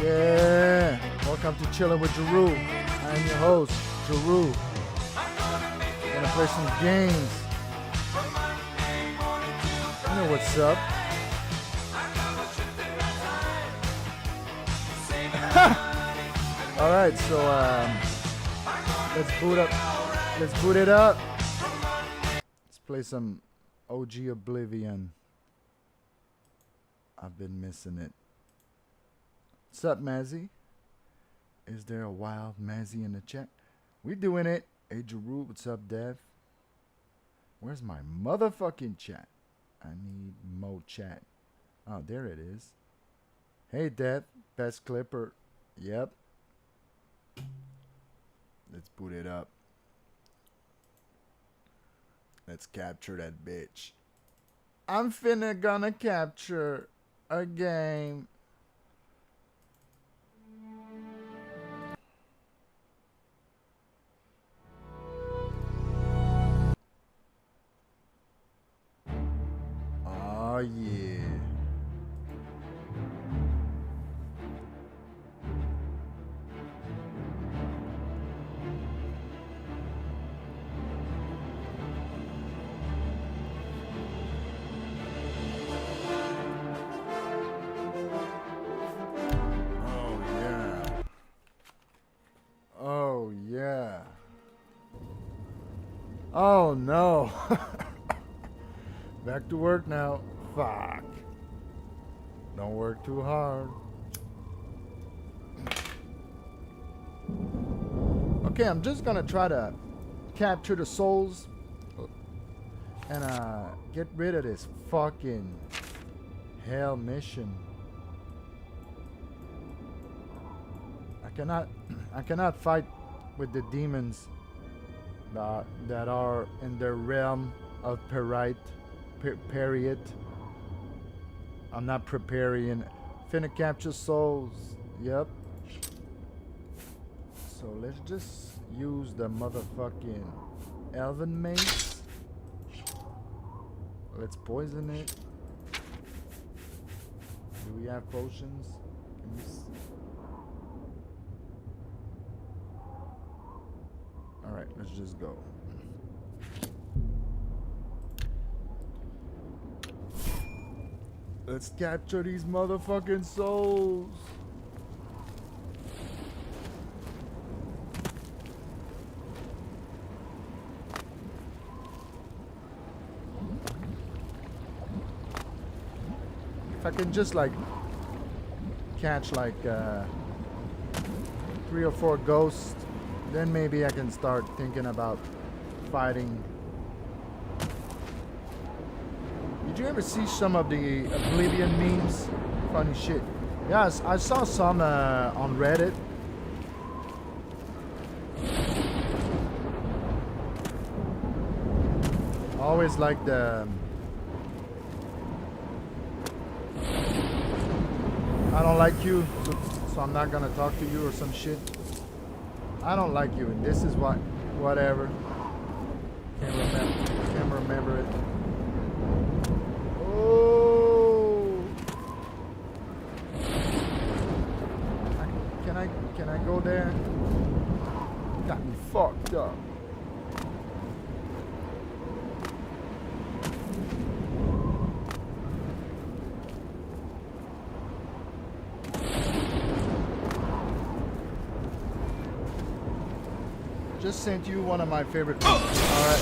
Yeah, welcome to Chillin' with GIROUX. I am your host, GIROUX. Gonna play some games. You know what's up. Alright, so let's boot up. Let's boot it up. Let's play some OG Oblivion. I've been missing it. What's up, Mazzy? Is there a wild Mazzy in the chat? We doing it. Hey, GIROUX, what's up, Dev? Where's my motherfucking chat? I need more chat. Oh, there it is. Hey, Dev. Best clipper. Yep. Let's boot it up. Let's capture that bitch. I'm finna gonna capture a game. Oh yeah. Oh yeah. Oh no. Back to work now. Fuck. Don't work too hard. Okay, I'm just gonna try to capture the souls and get rid of this fucking hell mission. I cannot fight with the demons that are in the realm of Periot. I'm not preparing. Finna capture souls. Yep. So let's just use the motherfucking elven mace. Let's poison it. Do we have potions? Can we Alright, let's just go. Let's capture these motherfucking souls. If I can just like catch like 3 or 4 ghosts, then maybe I can start thinking about fighting. Did you ever see some of the Oblivion memes? Funny shit. Yes, I saw some on Reddit. Always like the I don't like you, so I'm not gonna talk to you or some shit. I don't like you, and this is what, whatever. Can't remember it. Oh, can I go there? Got me fucked up. Just sent you one of my favorite movies. Alright.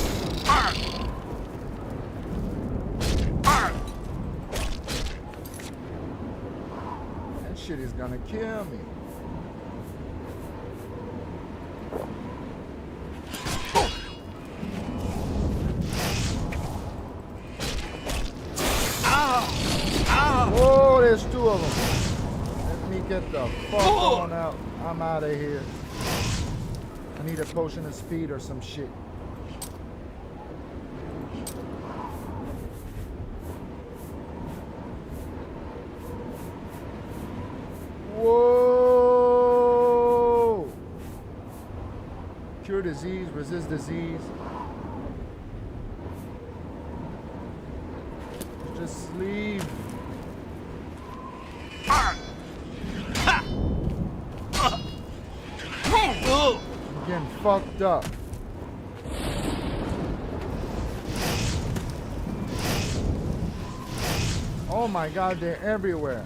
That shit is gonna kill me. Whoa, there's 2 of them. Let me get the fuck on out. I'm out of here. I need a potion of speed or some shit. Whoa! Cure disease, resist disease. Just leave. getting fucked up. Oh my god, they're everywhere.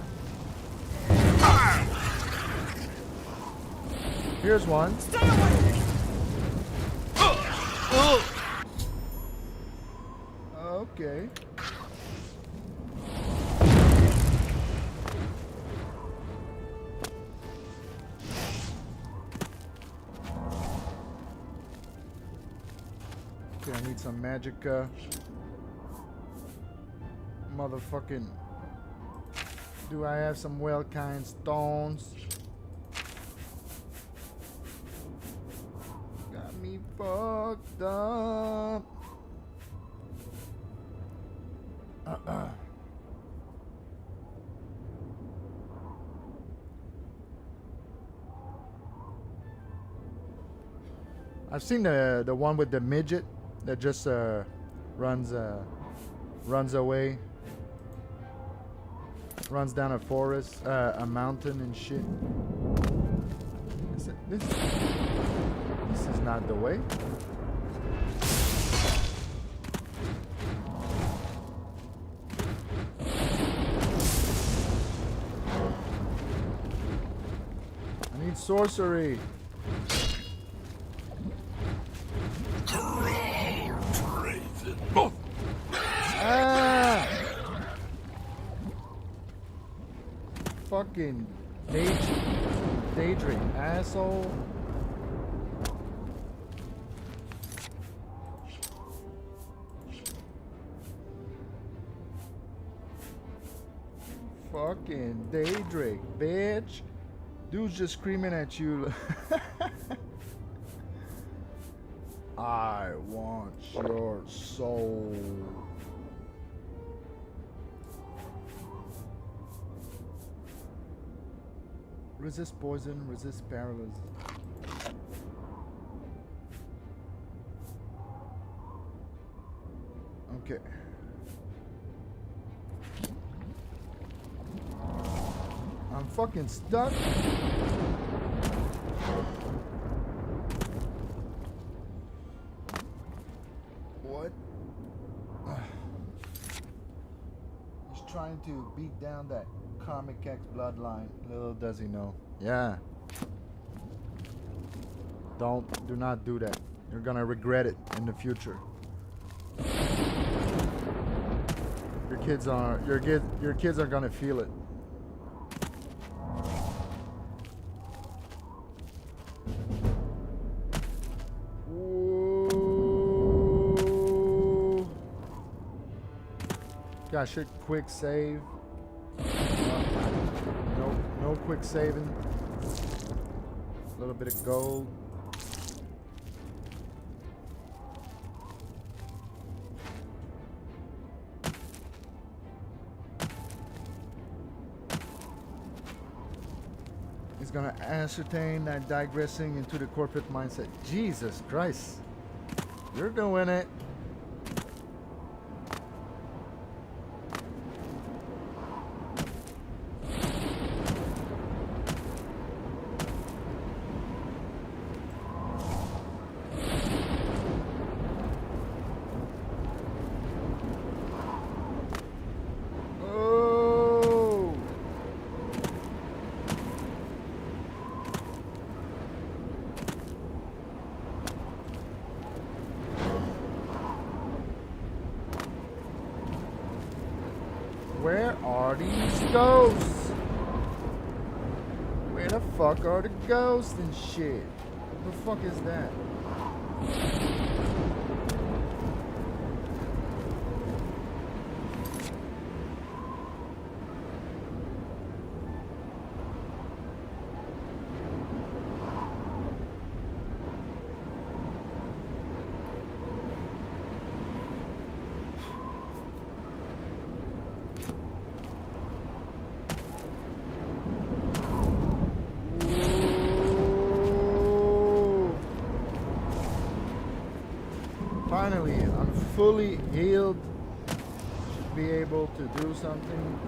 Here's one. Stay away! Okay. Okay, I need some magic, motherfucking... Do I have some well-kind stones? Got me fucked up. I've seen the one with the midget that just runs away, runs down a forest, a mountain and shit. This is not the way. I need sorcery. Ah! Fucking daydream, asshole. Fucking daydream, bitch. Dude's just screaming at you. I want your soul. Resist poison, resist paralysis. Okay. I'm fucking stuck. What? He's trying to beat down that Comic X bloodline. Little does he know. Yeah. Do not do that. You're gonna regret it in the future. Your kids are gonna feel it. Ooh. Gosh, should quick save. No quick saving. A little bit of gold. He's gonna ascertain that digressing into the corporate mindset. Jesus Christ. You're doing it. Where are these ghosts? Where the fuck are the ghosts and shit? What the fuck is that? Finally, I'm fully healed. Should be able to do something.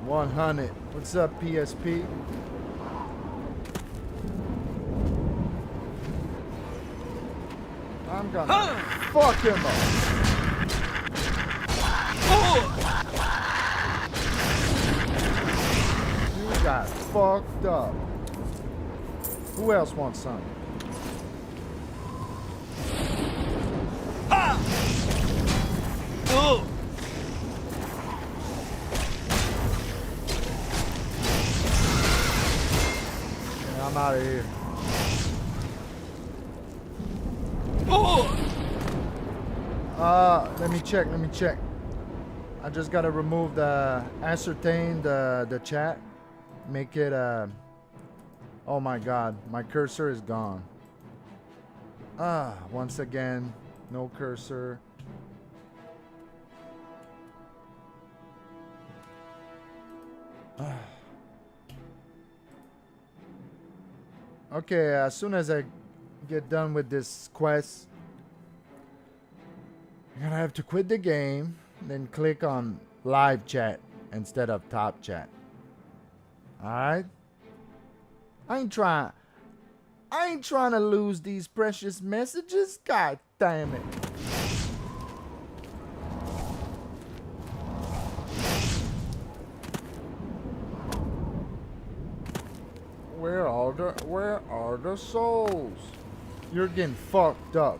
100. What's up, PSP? I'm gonna fuck him up. You got fucked up. Who else wants some? Yeah, I'm out of here. Let me check. I just gotta remove the ascertain the chat. Make it oh my god, my cursor is gone. Once again, no cursor. Okay, as soon as I get done with this quest, I'm gonna have to quit the game, then click on live chat instead of top chat. Alright? I ain't trying to lose these precious messages. God damn it. Where are the souls? You're getting fucked up.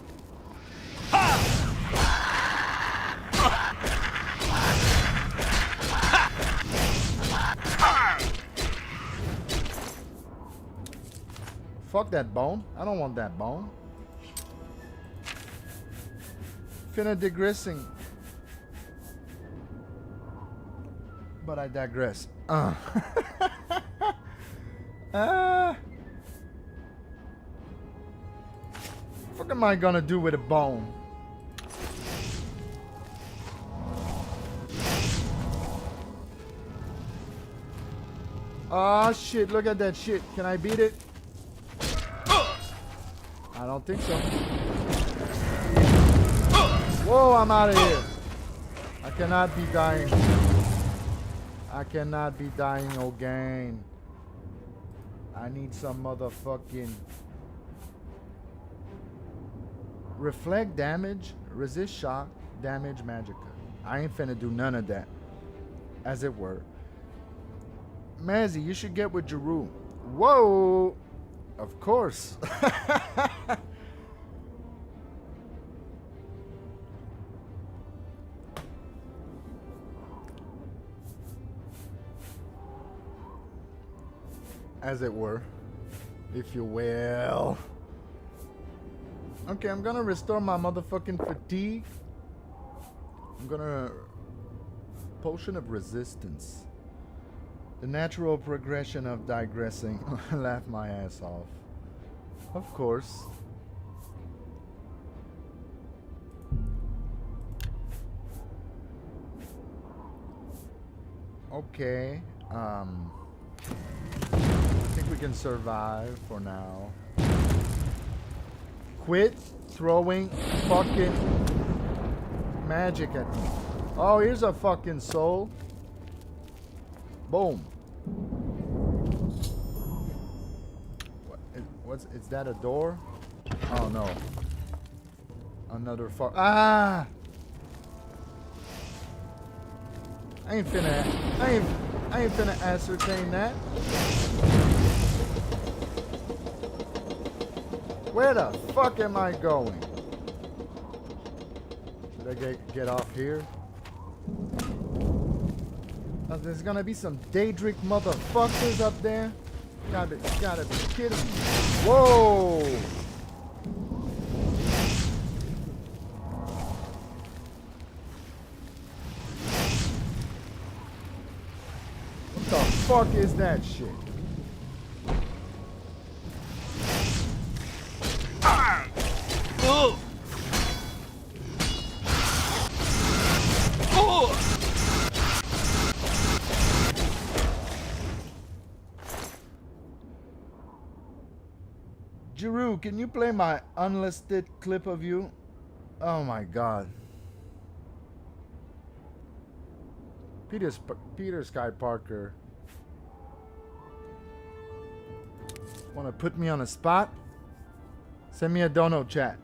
Fuck that bone. I don't want that bone. Finna digressing. But I digress. What am I gonna do with a bone? Oh shit, look at that shit. Can I beat it? I don't think so. Whoa, I'm out of here. I cannot be dying. I cannot be dying again. I need some motherfucking reflect damage, resist shock, damage magicka. I ain't finna do none of that. As it were. Mazzy, you should get with GIROUX. Whoa! Of course. As it were, if you will. Okay, I'm gonna restore my motherfucking fatigue. I'm gonna potion of resistance. The natural progression of digressing. Laugh my ass off. Of course. Okay. I think we can survive for now. Quit throwing fucking magic at me. Oh, here's a fucking soul. Boom. Is that a door? Oh no. Another fuck. Ah! I ain't finna ascertain that. Where the fuck am I going? Should I get off here? There's gonna be some Daedric motherfuckers up there. Gotta be kidding me. Whoa! What the fuck is that shit? GIROUX, can you play my unlisted clip of you? Oh my god. Peter Sky Parker. Want to put me on a spot? Send me a dono chat.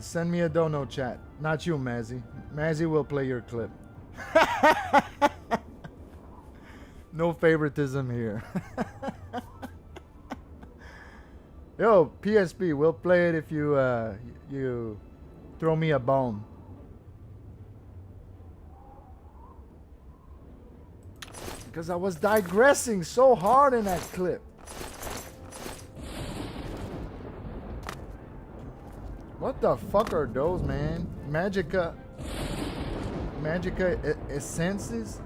Send me a dono chat. Not you, Mazzy. Mazzy will play your clip. No favoritism here. Yo, PSP, we'll play it if you throw me a bone. Because I was digressing so hard in that clip. What the fuck are those, man? Magica essences?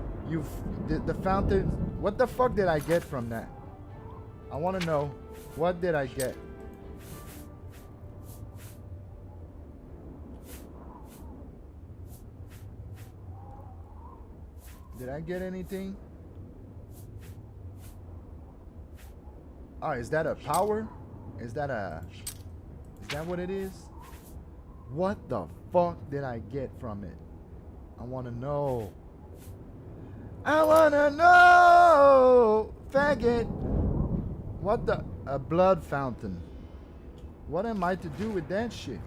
The fountain. What the fuck did I get from that? I want to know. What did I get? Did I get anything? Oh, is that a power? Is that what it is? What the fuck did I get from it? I want to know. I want to know, faggot. What the? A blood fountain. What am I to do with that shit?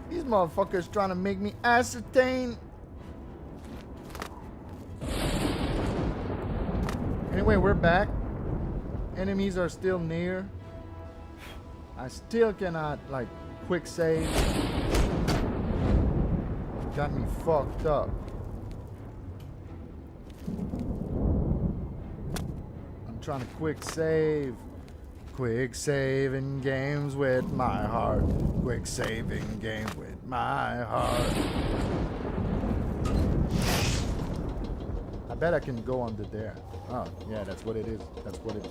These motherfuckers trying to make me ascertain. Anyway, we're back. Enemies are still near. I still cannot, like, quick save. Got me fucked up. I'm trying to quick save. Quick saving games with my heart. Quick saving games with my heart. I bet I can go under there. Oh, yeah, that's what it is. That's what it's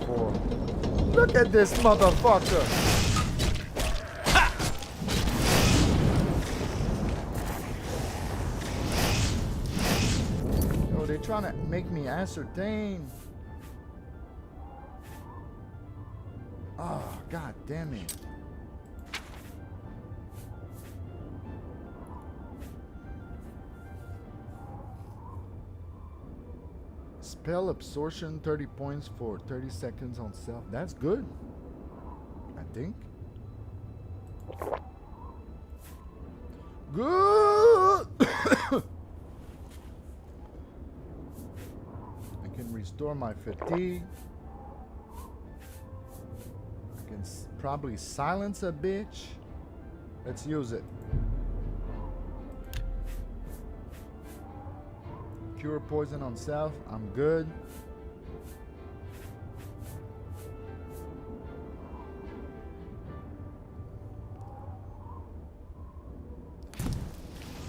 for. Look at this motherfucker. Oh, they're trying to make me ascertain. Oh, god damn it. Spell absorption 30 points for 30 seconds on self. That's good, I think. Good. I can restore my fatigue. I can probably silence a bitch. Let's use it. Cure poison on self. I'm good.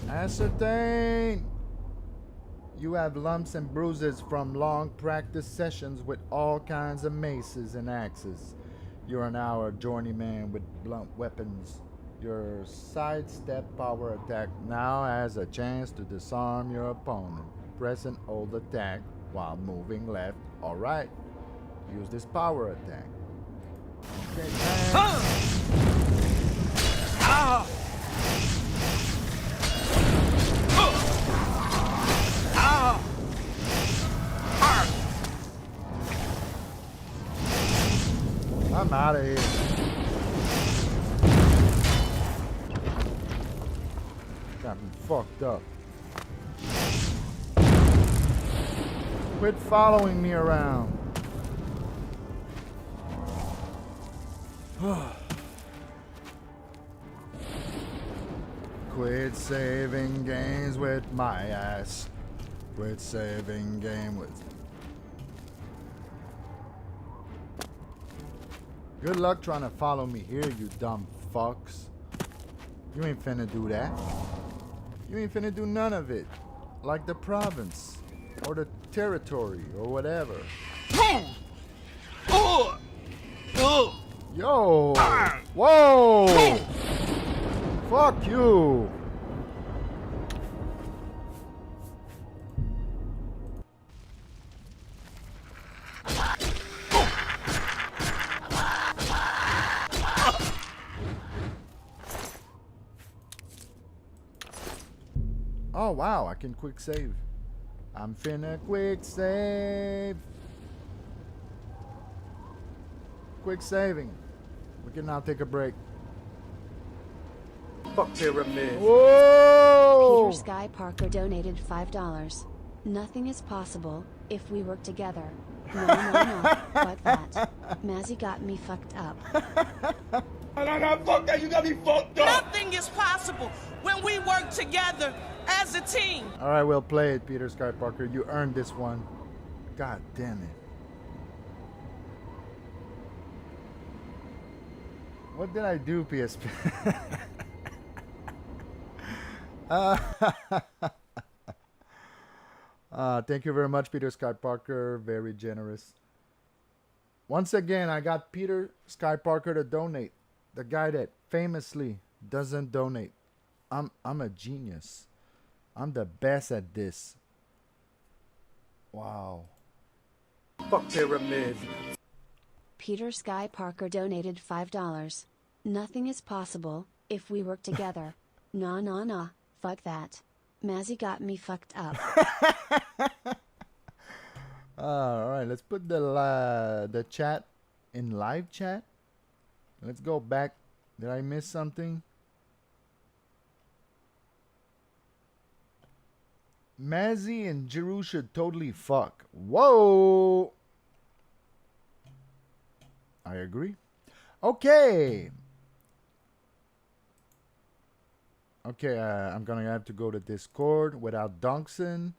Ascertain. You have lumps and bruises from long practice sessions with all kinds of maces and axes. You're now a journeyman with blunt weapons. Your sidestep power attack now has a chance to disarm your opponent. Press and hold attack while moving left or right. Use this power attack. Okay, I'm out of here. Got me fucked up. Quit following me around. Quit saving games with my ass. Quit saving game with. Good luck trying to follow me here, you dumb fucks. You ain't finna do that. You ain't finna do none of it. Like the province. Or the territory, or whatever. Yo! Whoa! Fuck you! Oh wow, I can quick save. I'm finna quick save. Quick saving. We can now take a break. Fuck pyramid. Whoa! Peter Sky Parker donated $5. Nothing is possible if we work together. No, fuck that. Mazzy got me fucked up. No, fuck that, you got me fucked up! Nothing is possible when we work together as a team. Alright, we'll play it, Peter Sky Parker. You earned this one. God damn it. What did I do, PSP? Thank you very much, Peter Sky Parker. Very generous. Once again, I got Peter Sky Parker to donate. The guy that famously doesn't donate. I'm a genius. I'm the best at this. Wow. Fuck pyramid. Peter Sky Parker donated $5. Nothing is possible if we work together. No, fuck that. Mazzy got me fucked up. Alright, let's put the chat in live chat. Let's go back. Did I miss something? Mazzy and GIROUX should totally fuck. Whoa! I agree. Okay. Okay, I'm gonna have to go to Discord without Dunkson.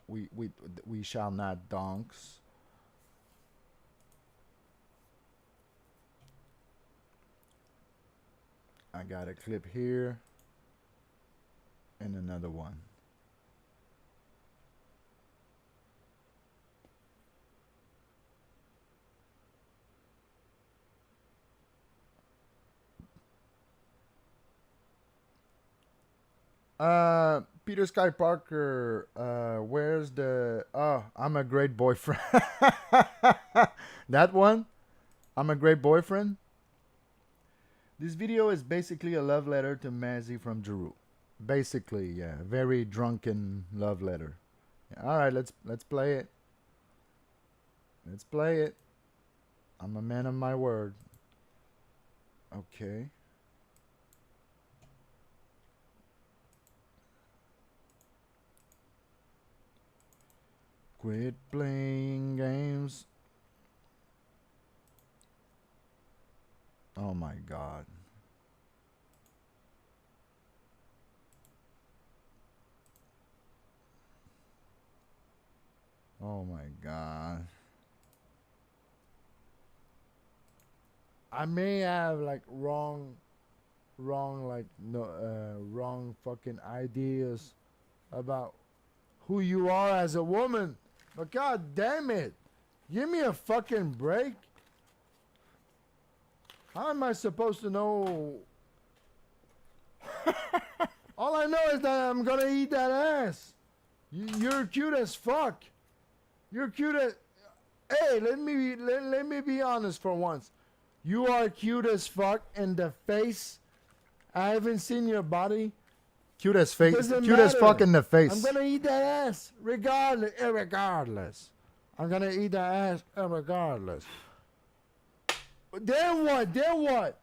We shall not donks. I got a clip here and another one. Peter Sky Parker, where's the... Oh, I'm a great boyfriend. That one? I'm a great boyfriend? This video is basically a love letter to Mazzy from GIROUX. Basically, yeah. Very drunken love letter. Alright, let's play it. Let's play it. I'm a man of my word. Okay. Quit playing games. Oh my God. Oh my God. I may have like wrong fucking ideas about who you are as a woman. But God damn it. Give me a fucking break. How am I supposed to know? All I know is that I'm gonna eat that ass. You're cute as fuck. You're cute as... Hey, let me be honest for once. You are cute as fuck in the face. I haven't seen your body. Cute as face. Cute as fuck in the face. I'm gonna eat that ass regardless. I'm gonna eat that ass regardless. Then what?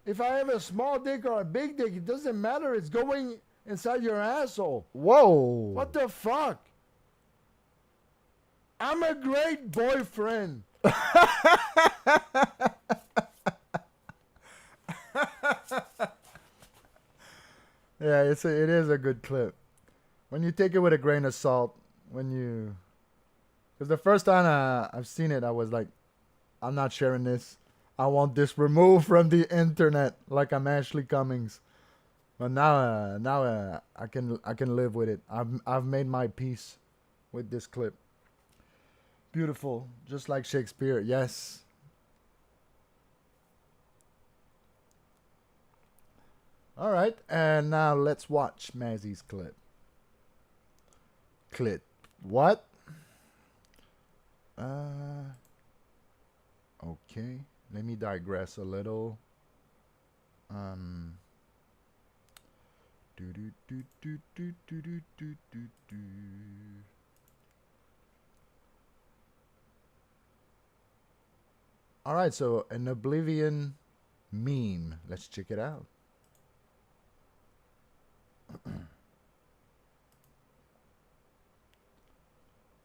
If I have a small dick or a big dick, it doesn't matter. It's going inside your asshole. Whoa. What the fuck? I'm a great boyfriend. Yeah, it is a good clip. When you take it with a grain of salt, because the first time I've seen it, I was like, I'm not sharing this. I want this removed from the internet, like I'm Ashley Cummings. But now I can live with it. I've made my peace with this clip. Beautiful, just like Shakespeare. Yes. All right, and now let's watch Mazzy's clip. What? Okay. Let me digress a little. Do do do do do do do do do do. All right, so an Oblivion meme. Let's check it out.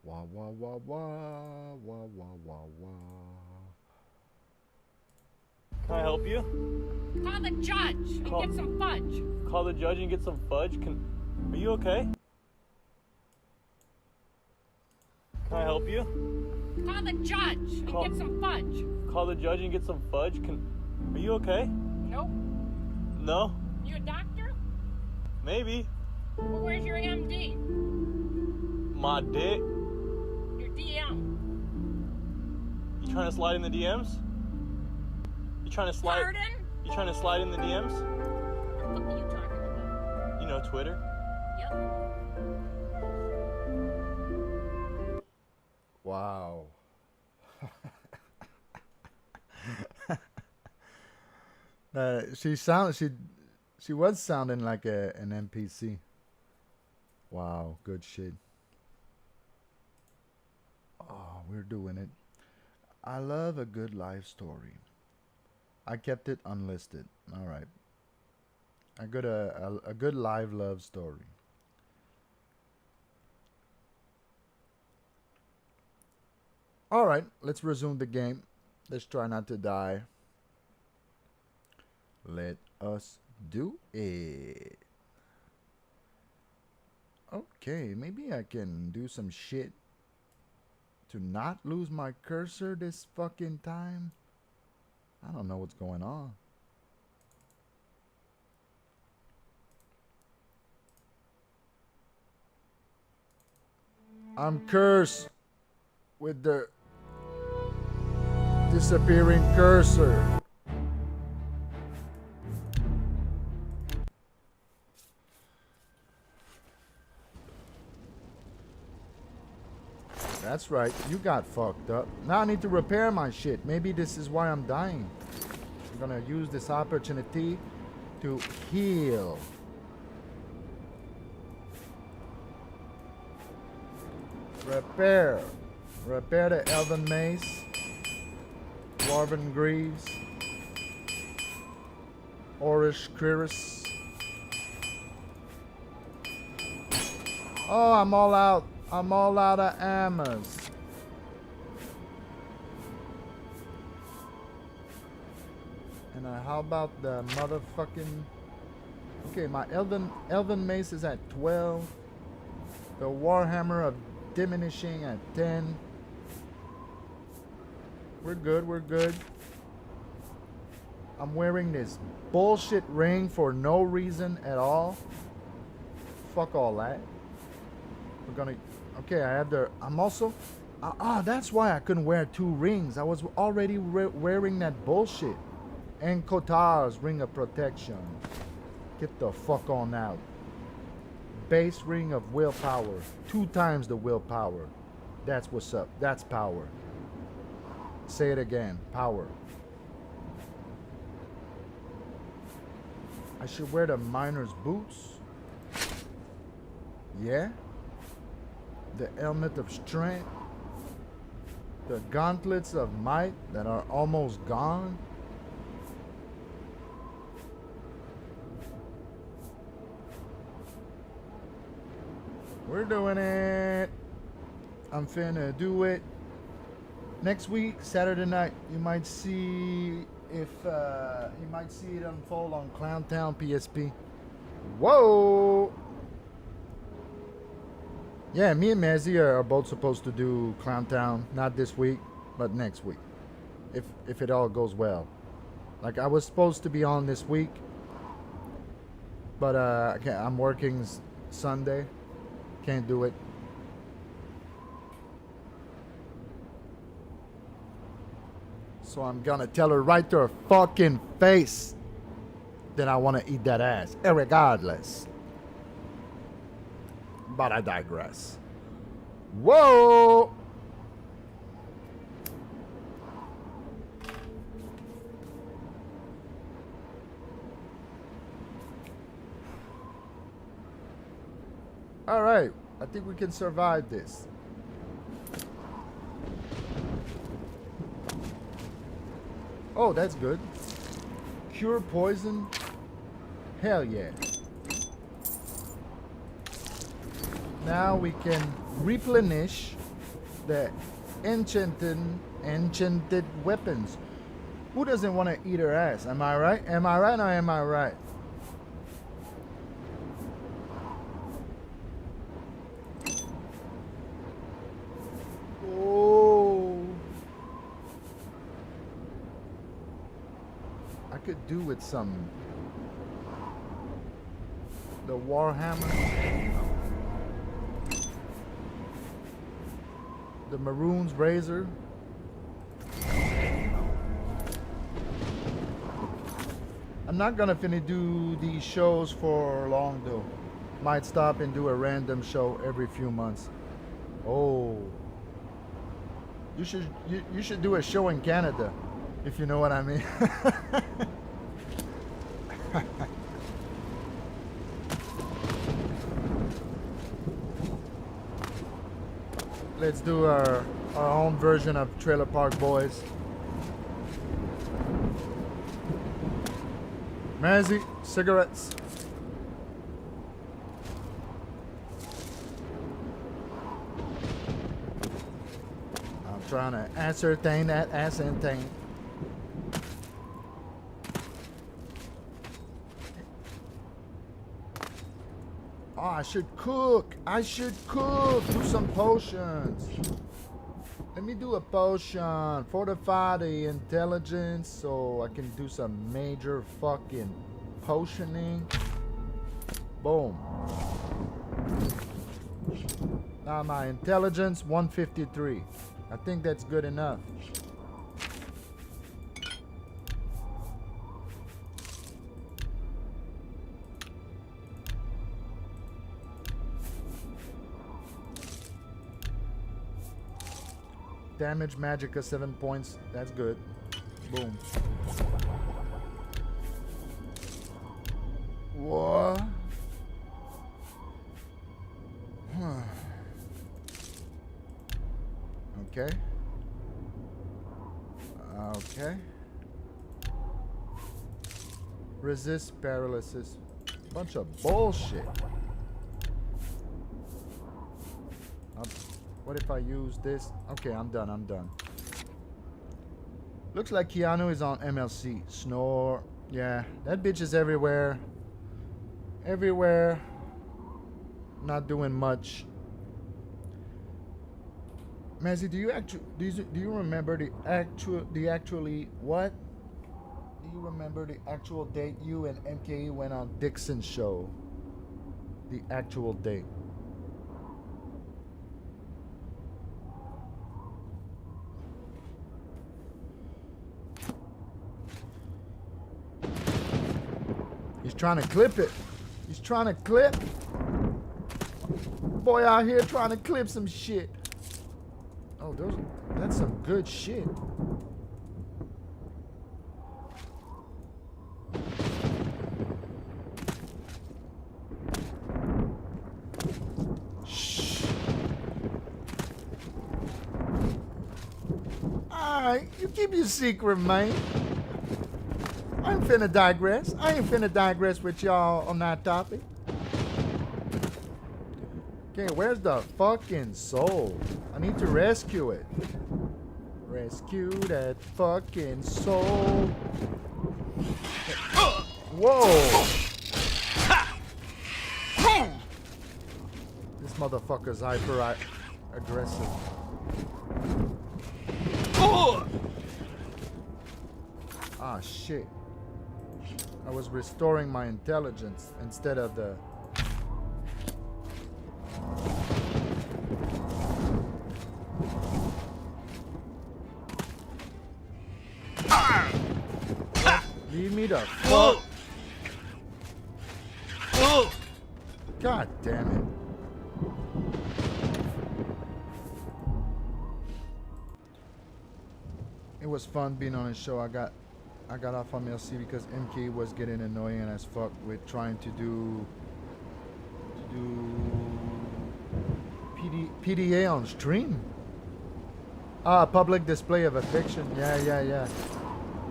Wah wah wah wah wah wah wah wah. Can I help you? Call the judge and get some fudge. Call the judge and get some fudge? Are you okay? Can I help you? Call the judge and get some fudge. Call the judge and get some fudge? Are you okay? Nope. No? You a doctor? Maybe. Well, where's your MD? My dick. Your DM? You trying to slide in the DMs? You trying to slide? Pardon? You trying to slide in the DMs? What the fuck are you talking about? You know Twitter. Yep. Wow. She was sounding like an NPC. Wow, good shit. Oh, we're doing it. I love a good life story. I kept it unlisted. All right. A good live love story. All right, let's resume the game. Let's try not to die. Let us do it. Okay, maybe I can do some shit to not lose my cursor this fucking time. I don't know what's going on. I'm cursed with the disappearing cursor. That's right, you got fucked up. Now I need to repair my shit. Maybe this is why I'm dying. I'm gonna use this opportunity to heal. Repair. Repair the Elven Mace. Dwarven Greaves. Orish Cuirass. Oh, I'm all out. I'm all out of ammos. And how about the motherfucking... Okay, my Elven Mace is at 12. The Warhammer of Diminishing at 10. We're good, we're good. I'm wearing this bullshit ring for no reason at all. Fuck all that. We're gonna... Okay, I have the... I'm also... that's why I couldn't wear 2 rings. I was already wearing that bullshit. And Kotar's Ring of Protection. Get the fuck on out. Base Ring of Willpower. 2 times the willpower. That's what's up. That's power. Say it again. Power. I should wear the Miner's Boots. Yeah. The Helmet of Strength. The Gauntlets of Might that are almost gone. We're doing it. I'm finna do it. Next week, Saturday night, you might see it unfold on Clowntown PSP. Whoa! Yeah, me and Mazzy are both supposed to do Clowntown, not this week, but next week, if it all goes well. Like I was supposed to be on this week, but I'm working Sunday. Can't do it. So I'm gonna tell her right to her fucking face that I want to eat that ass, irregardless. But I digress. Whoa! All right, I think we can survive this. Oh, that's good. Cure poison. Hell yeah. Now we can replenish the enchanted weapons. Who doesn't want to eat her ass? Am I right? Am I right or am I right? Oh. I could do with some the Warhammer. The Maroon's Razor. I'm not gonna finna do these shows for long though. Might stop and do a random show every few months. Oh. You should do a show in Canada, if you know what I mean. Let's do our own version of Trailer Park Boys. Mazzy, cigarettes. I'm trying to ascertain that ascertain. Oh, I should cook. I should cook. Do some potions. Let me do a potion. Fortify the intelligence so I can do some major fucking potioning. Boom. Now my intelligence 153. I think that's good enough. Damage Magicka 7 points. That's good. Boom. What? Okay. Okay. Resist paralysis. Bunch of bullshit. What if I use this? Okay, I'm done. I'm done. Looks like Keanu is on MLC. Snore. Yeah, that bitch is everywhere. Everywhere. Not doing much. Mazzy, do you remember the actually what? Do you remember the actual date you and MKE went on Dixon's show? The actual date. He's trying to clip it. He's trying to clip. Boy out here trying to clip some shit. Oh, that's some good shit. Shh. Alright, you keep your secret, man. I ain't finna digress. I ain't finna digress with y'all on that topic. Okay, where's the fucking soul? I need to rescue it. Rescue that fucking soul. Whoa! This motherfucker's hyper aggressive. Ah, shit. I was restoring my intelligence instead of the... Leave me the fuck. God damn it. It was fun being on his show. I got off on MLC because MK was getting annoying as fuck with trying to do PDA on stream? Ah, public display of affection. Yeah, yeah, yeah.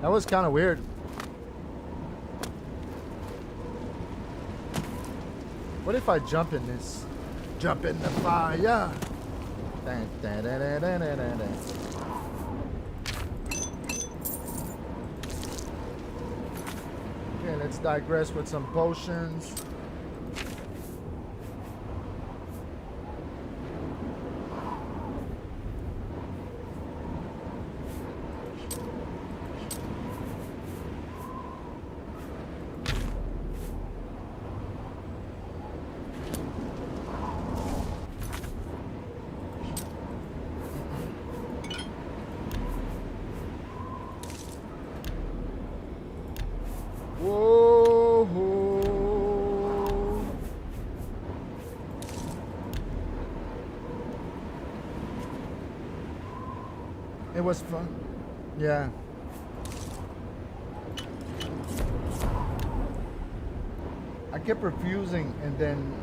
That was kind of weird. What if I jump in this? Jump in the fire. Dun, dun, dun, dun, dun, dun, dun, dun. Okay, let's digress with some potions. Whoa. It was fun. Yeah. I kept refusing, and then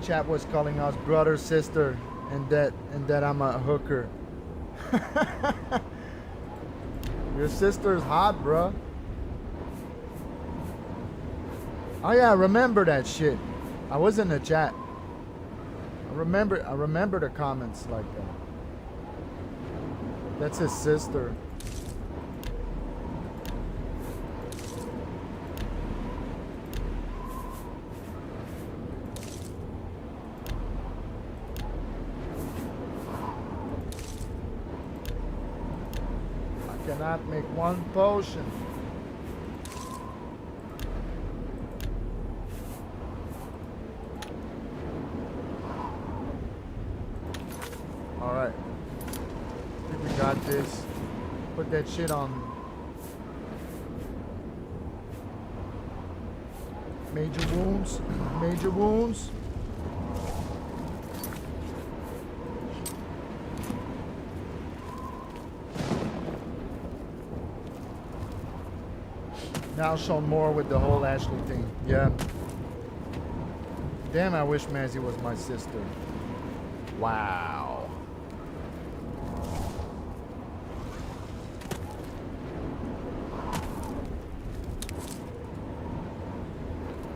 chat was calling us brother, sister, and that I'm a hooker. Your sister's hot, bruh. Oh yeah, I remember that shit. I was in the chat. I remember the comments like that's his sister. I cannot make one potion. Alright. I think we got this. Put that shit on. Major wounds. Major wounds. Now shown more with the whole Ashley thing. Yeah. Damn, I wish Mazzy was my sister. Wow.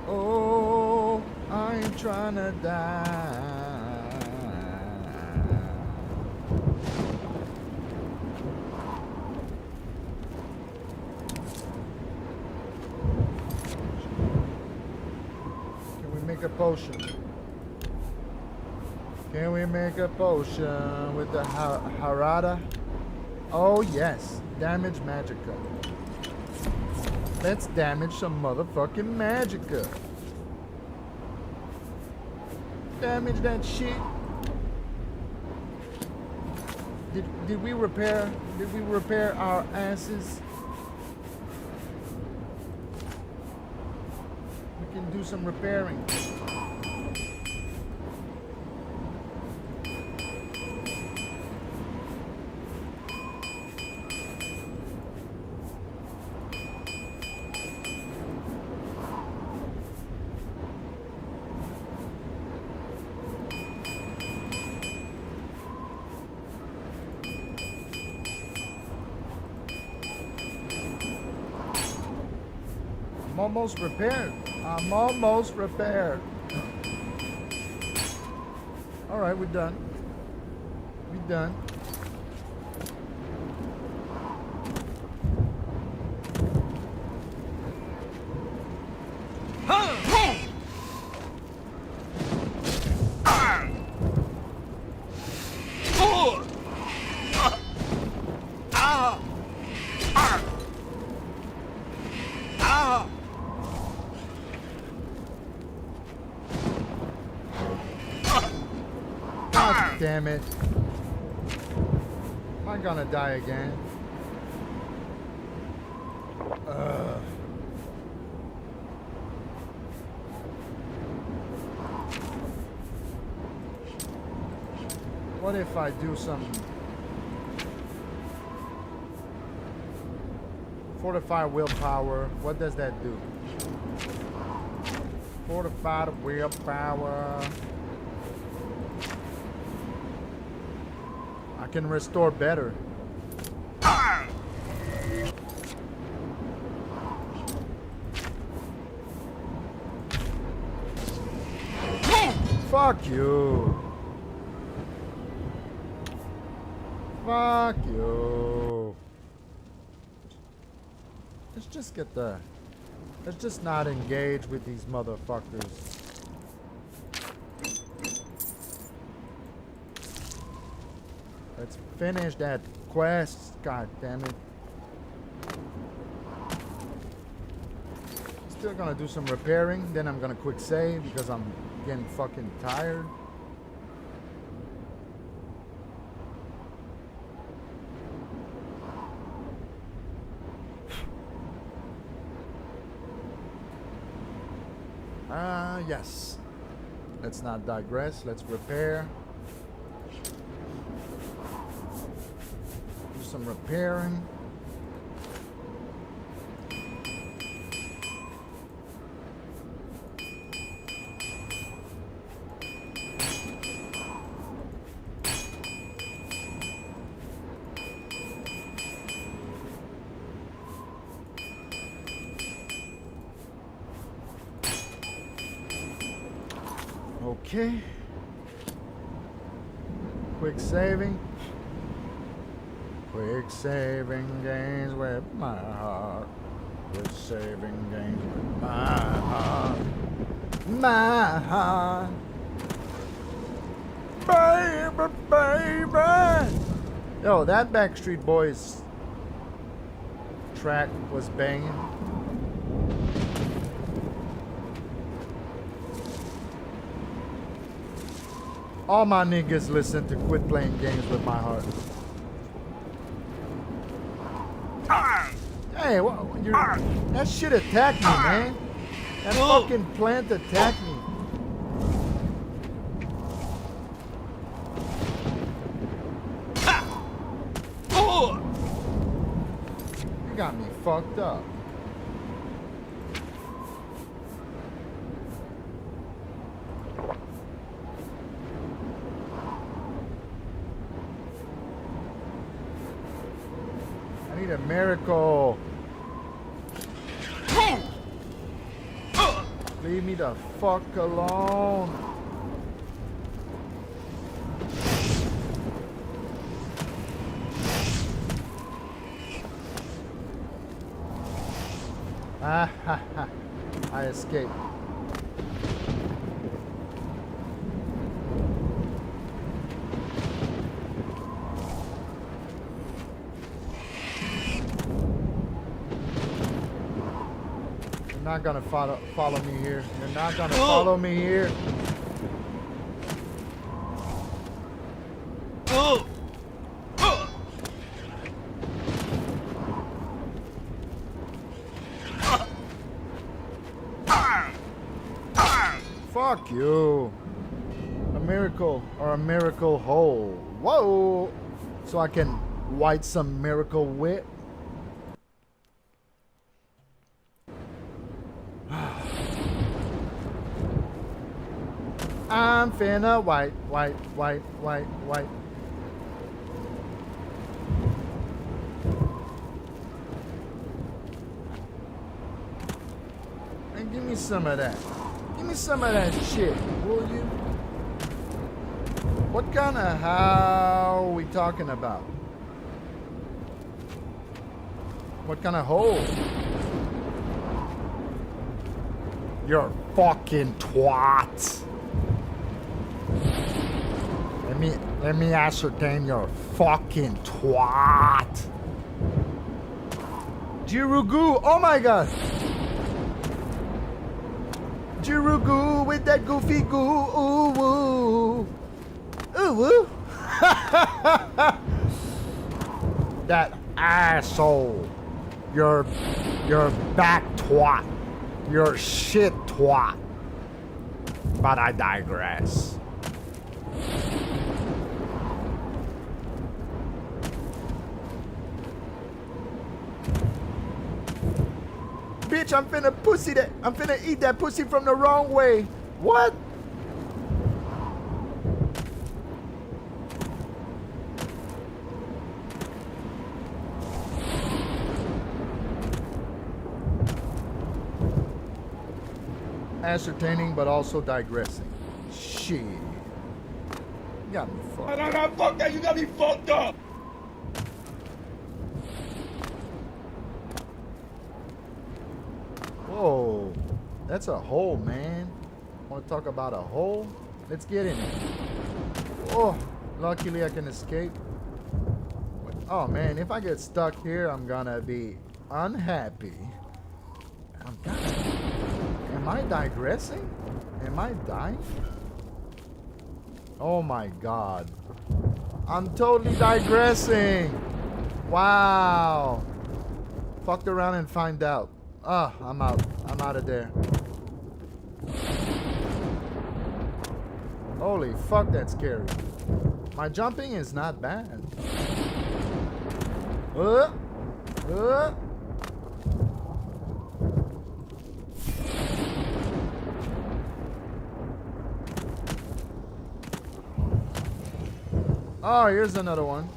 Oh, I ain't trying to die. Can we make a potion? Can we make a potion with the Harada? Oh yes, damage magicka. Let's damage some motherfucking magicka. Damage that shit. Did we repair our asses? We can do some repairing. I'm almost repaired. I'm almost repaired. Alright, we're done. We're done. Damn it. Am I gonna die again? What if I do some fortify willpower? What does that do? Fortify the willpower. I can restore better. Fuck you. Fuck you. Let's just get the... Let's just not engage with these motherfuckers. Let's finish that quest. God damn it. Still gonna do some repairing. Then I'm gonna quick save because I'm getting fucking tired. Yes. Let's not digress. Let's repair. Do some repairing. Okay. Quick saving. Quick saving games with my heart. Quick saving games with my heart. My heart. Baby, baby. Yo, that Backstreet Boys track was banging. All my niggas listen to Quit Playing Games with My Heart. Hey, that shit attacked me, man. That fucking plant attacked me. You got me fucked up. A miracle. Leave me the fuck alone. Ah ha ha. I escaped. You're not gonna follow me here. You're not gonna follow me here. Fuck you. A miracle or a miracle hole. Whoa. So I can white some miracle whip. I'm finna white. And give me some of that. Give me some of that shit, will you? What kind of how are we talking about? What kind of hole? You're fucking twat. Let me ascertain your fucking twat. Giroux, oh my god. Giroux with that goofy goo, ooh woo. Ooh woo. That asshole. You're back twat. You're shit twat. But I digress. Bitch, I'm finna eat that pussy from the wrong way. What? ascertaining, but also digressing. Shit. You got me fucked. No, fuck that. You got me fucked up. Whoa. That's a hole, man. Want to talk about a hole? Let's get in it. Oh, luckily I can escape. Oh man, if I get stuck here, I'm gonna be unhappy. Am I digressing? Am I dying? Oh my god. I'm totally digressing. Wow. Fucked around and find out. Ah, I'm out. I'm out of there. Holy fuck, that's scary. My jumping is not bad. Oh, here's another one.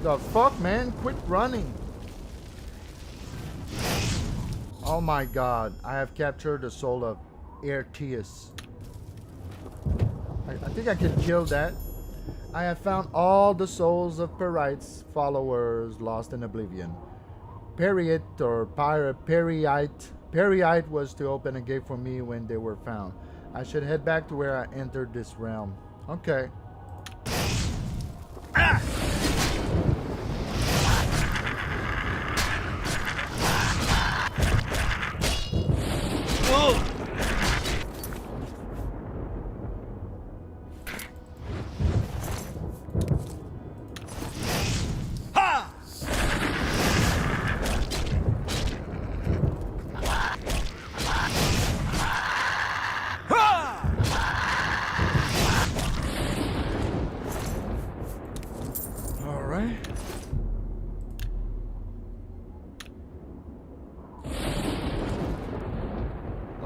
The fuck, man? Quit running. Oh my god. I have captured the soul of Airtius. I think I can kill that. I have found all the souls of Perite's followers lost in Oblivion. Periite or Periite was to open a gate for me when they were found. I should head back to where I entered this realm. Okay. Ah! Oh!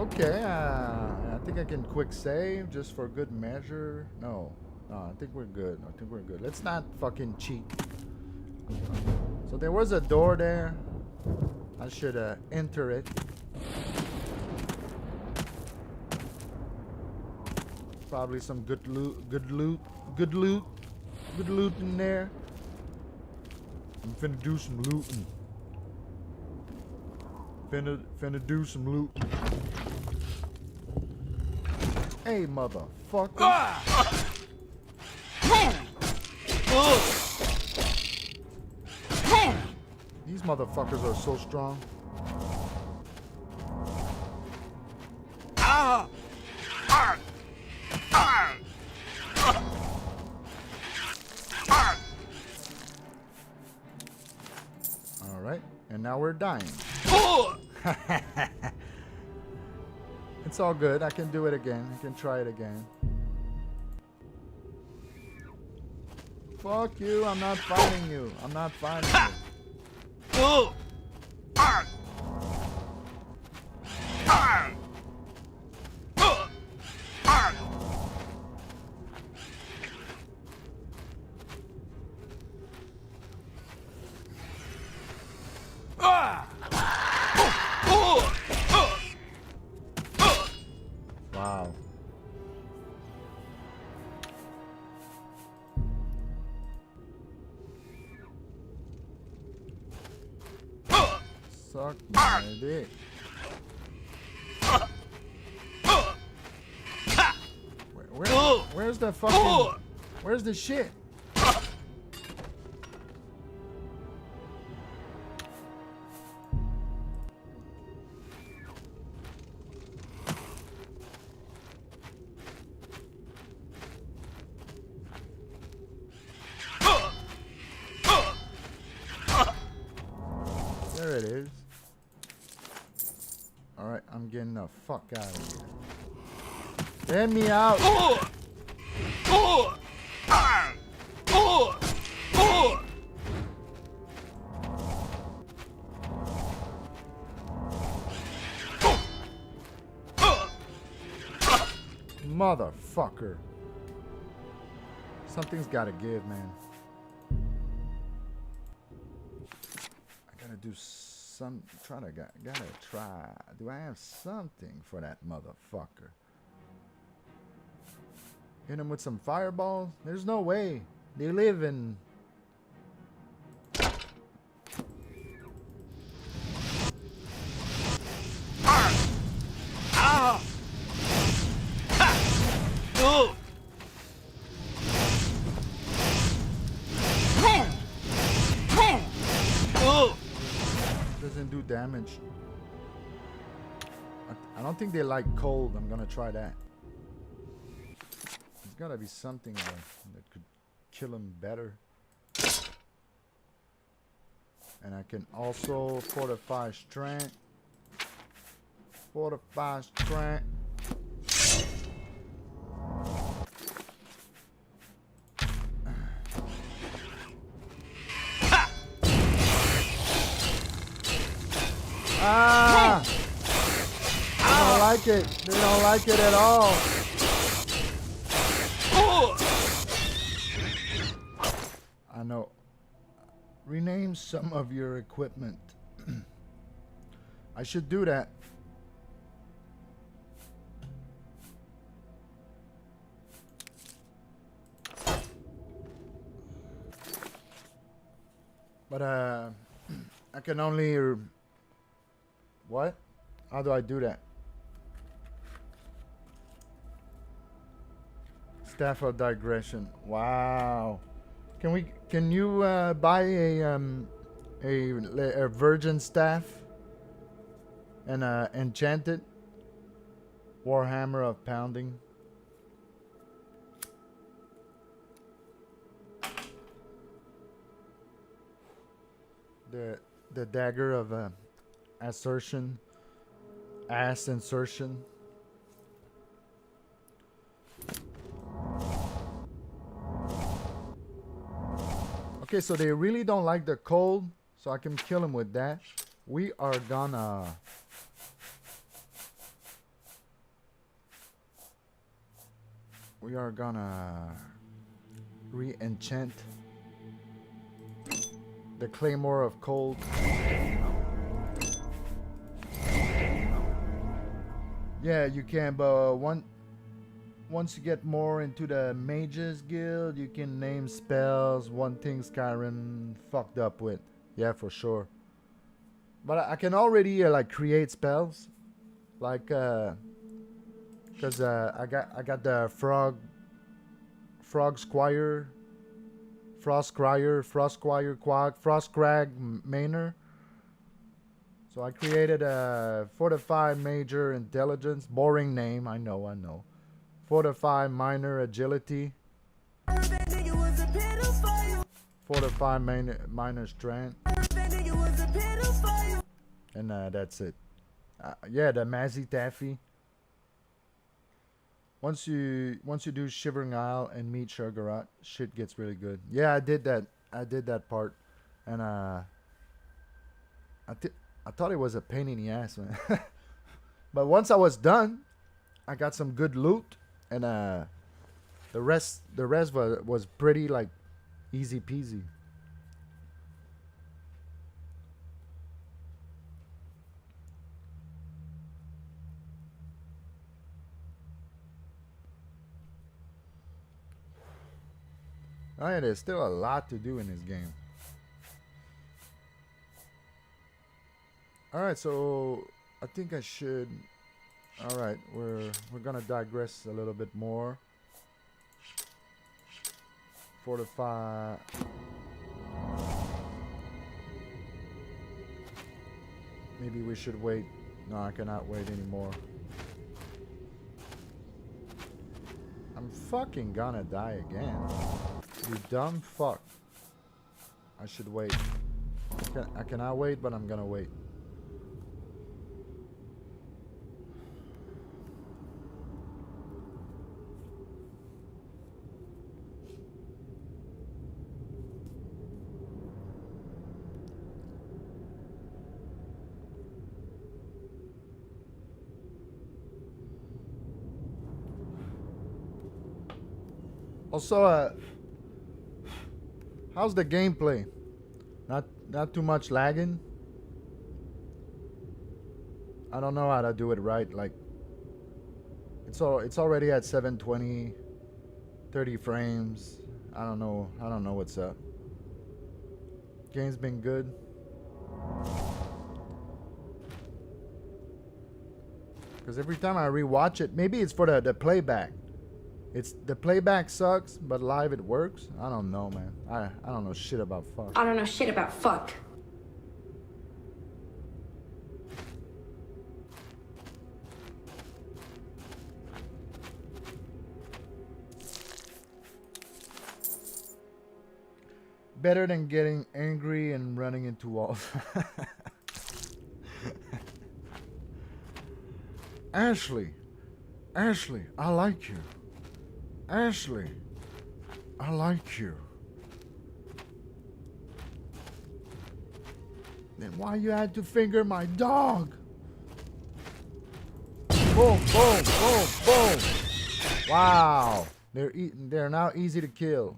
Okay, I think I can quick save just for good measure. No, I think we're good. I think we're good. Let's not fucking cheat. So there was a door there. I should enter it. Probably some good loot in there. I'm finna do some looting. Finna do some loot. Hey, motherfucker. These motherfuckers are so strong. Alright, and now we're dying. It's all good. I can do it again. I can try it again. Fuck you. I'm not fighting you. I'm not fighting you. Wow. Suck my dick. Where's the fucking... Where's the shit? There it is. Alright, I'm getting the fuck out of here. Let me out! Motherfucker. Something's gotta give, man. I gotta do some. Gotta try. Do I have something for that motherfucker? Hit him with some fireballs? There's no way. They live in. Doesn't do damage. I don't think they like cold. I'm gonna try that. There's gotta be something that could kill him better. And I can also fortify strength. Fortify strength. Ah! They don't like it. They don't like it at all. I know. Rename some of your equipment. I should do that. But I can only. What? How do I do that? Staff of digression. Wow. Can you buy a virgin staff and enchanted Warhammer of pounding? The dagger of assertion, ass insertion. Okay, so they really don't like the cold, so I can kill them with that. We are gonna re-enchant the Claymore of Cold. Yeah, you can, but once you get more into the Mages Guild, you can name spells. One thing Skyrim fucked up with. Yeah, for sure. But I can already like create spells, like because I got the Frog Squire, Frost Squire, Frost Crag Manor. So I created a Fortify Major Intelligence. Boring name, I know. Fortify Minor Agility. Fortify Minor Strength. And that's it. Yeah, the Mazzy Taffy. Once you do Shivering Isle and meet Sugarat, shit gets really good. Yeah, I did that part, and I thought it was a pain in the ass, man. But once I was done, I got some good loot, and the rest was pretty like easy peasy. Oh yeah, there's still a lot to do in this game. Alright, so I think I should. Alright, we're gonna digress a little bit more. Fortify. Maybe we should wait. No, I cannot wait anymore. I'm fucking gonna die again. You dumb fuck. I should wait. I cannot wait, but I'm gonna wait. Also, how's the gameplay? Not too much lagging? I don't know how to do it right. Like, it's already at 720, 30 frames. I don't know what's up. Game's been good. Because every time I rewatch it, maybe it's for the playback. It's the playback sucks, but live it works. I don't know, man. I don't know shit about fuck. I don't know shit about fuck. Better than getting angry and running into walls. Ashley, I like you. Ashley, I like you. Then why you had to finger my dog? Boom, boom, boom, boom. Wow, they're now easy to kill.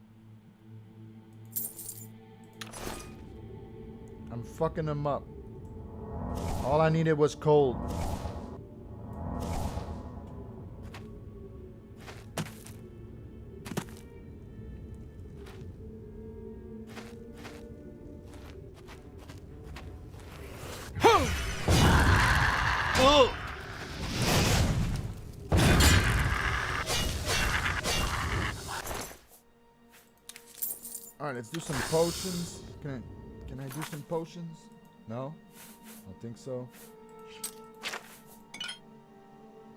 I'm fucking them up. All I needed was cold. Alright, let's do some potions. Can I do some potions? No? I don't think so.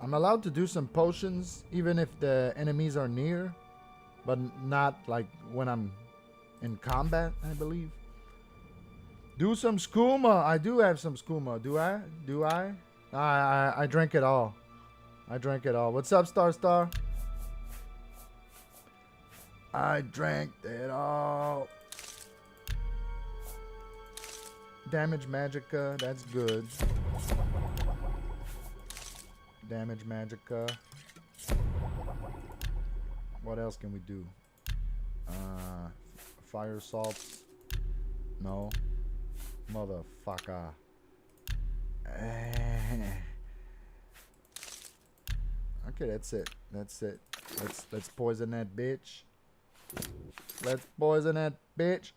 I'm allowed to do some potions even if the enemies are near, but not like when I'm in combat, I believe. Do some skooma. I do have some skooma. Do I? Do I? I drank it all. I drank it all. What's up, Star? I drank it all. Damage Magica, that's good. Damage Magica. What else can we do? Fire salts. No. Motherfucker. Okay, that's it. That's it. Let's poison that bitch. Let's poison that bitch.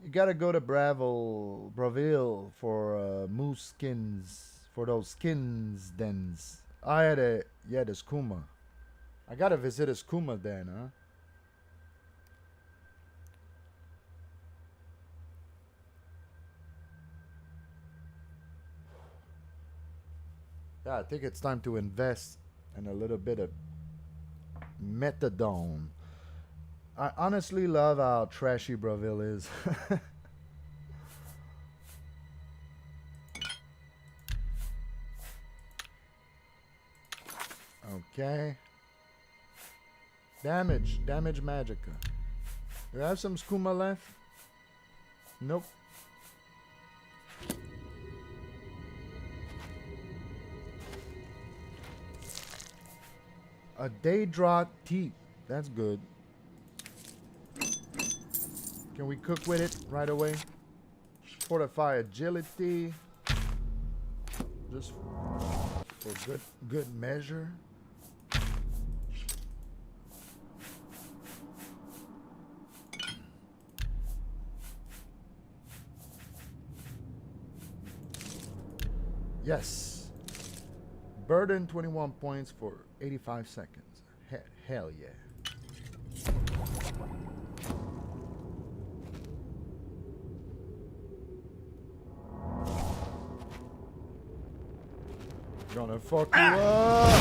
You gotta go to Braville for moose skins. For those skins dens. I had the skooma. I gotta visit a skooma den, huh? Yeah, I think it's time to invest in a little bit of methadone. I honestly love how trashy Braville is. Okay. Damage Magica. Do I have some skooma left? Nope. A Daedra teeth. That's good. Can we cook with it right away? Fortify agility. Just for good measure. Yes. Burden 21 points for 85 seconds. Hell yeah. Gonna fuck you up.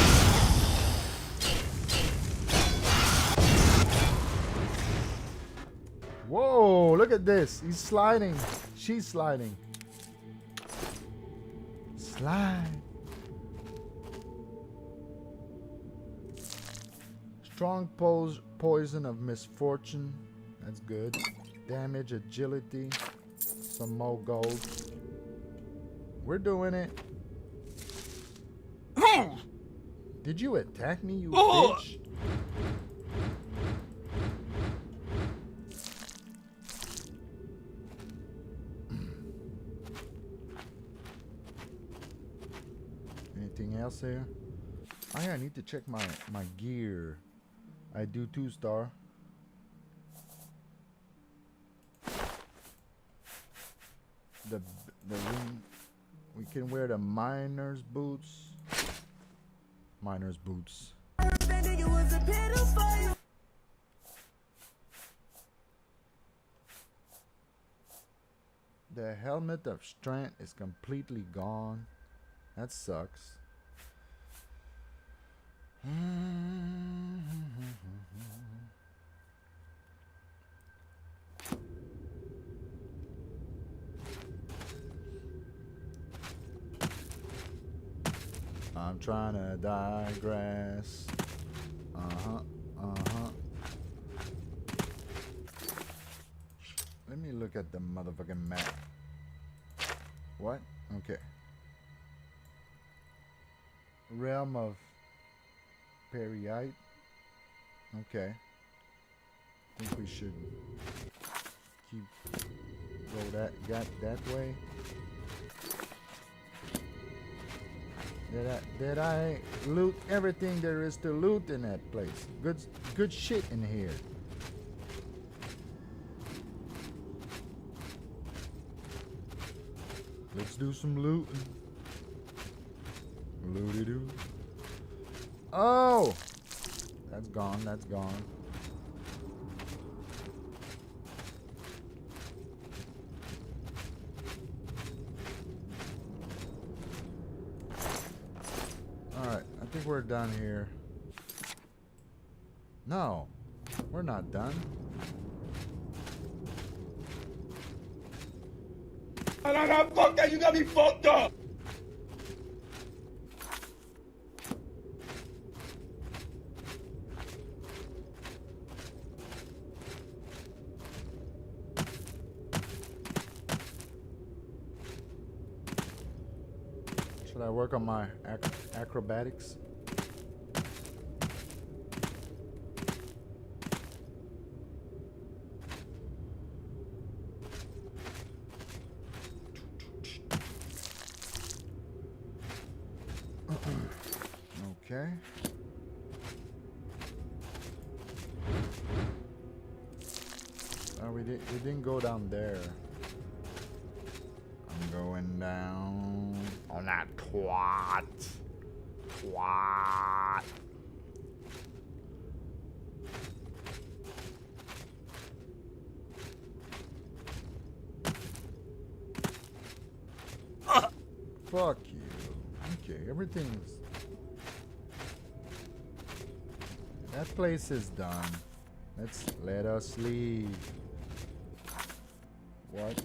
Whoa, look at this. He's sliding. She's sliding. Slide. Strong poison of misfortune. That's good. Damage, agility. Some more gold. We're doing it. Did you attack me, you bitch? here? Oh yeah, I need to check my gear. I do 2-star. The ring. We can wear the miner's boots. Miner's boots. The helmet of strength is completely gone. That sucks. I'm trying to digress. Let me look at the motherfucking map. What? Okay. Realm of Periite. Okay. I think we should go that way. Did I loot everything there is to loot in that place? Good shit in here. Let's do some looting. Looty doo. Oh! That's gone, that's gone. Alright, I think we're done here. No, we're not done. Nah, fuck that, you got me fucked up! Should I work on my acrobatics? Okay. We didn't go down there. I'm going down on that twat. Fuck you. Okay, everything's... That place is done. Let us leave. What?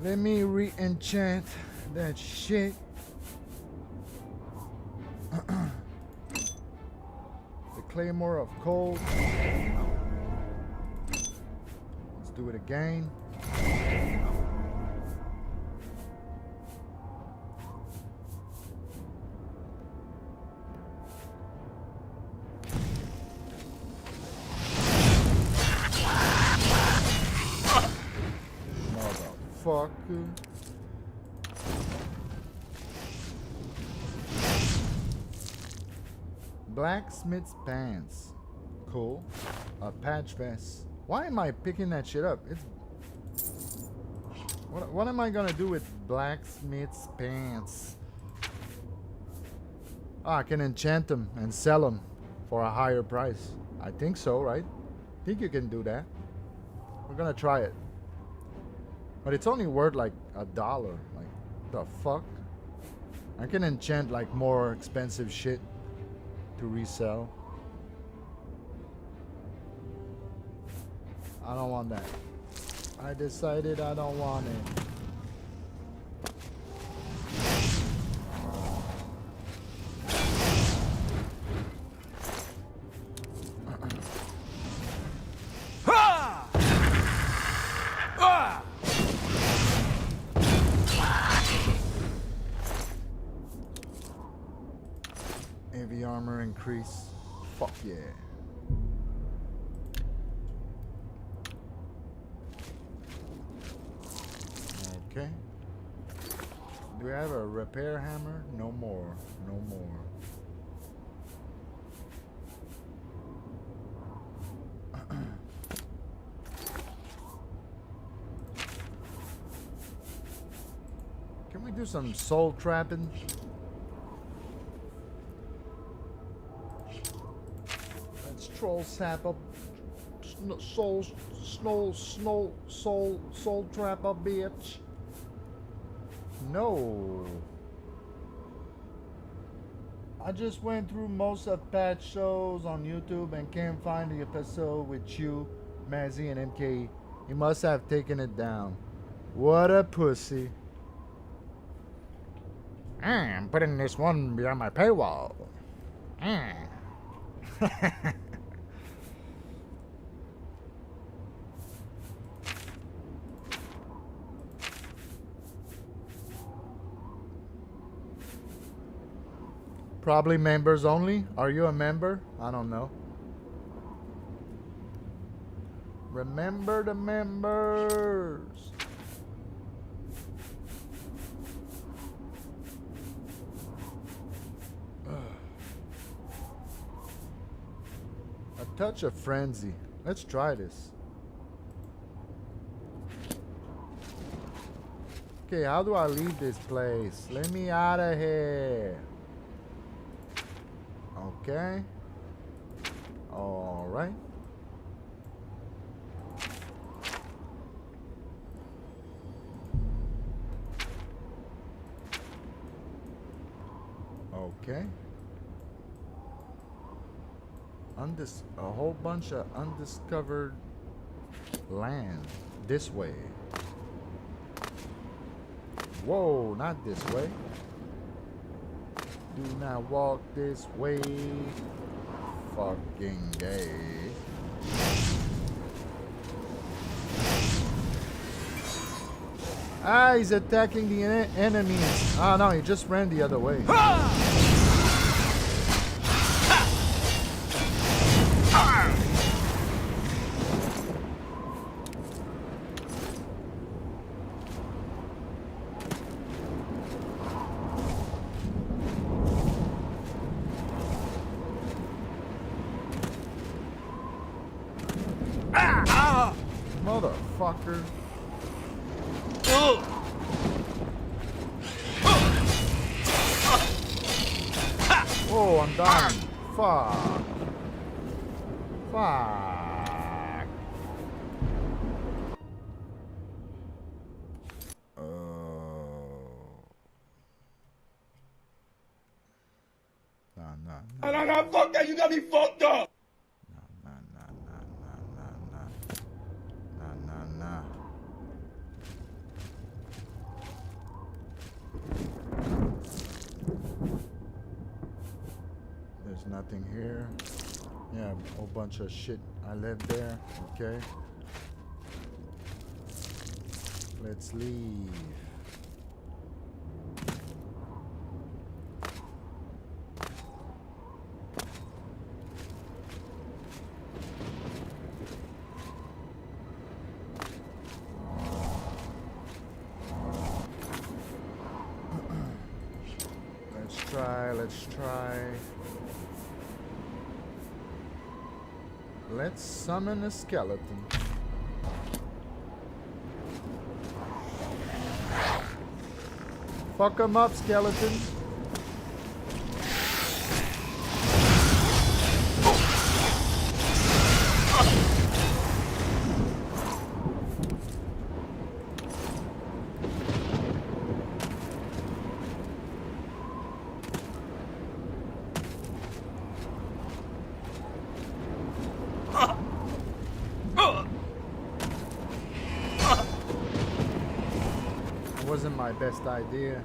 Let me re-enchant that shit. The Claymore of Cold. Let's do it again. Motherfucker. Blacksmith's pants. Cool. A patch vest. Why am I picking that shit up? It's... What am I gonna do with blacksmith's pants? Oh, I can enchant them and sell them for a higher price. I think so, right? I think you can do that. We're gonna try it. But it's only worth like $1. Like, The fuck? I can enchant like more expensive shit to resell. I don't want that. I decided I don't want it. Heavy armor increase. Fuck yeah. Okay. Do we have a repair hammer? No more. No more. Can we do some soul trapping? Let's troll sap up. Soul trap up, bitch. No. I just went through most of Pat's shows on YouTube and can't find the episode with you, Mazzy, and MKE. He must have taken it down. What a pussy. I'm putting this one behind my paywall. Probably members only. Are you a member? I don't know. Remember the members. A touch of frenzy. Let's try this. Okay, how do I leave this place? Let me out of here. Okay. All right. Okay. A whole bunch of undiscovered land. This way. Whoa, not this way. Do not walk this way. Fucking gay. Ah, he's attacking the enemies. Ah, no, he just ran the other way. Motherfucker. Oh, I'm dying. Fuck. Fuck. Nah, fuck that, you got me fucked up! There's nothing here. Yeah, a whole bunch of shit I left there. Okay. Let's leave. Let's try. Let's summon a skeleton. Fuck 'em up, skeleton. my best idea.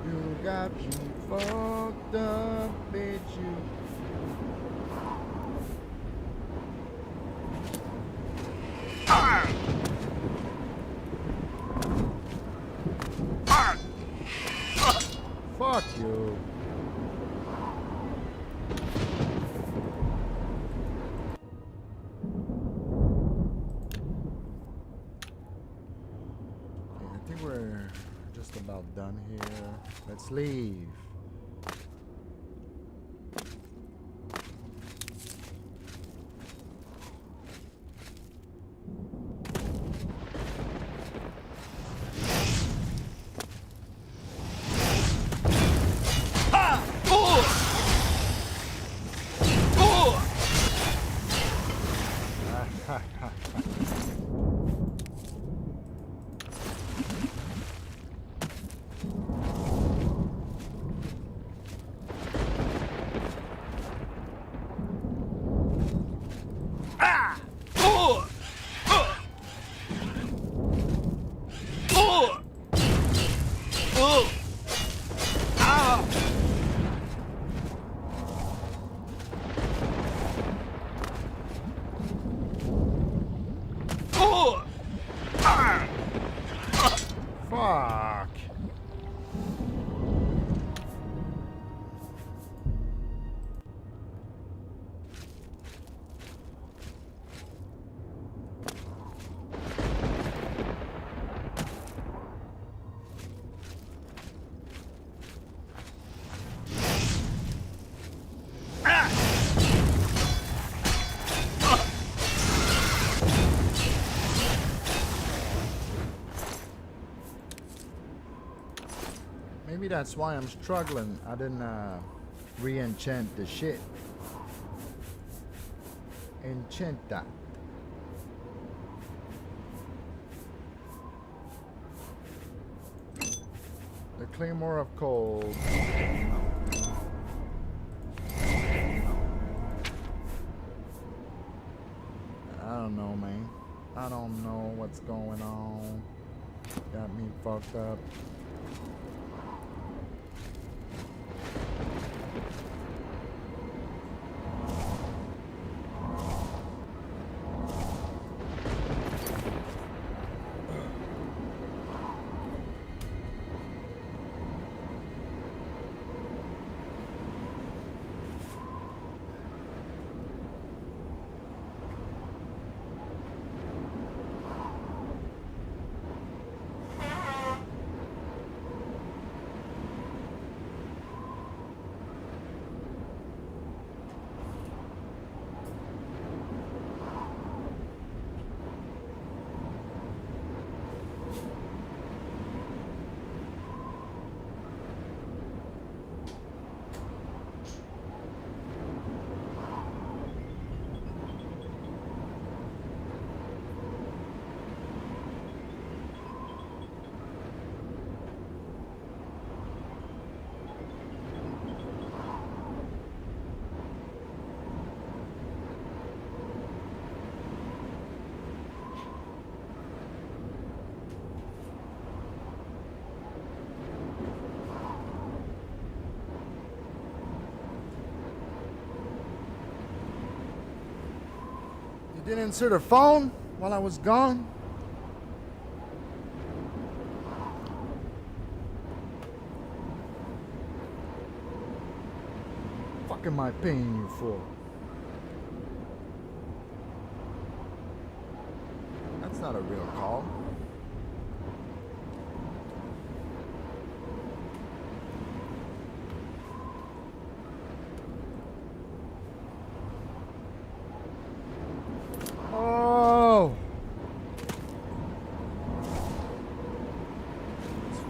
You got me fucked up, bitch. You. Fuck you. Okay, I think we're just about done here. Let's leave. Fuck. Maybe that's why I'm struggling. I didn't re-enchant the shit. Enchant that. The Claymore of Cold. I don't know, man. I don't know what's going on. Got me fucked up. Didn't insert a phone while I was gone. Fuck am I paying you for? That's not a real call.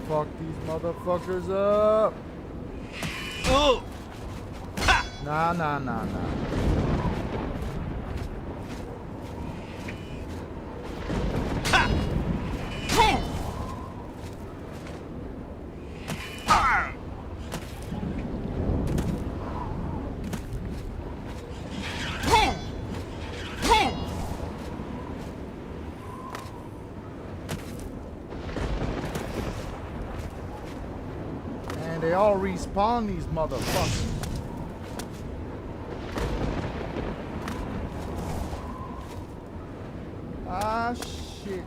Fuck these motherfuckers up. Oh! Nah, nah, nah, nah. And they all respawn, these motherfuckers. Ah, shit.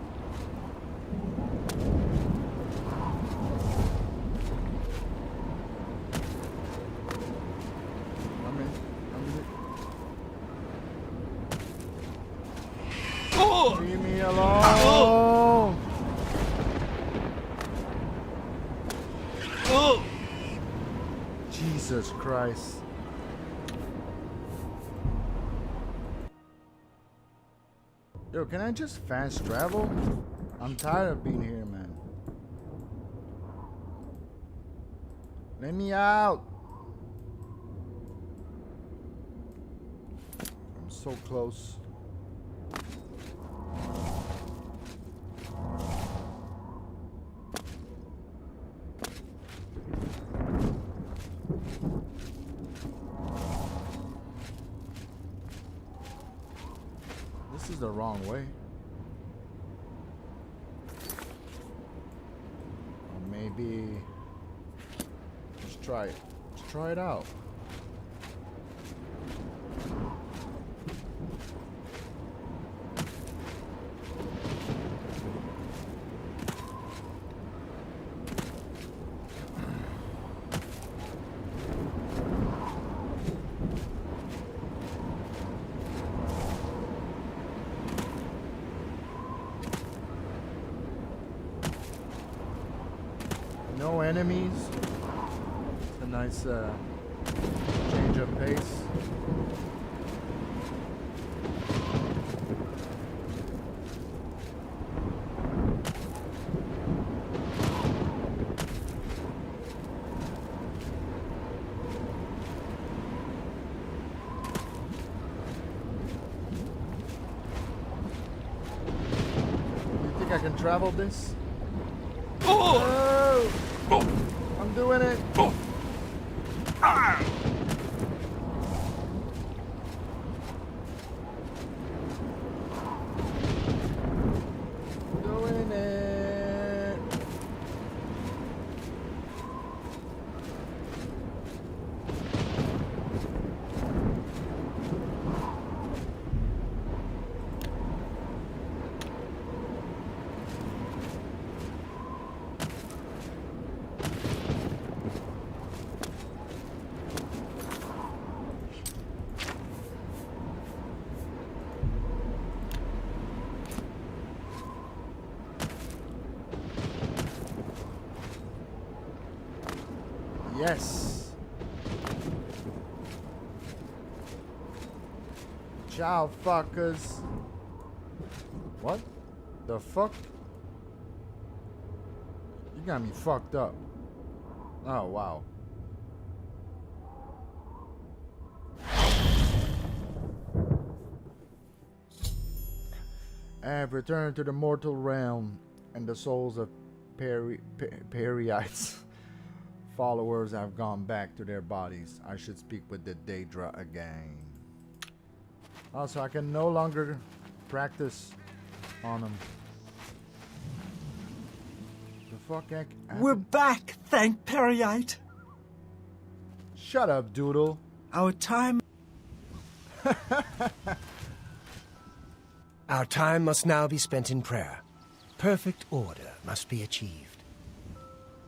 I'm in. Oh! Leave me alone. Oh! Jesus Christ. Yo, can I just fast travel? I'm tired of being here, man. Let me out. I'm so close. This is the wrong way. Or maybe let's try it. Let's try it out. No enemies. It's a nice change of pace. You think I can travel this? Oh! I'm doing it. Doing it. Yes. Ciao, fuckers. What the fuck? You got me fucked up. Oh, wow. I have returned to the mortal realm, and the souls of Periites followers have gone back to their bodies. I should speak with the Daedra again. Also, I can no longer practice on them. The fuck? We're back, thank Periite. Shut up, Doodle. Our time must now be spent in prayer. Perfect order must be achieved.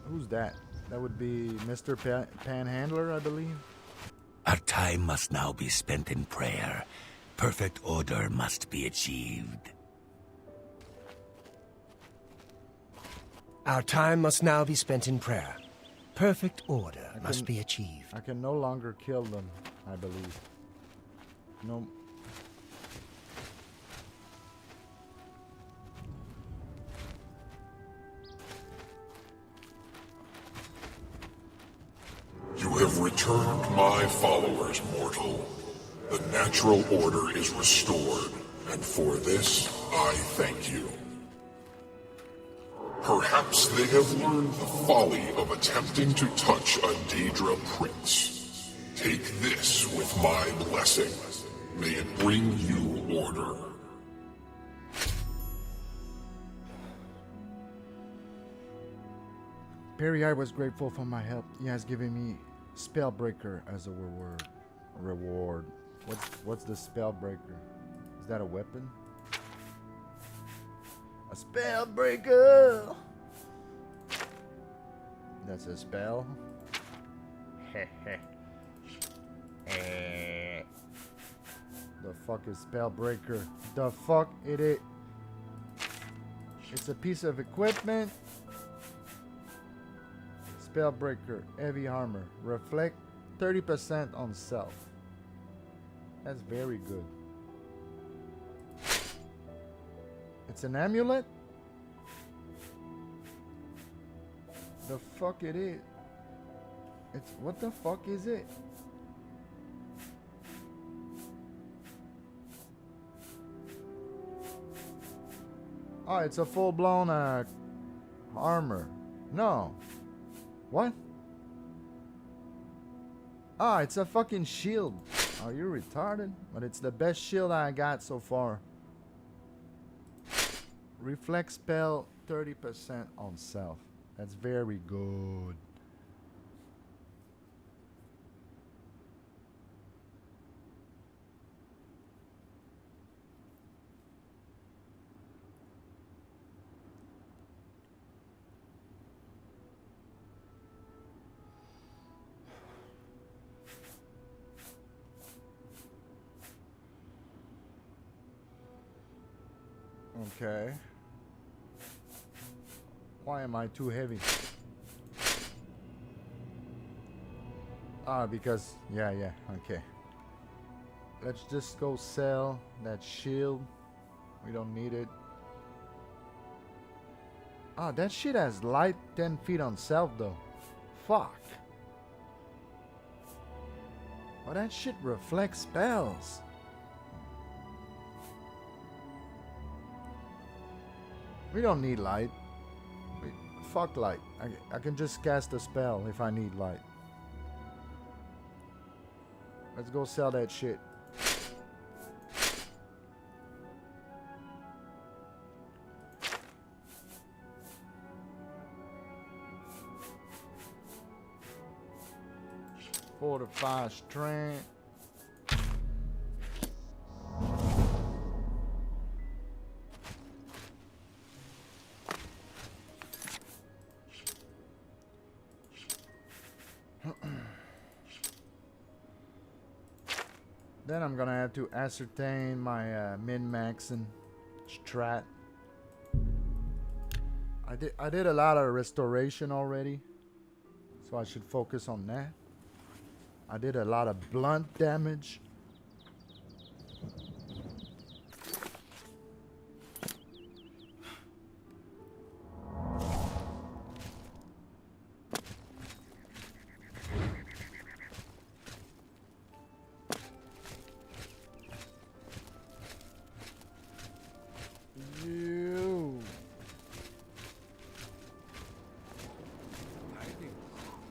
Who's that? That would be Mr. Panhandler, I believe. Our time must now be spent in prayer. Perfect order must be achieved. Our time must now be spent in prayer. Perfect order must be achieved. I can no longer kill them, I believe. No. returned my followers, mortal. The natural order is restored, and for this, I thank you. Perhaps they have learned the folly of attempting to touch a Daedra prince. Take this with my blessing. May it bring you order. Perry, I was grateful for my help. He has given me Spellbreaker as a reward. What's the Spellbreaker? Is that a weapon? A Spellbreaker! That's a spell? The fuck is Spellbreaker? The fuck it is? It's a piece of equipment. Spellbreaker, heavy armor, reflect 30% on self. That's very good. It's an amulet? The fuck it is? It's what the fuck is it? Oh, it's a full-blown armor. No. What? Ah, it's a fucking shield. Are you retarded? But it's the best shield I got so far. Reflect spell 30% on self. That's very good. Okay. Why am I too heavy? Ah, because... Yeah, okay. Let's just go sell that shield. We don't need it. Ah, that shit has light 10 feet on self, though. Fuck. Oh, that shit reflects spells. We don't need light. Fuck light. I can just cast a spell if I need light. Let's go sell that shit. Fortify strength. Then I'm gonna have to ascertain my min-maxing strat. I did a lot of restoration already, so I should focus on that. I did a lot of blunt damage.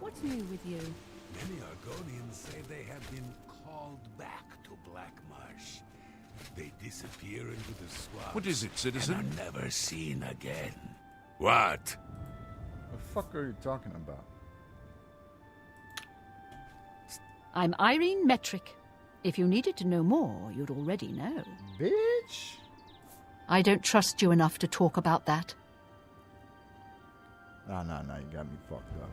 What's new with you? Many Argonians say they have been called back to Black Marsh. They disappear into the swamp. What is it, citizen? And are never seen again. What? The fuck are you talking about? I'm Irene Metric. If you needed to know more, you'd already know. Bitch! I don't trust you enough to talk about that. Nah, you got me fucked up.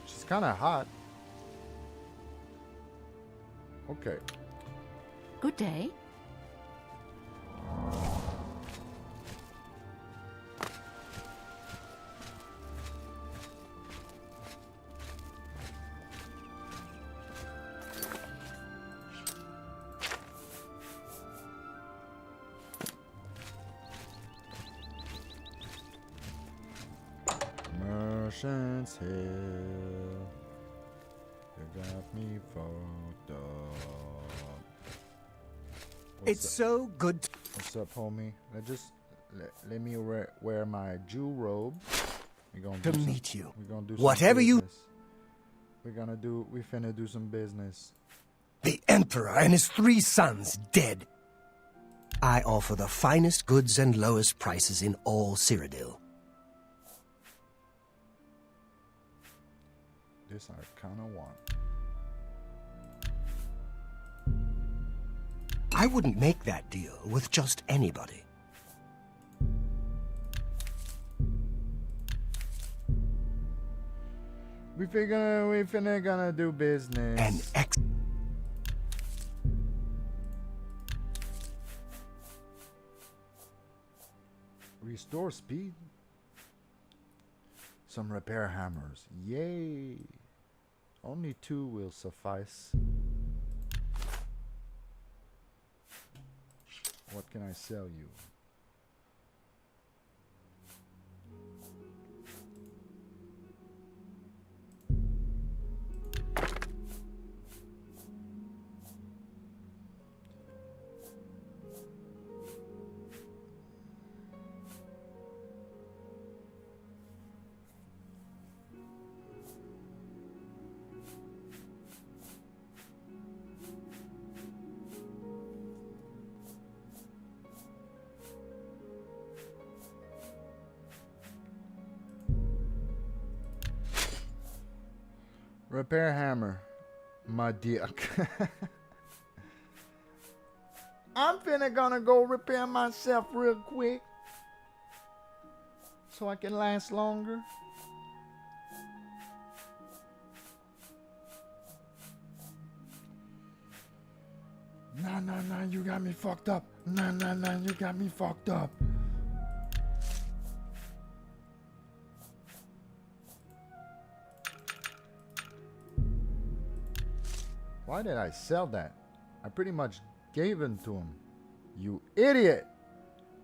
She's kind of hot. Okay. Good day. Patience Hill. You got me fucked up. It's so good What's up, homie? Let me wear my Jew robe. We're gonna to meet you. We're gonna do Whatever some you... business. We finna do some business. The Emperor and his 3 sons dead. I offer the finest goods and lowest prices in all Cyrodiil. This I kinda want. I wouldn't make that deal with just anybody. We finna gonna do business. An ex... Restore speed. Some repair hammers. Yay. Only 2 will suffice. What can I sell you? Repair hammer, my dick. I'm gonna go repair myself real quick so I can last longer. Nah, you got me fucked up. Nah, you got me fucked up. Why did I sell that? I pretty much gave it to him. You idiot!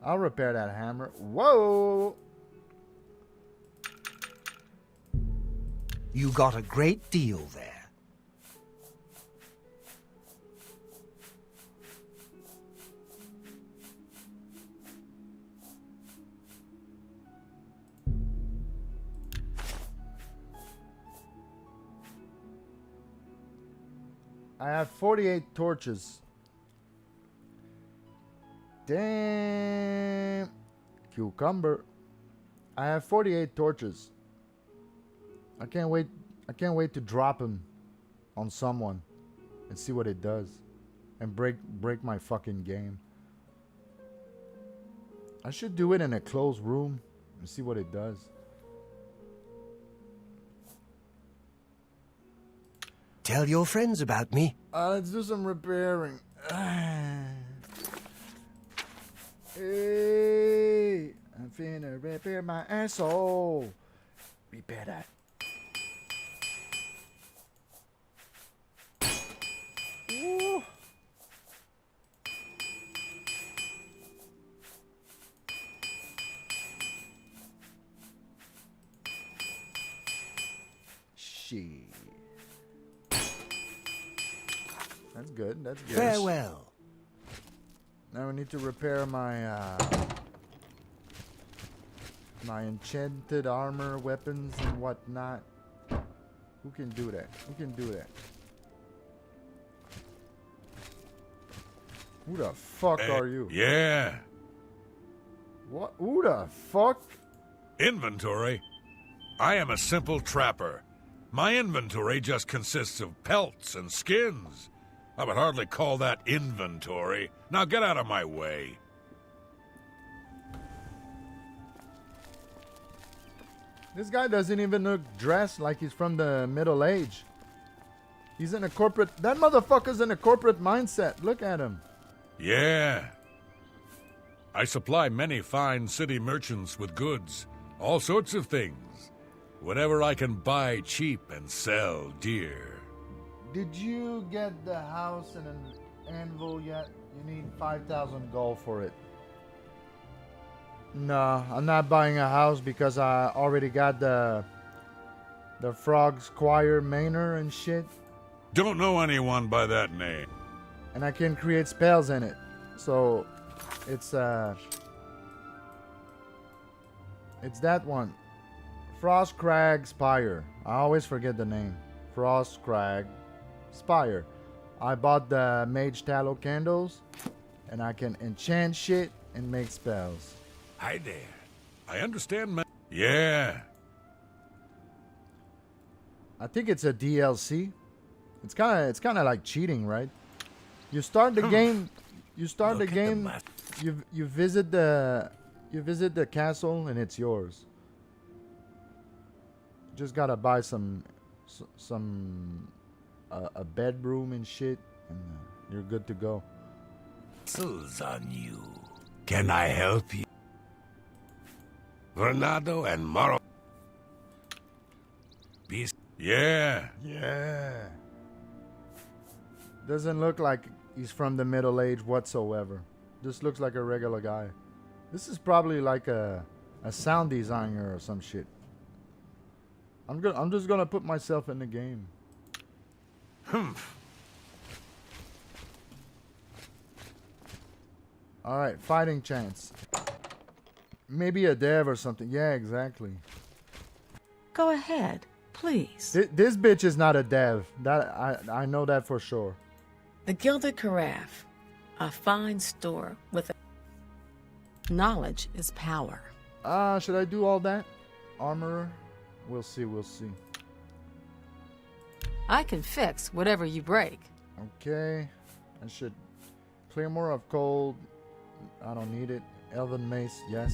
I'll repair that hammer. Whoa! You got a great deal there. I have 48 torches. Damn. Cucumber. I have 48 torches. I can't wait to drop them on someone and see what it does. And break my fucking game. I should do it in a closed room and see what it does. Tell your friends about me. Let's do some repairing. Hey, I'm finna repair my asshole. Repair that. Ooh. Shit. That's good. That's good. Farewell. Now we need to repair my my enchanted armor, weapons, and whatnot. Who can do that? Who can do that? Who the fuck are you? Yeah. What? Who the fuck? Inventory? I am a simple trapper. My inventory just consists of pelts and skins. I would hardly call that inventory. Now get out of my way. This guy doesn't even look dressed like he's from the Middle Age. He's in a corporate... That motherfucker's in a corporate mindset. Look at him. Yeah. I supply many fine city merchants with goods. All sorts of things. Whatever I can buy cheap and sell dear. Did you get the house and an anvil yet? You need 5,000 gold for it. No, I'm not buying a house because I already got the The Frog's Choir Manor and shit. Don't know anyone by that name. And I can create spells in it. So it's that one. Frost Crag Spire. I always forget the name. Frost Crag Spire. I bought the Mage Tallow candles, and I can enchant shit and make spells. Hi there. I understand, man. Yeah. I think it's a DLC. It's kind of like cheating, right? You start the game. You start the game. You visit the castle, and it's yours. You just gotta buy a bedroom and shit, and you're good to go. Souls on you. Can I help you? Vernado and Moro. Peace. Yeah. Yeah. Doesn't look like he's from the Middle Age whatsoever. Just looks like a regular guy. This is probably like a sound designer or some shit. I'm just gonna put myself in the game. Alright, fighting chance. Maybe a dev or something. Yeah, exactly. Go ahead, please. This bitch is not a dev. That I know that for sure. The Gilded Carafe, a fine store with knowledge is power. Should I do all that? Armorer? We'll see. I can fix whatever you break. Okay. I should clear more of cold. I don't need it. Elven mace, yes.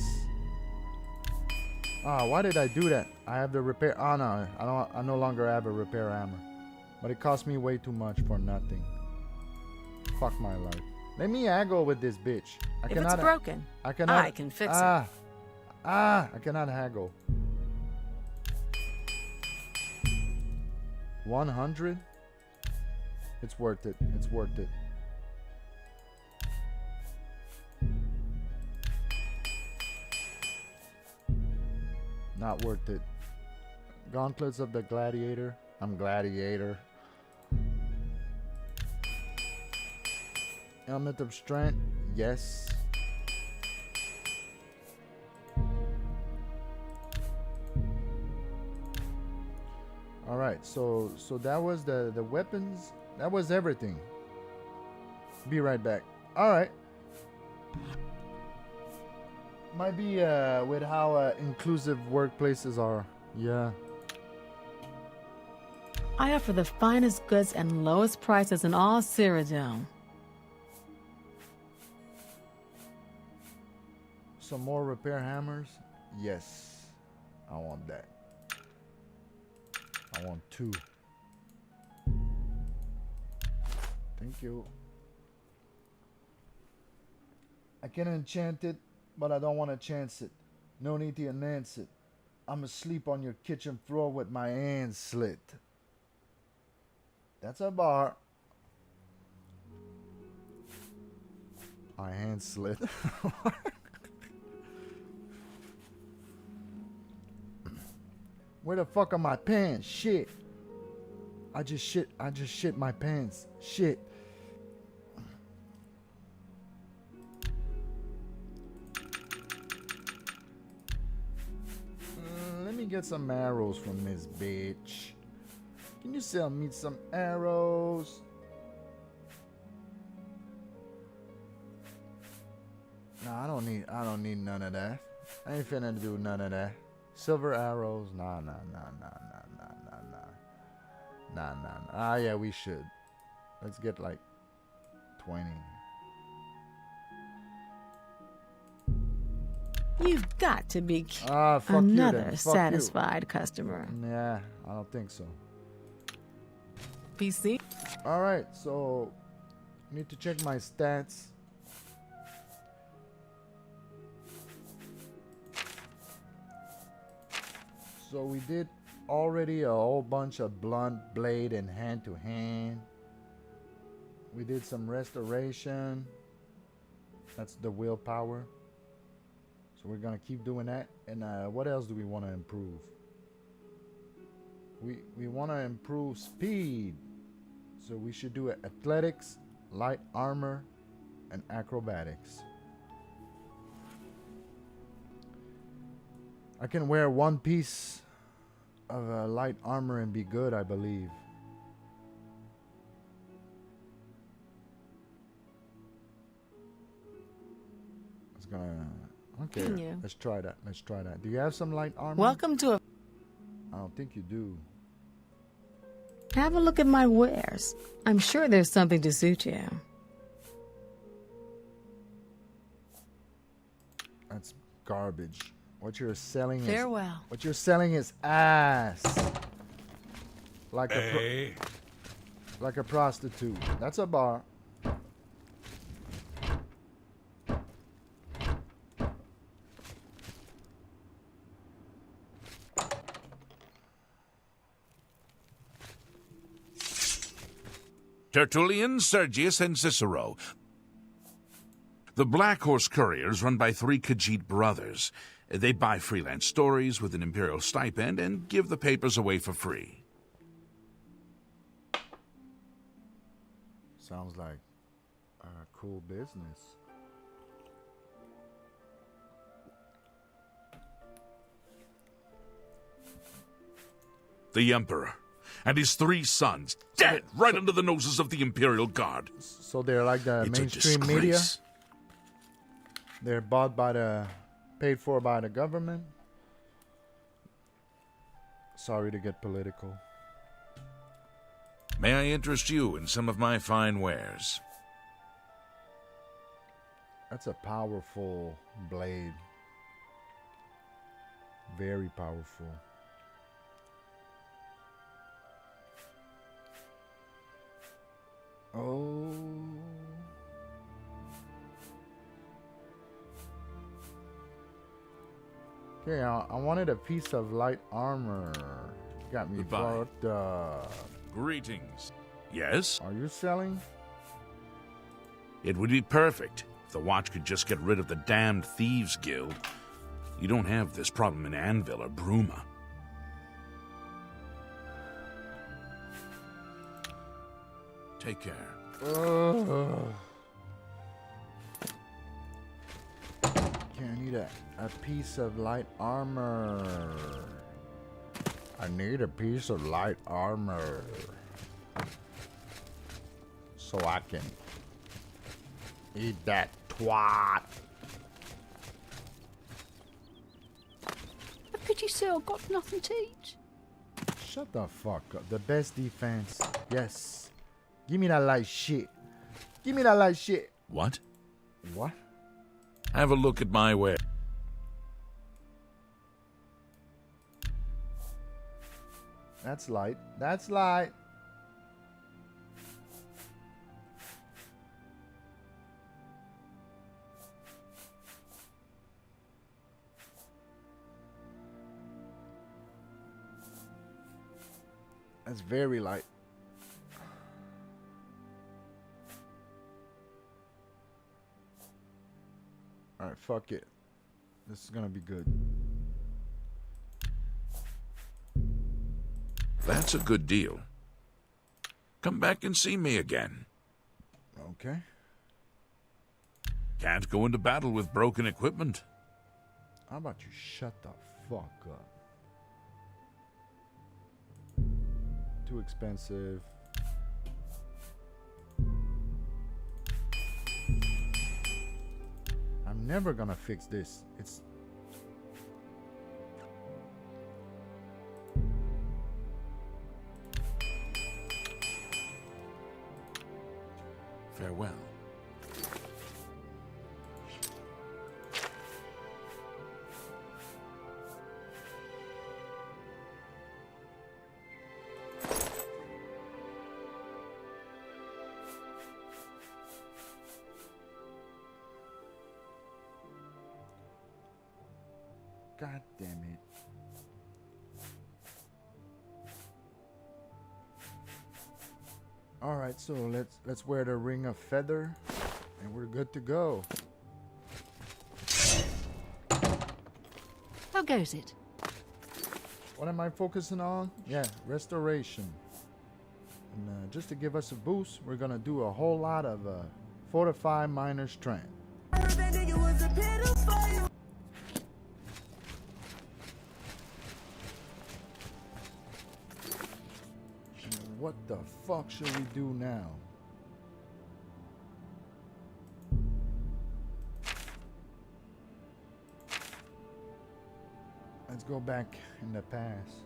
Why did I do that? I have the repair. No, I no longer have a repair hammer. But it cost me way too much for nothing. Fuck my life. Let me haggle with this bitch. If it's broken, I can fix it. I cannot haggle. 100? It's worth it. It's worth it. Not worth it. Gauntlets of the Gladiator. I'm Gladiator. Helmet of Strength. Yes. Alright, so that was the weapons. That was everything. Be right back. Alright. Might be with how inclusive workplaces are. Yeah. I offer the finest goods and lowest prices in all Cyrodiil. Some more repair hammers? Yes. I want that. I want 2. Thank you. I can enchant it, but I don't want to chance it. No need to enhance it. I'm asleep on your kitchen floor with my hands slit. That's a bar. My hands slit. Where the fuck are my pants? Shit. I just shit my pants. Shit. Let me get some arrows from this bitch. Can you sell me some arrows? Nah, I don't need none of that. I ain't finna do none of that. Silver arrows? Nah. Yeah, we should. Let's get like 20. You've got to be Fuck another you then. satisfied customer. Yeah, I don't think so. PC? Alright, so need to check my stats. So we did already a whole bunch of blunt, blade, and hand-to-hand. We did some restoration. That's the willpower. So we're gonna keep doing that. And what else do we want to improve? We want to improve speed. So we should do athletics, light armor, and acrobatics. I can wear one piece of light armor and be good, I believe. It's gonna... Okay, Yeah. let's try that. Let's try that. Do you have some light armor? Welcome to a... I don't think you do. Have a look at my wares. I'm sure there's something to suit you. That's garbage. What you're selling Farewell. What you're selling is ass. Like Hey. like a prostitute. That's a bar. Tertullian, Sergius, and Cicero. The Black Horse Couriers run by 3 Khajiit brothers. They buy freelance stories with an imperial stipend and give the papers away for free. Sounds like a cool business. The Emperor and his 3 sons dead right under the noses of the Imperial Guard. So they're like the It's a mainstream media. disgrace. They're bought by paid for by the government. Sorry to get political. May I interest you in some of my fine wares? That's a powerful blade. Very powerful. Oh. Okay, I wanted a piece of light armor. Got me Goodbye. fucked up. Greetings. Yes? Are you selling? It would be perfect if the watch could just get rid of the damned Thieves Guild. You don't have this problem in Anvil or Bruma. Take care. Okay, I need a piece of light armor. I need a piece of light armor. So I can eat that twat. A pity so, got nothing to eat. Shut the fuck up. The best defense. Yes. Give me that light shit. Give me that light shit. What? What? Have a look at my ware. That's light. That's light. That's very light. Alright, fuck it. This is gonna be good. That's a good deal. Come back and see me again. Okay. Can't go into battle with broken equipment. How about you shut the fuck up? Too expensive. I'm never gonna fix this. It's... Farewell. God damn it. All right, so let's wear the ring of feather and we're good to go. How goes it? What am I focusing on? Yeah, restoration. And just to give us a boost, we're gonna do a whole lot of fortify minor strength. What the fuck should we do now? Let's go back in the past.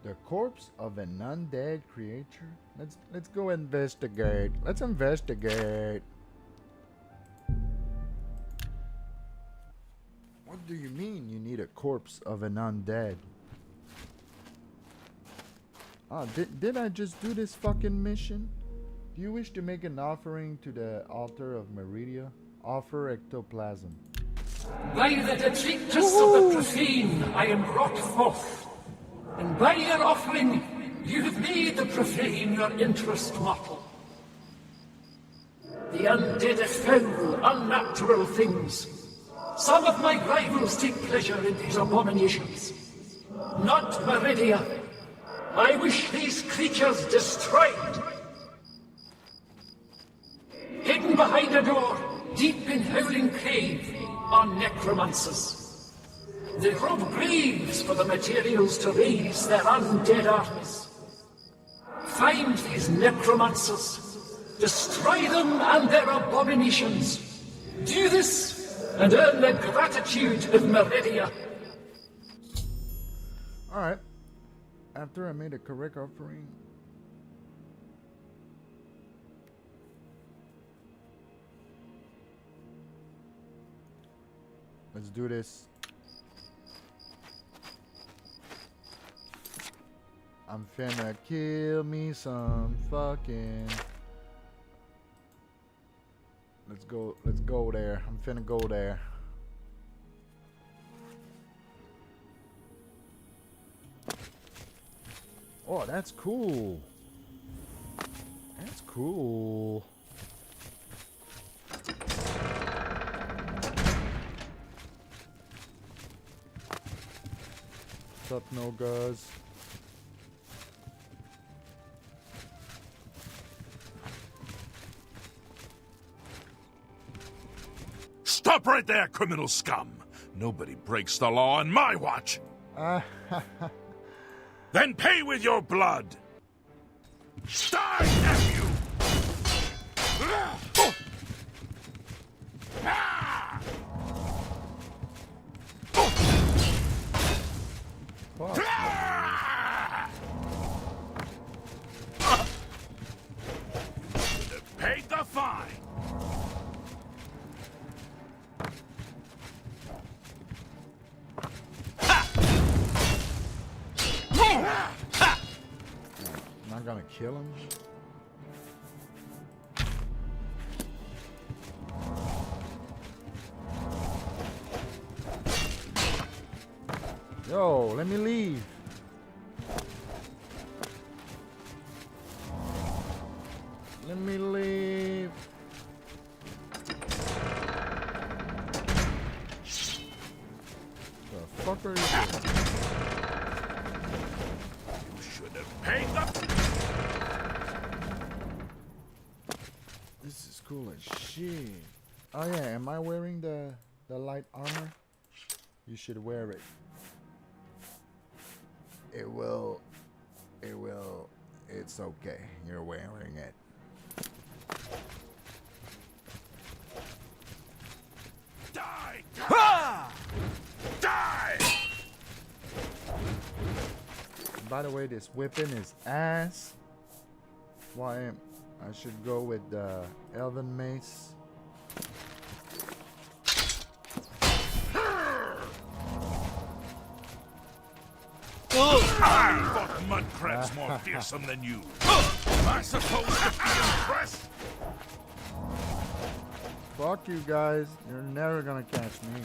The corpse of an undead creature? Let's go investigate. Let's investigate. What do you mean you need a corpse of an undead? Oh, did I just do this fucking mission? Do you wish to make an offering to the altar of Meridia? Offer ectoplasm. By the detritus of the profane I am brought forth. And by your offering, you have made the profane your interest mortal. The undead are foul, unnatural things. Some of my rivals take pleasure in these abominations. Not Meridia. I wish these creatures destroyed. Hidden behind a door, deep in Howling Cave, are necromancers. They rob graves for the materials to raise their undead armies. Find these necromancers, destroy them and their abominations. Do this, and earn the gratitude of Meridia. Alright. After I made a correct offering, let's do this. I'm finna kill me some fucking. Let's go there. I'm finna go there. Oh, that's cool. That's cool. What's up, no guys? Stop right there, criminal scum! Nobody breaks the law on my watch! Then pay with your blood! Die, damn you! Paid the fine! Not gonna kill him. Yo, let me leave. Let me leave. The fuck are you doing? You should have paid the... This is cool as shit. Oh yeah, am I wearing the light armor? You should wear it. It's okay. You're wearing it. Die! Ha! Die! By the way, this whipping is ass. Why I should go with the Elven Mace. I thought mud crabs more fearsome than you. Am I supposed to be impressed? Fuck you guys. You're never gonna catch me.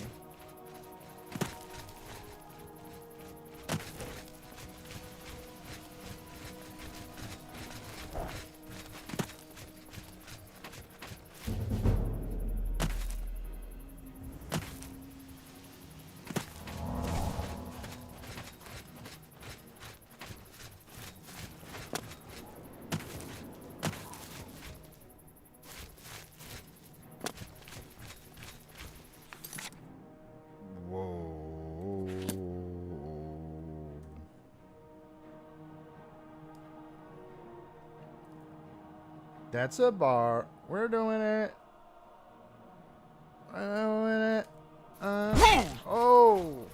That's a bar. We're doing it. We're doing it. Oh.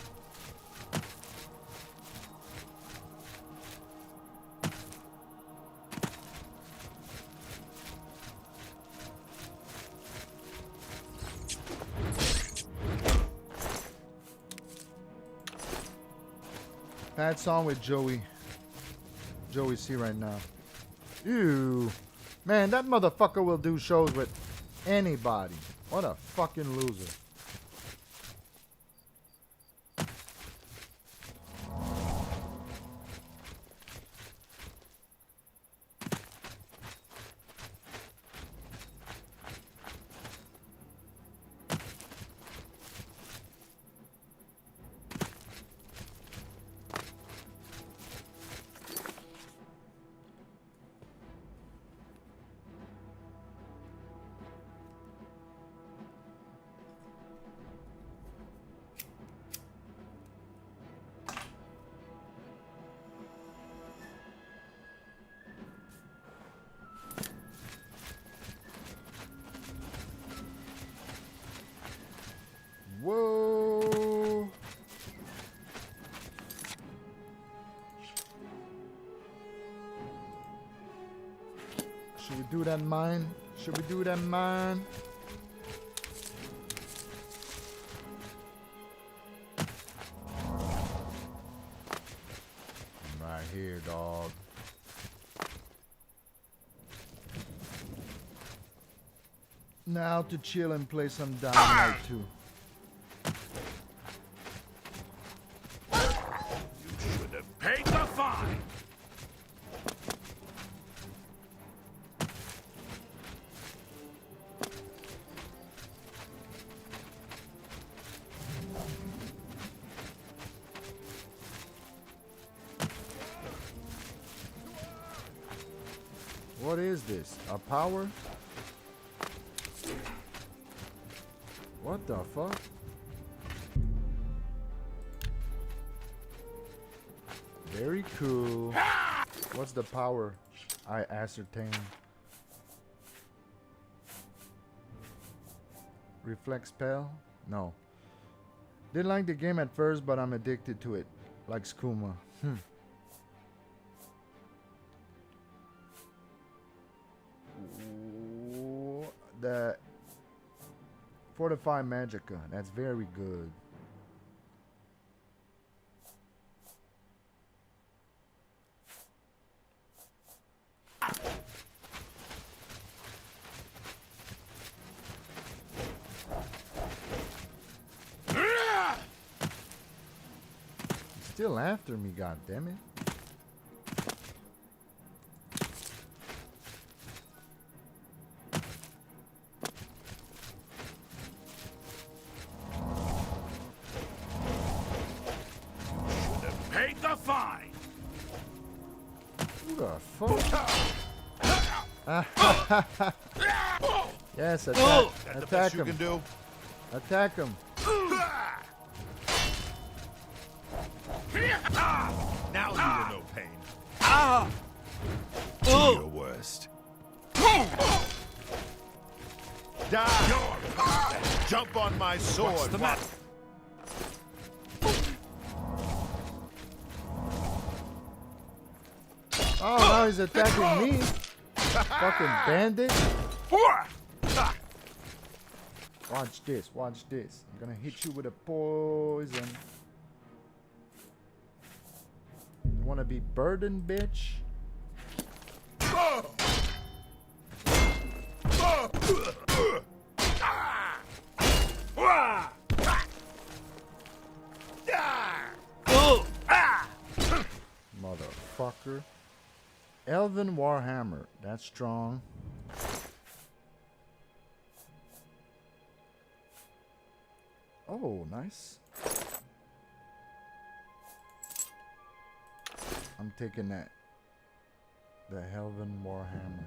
Bad song with Joey C right now. Ew. Man, that motherfucker will do shows with anybody. What a fucking loser. Whoa. Should we do that mine? Should we do that mine? I'm right here, dog. Now to chill and play some Dynamite 2. Paid the fine! What is this? A power? What the fuck? Very cool. What's the power I ascertain? Reflex spell? No. Didn't like the game at first, but I'm addicted to it. Like skooma. Ooh, the Fortify Magica. That's very good. Still after me, goddammit. Paid the fine! Who the fuck? Yes, attack him. Do? Attack him. Now you will know pain. Do your worst. Die! Jump on my sword! What's the matter? Oh, now he's attacking me. Fucking bandit. Watch this, watch this. I'm gonna hit you with a poison. You wanna be burdened, bitch? Parker. Elven Warhammer. That's strong. Oh, nice. I'm taking that. The Elven Warhammer.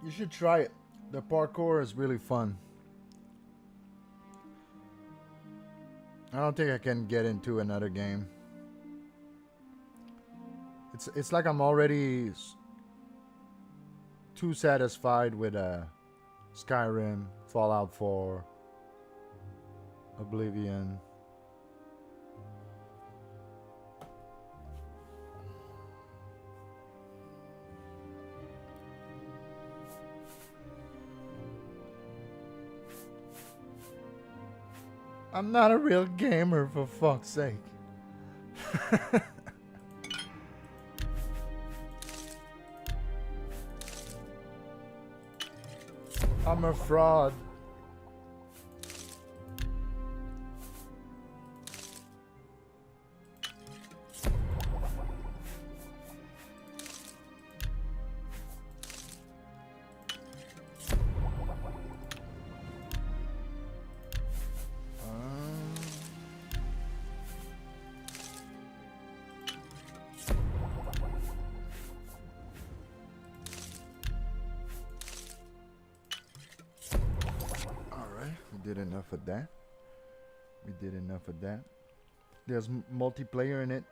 You should try it. The parkour is really fun. I don't think I can get into another game. It's like I'm already too satisfied with Skyrim, Fallout 4, Oblivion. I'm not a real gamer, for fuck's sake. I'm a fraud. Did enough of that. We did enough of that. There's multiplayer in it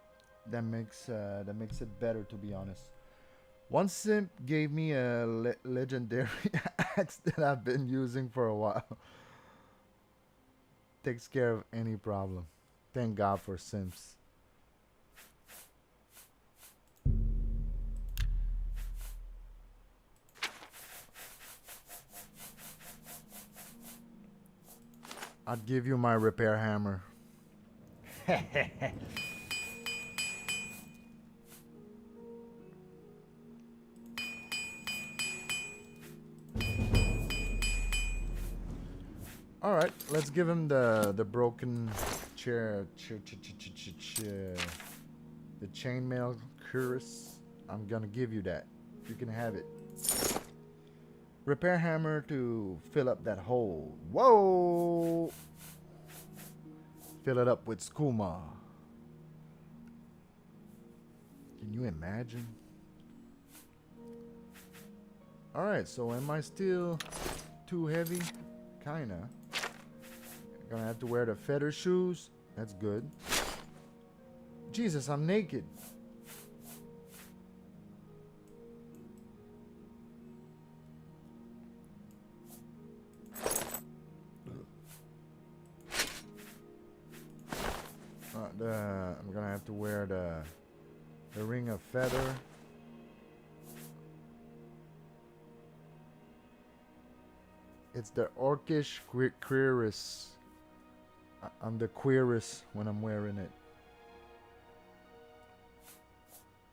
that makes it better, to be honest. One simp gave me a legendary axe that I've been using for a while. Takes care of any problem. Thank God for simps. I'd give you my repair hammer. All right, let's give him the broken chair, the chainmail cuirass. I'm gonna give you that. You can have it. Repair hammer to fill up that hole. Whoa! Fill it up with skooma. Can you imagine? Alright, so am I still too heavy? Kinda. Gonna have to wear the feather shoes. That's good. Jesus, I'm naked. I'm gonna have to wear the ring of feather. It's the orcish cuirass. I'm the cuirass when I'm wearing it.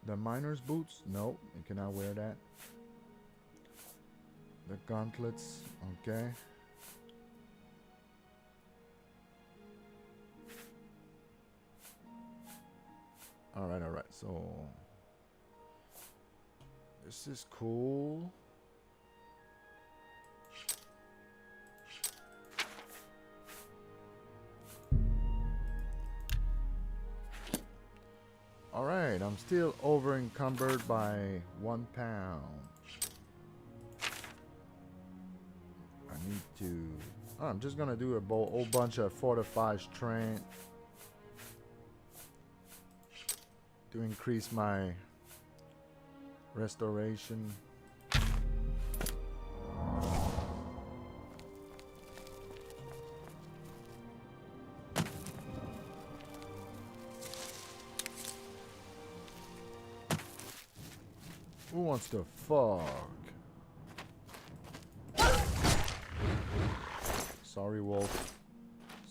The miner's boots? No, you cannot wear that. The gauntlets, okay. Alright, so this is cool. Alright, I'm still over encumbered by 1 pound. I need to... Oh, I'm just gonna do a whole bunch of fortified strength to increase my restoration. Who wants to fuck? Sorry, Wolf.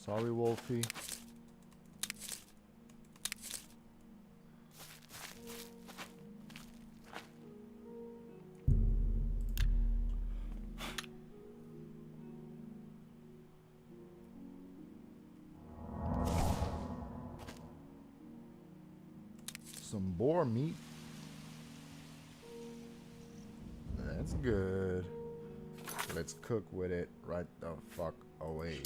Sorry, Wolfie. Some boar meat. That's good. Let's cook with it right the fuck away.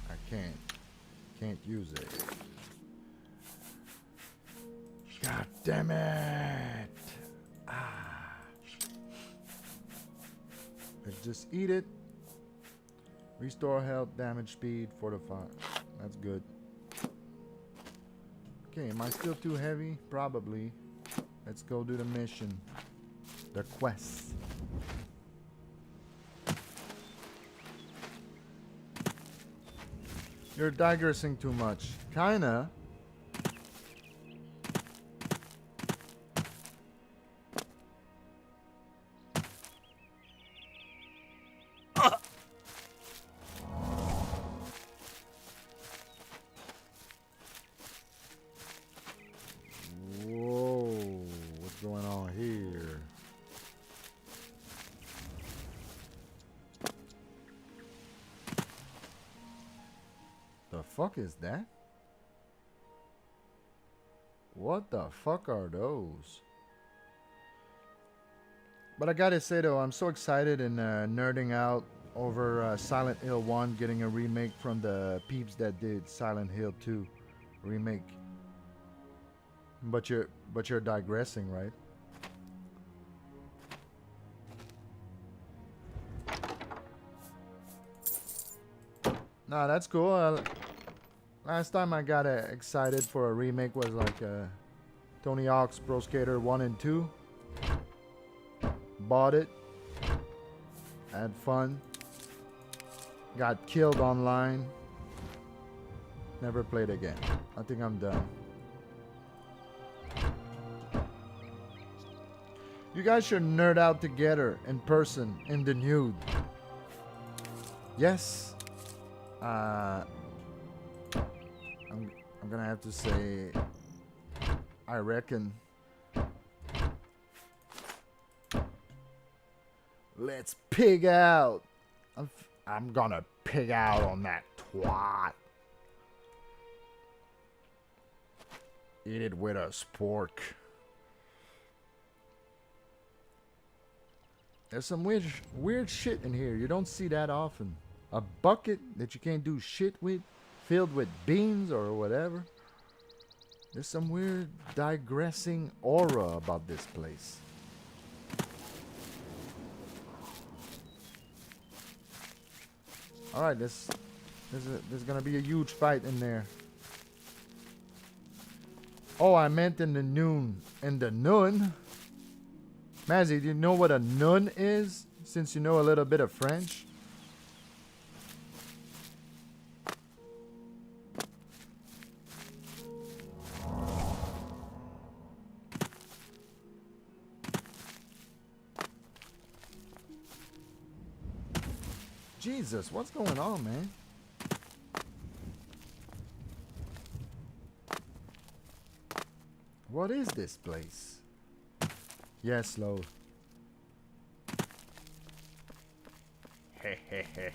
I can't use it. God damn it. Let's just eat it. Restore health, damage, speed, fortify. That's good. Okay, am I still too heavy? Probably. Let's go do the mission. The quest. You're digressing too much. Kinda. Whoa, what's going on here? The fuck is that? What the fuck are those? But I gotta say though, I'm so excited and nerding out over Silent Hill 1 getting a remake from the peeps that did Silent Hill 2 remake. But you're digressing, right? Nah, that's cool. Last time I got excited for a remake was like Tony Hawk's Pro Skater 1 and 2. Bought it. Had fun. Got killed online. Never played again. I think I'm done. You guys should nerd out together in person in the nude. Yes. I'm gonna have to say I reckon. Let's pig out. I'm gonna pig out on that twat. Eat it with a spork. There's some weird shit in here. You don't see that often. A bucket that you can't do shit with, filled with beans or whatever. There's some weird digressing aura about this place. All right, there's gonna be a huge fight in there. Oh, I meant in the noon. In the noon? Mazzy, do you know what a nun is? Since you know a little bit of French. Jesus, what's going on, man? What is this place? Yes, slow. Hehehe.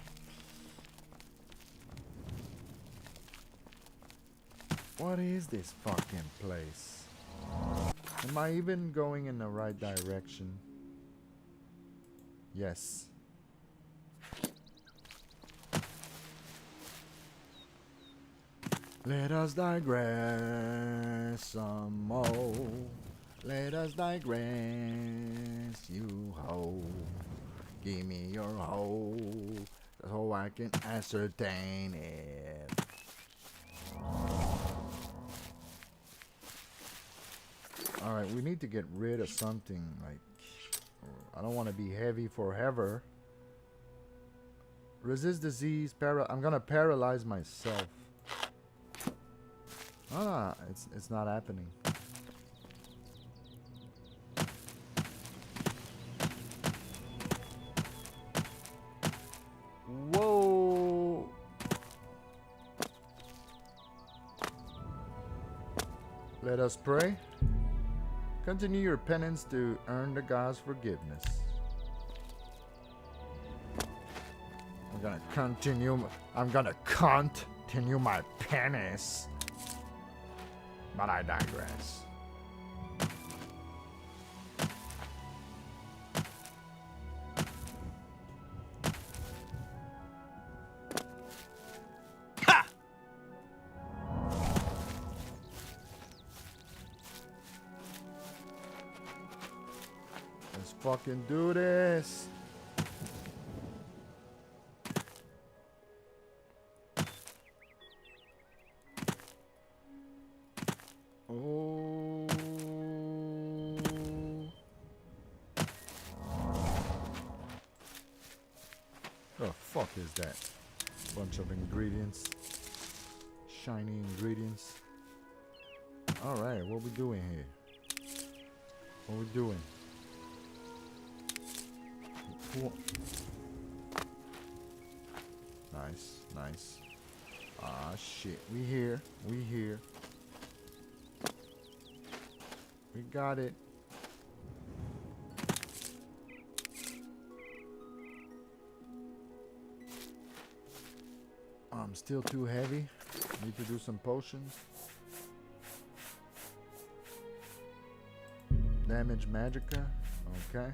What is this fucking place? Am I even going in the right direction? Yes. Let us digress some more. Let us digress, you hoe. Give me your hoe, so I can ascertain it. Alright, we need to get rid of something. Like, I don't want to be heavy forever. Resist disease, I'm gonna paralyze myself. Ah, it's not happening. Let us pray. Continue your penance to earn the God's forgiveness. I'm gonna continue my penance. But I digress. Let's fucking do this. Oh. The fuck is that? Bunch of ingredients. Shiny ingredients. Alright, what we doing here? What we doing? Nice, nice. Ah, shit. We here. We here. We got it. I'm still too heavy. Need to do some potions. Damage Magica. Okay.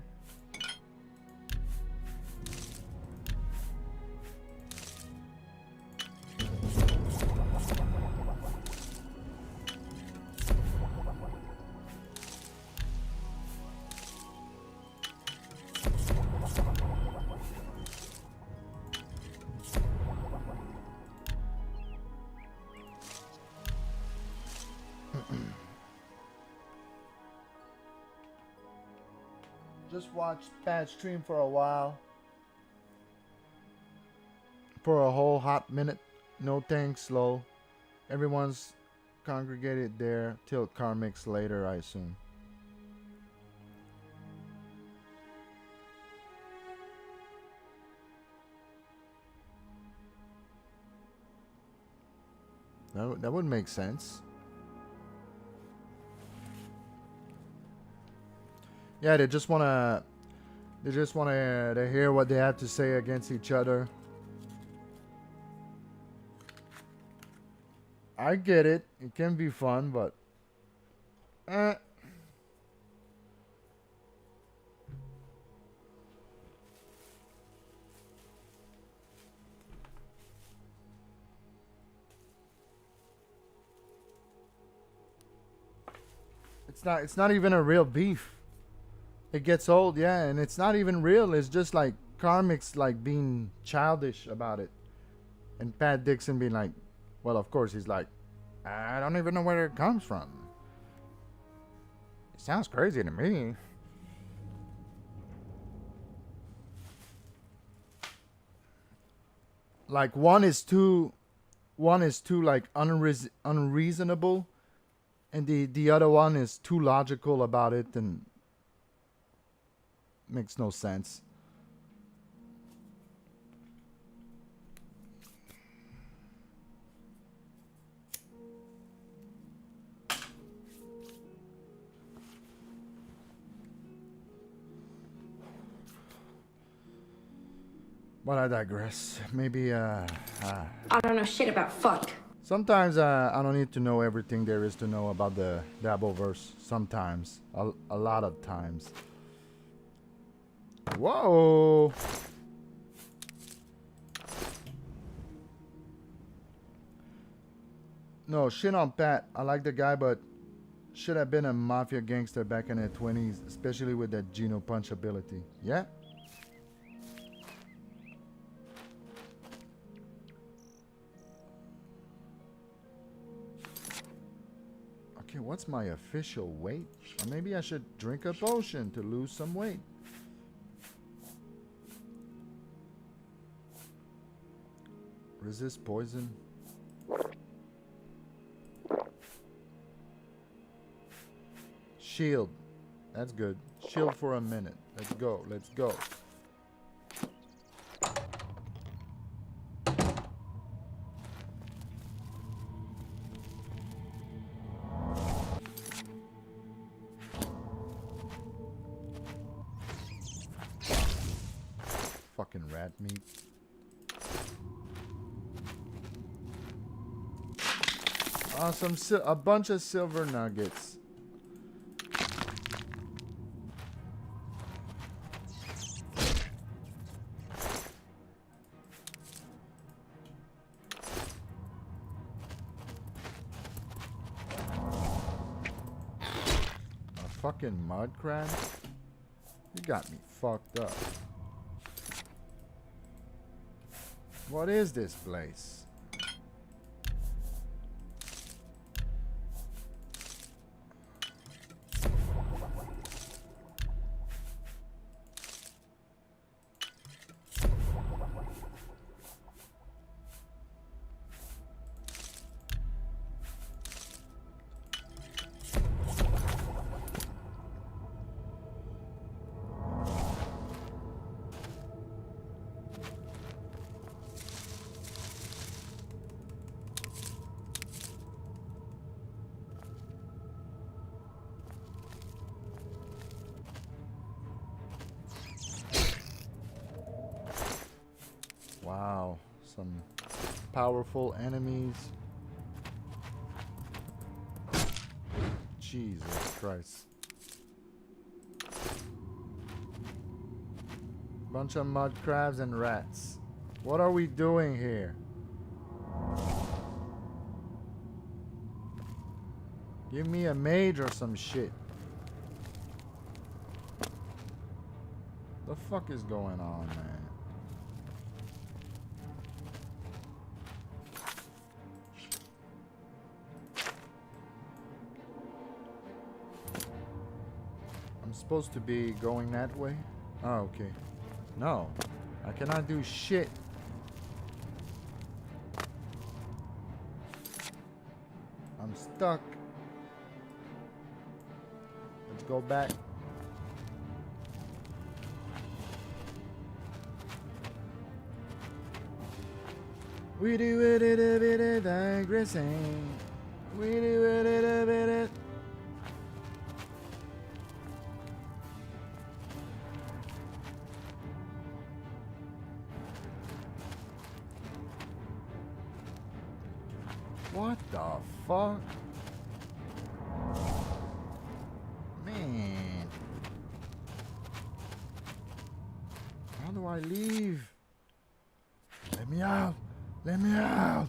Just watched Pat stream for a while. For a whole hot minute. No thanks, slow. Everyone's congregated there till Karmic's later, I assume. That would make sense. Yeah, they just wanna to hear what they have to say against each other. I get it. It can be fun, but it's not even a real beef. It gets old, yeah, and it's not even real. It's just like Karmic's like being childish about it. And Pat Dixon being like, well, of course, he's like, I don't even know where it comes from. It sounds crazy to me. Like one is too like unreasonable, and the other one is too logical about it and makes no sense. But I digress. Maybe I don't know shit about fuck. Sometimes I don't need to know everything there is to know about the Dabbleverse. Sometimes. A lot of times. Whoa! No, shit on Pat. I like the guy, but should have been a mafia gangster back in the 20s, especially with that Geno punch ability. Yeah? Okay, what's my official weight? Or maybe I should drink a potion to lose some weight. Resist poison. Shield. That's good. Shield for a minute. Let's go. Let's go. fucking rat meat. A bunch of silver nuggets. A fucking mud crab? You got me fucked up. What is this place? Wow, some powerful enemies. Jesus Christ. Bunch of mud crabs and rats. What are we doing here? Give me a mage or some shit. The fuck is going on, man? I'm supposed to be going that way? Oh, okay. No, I cannot do shit. I'm stuck. Let's go back. We do it a bit of digressing. We do it a bit of. What the fuck? Man. How do I leave? Let me out. Let me out.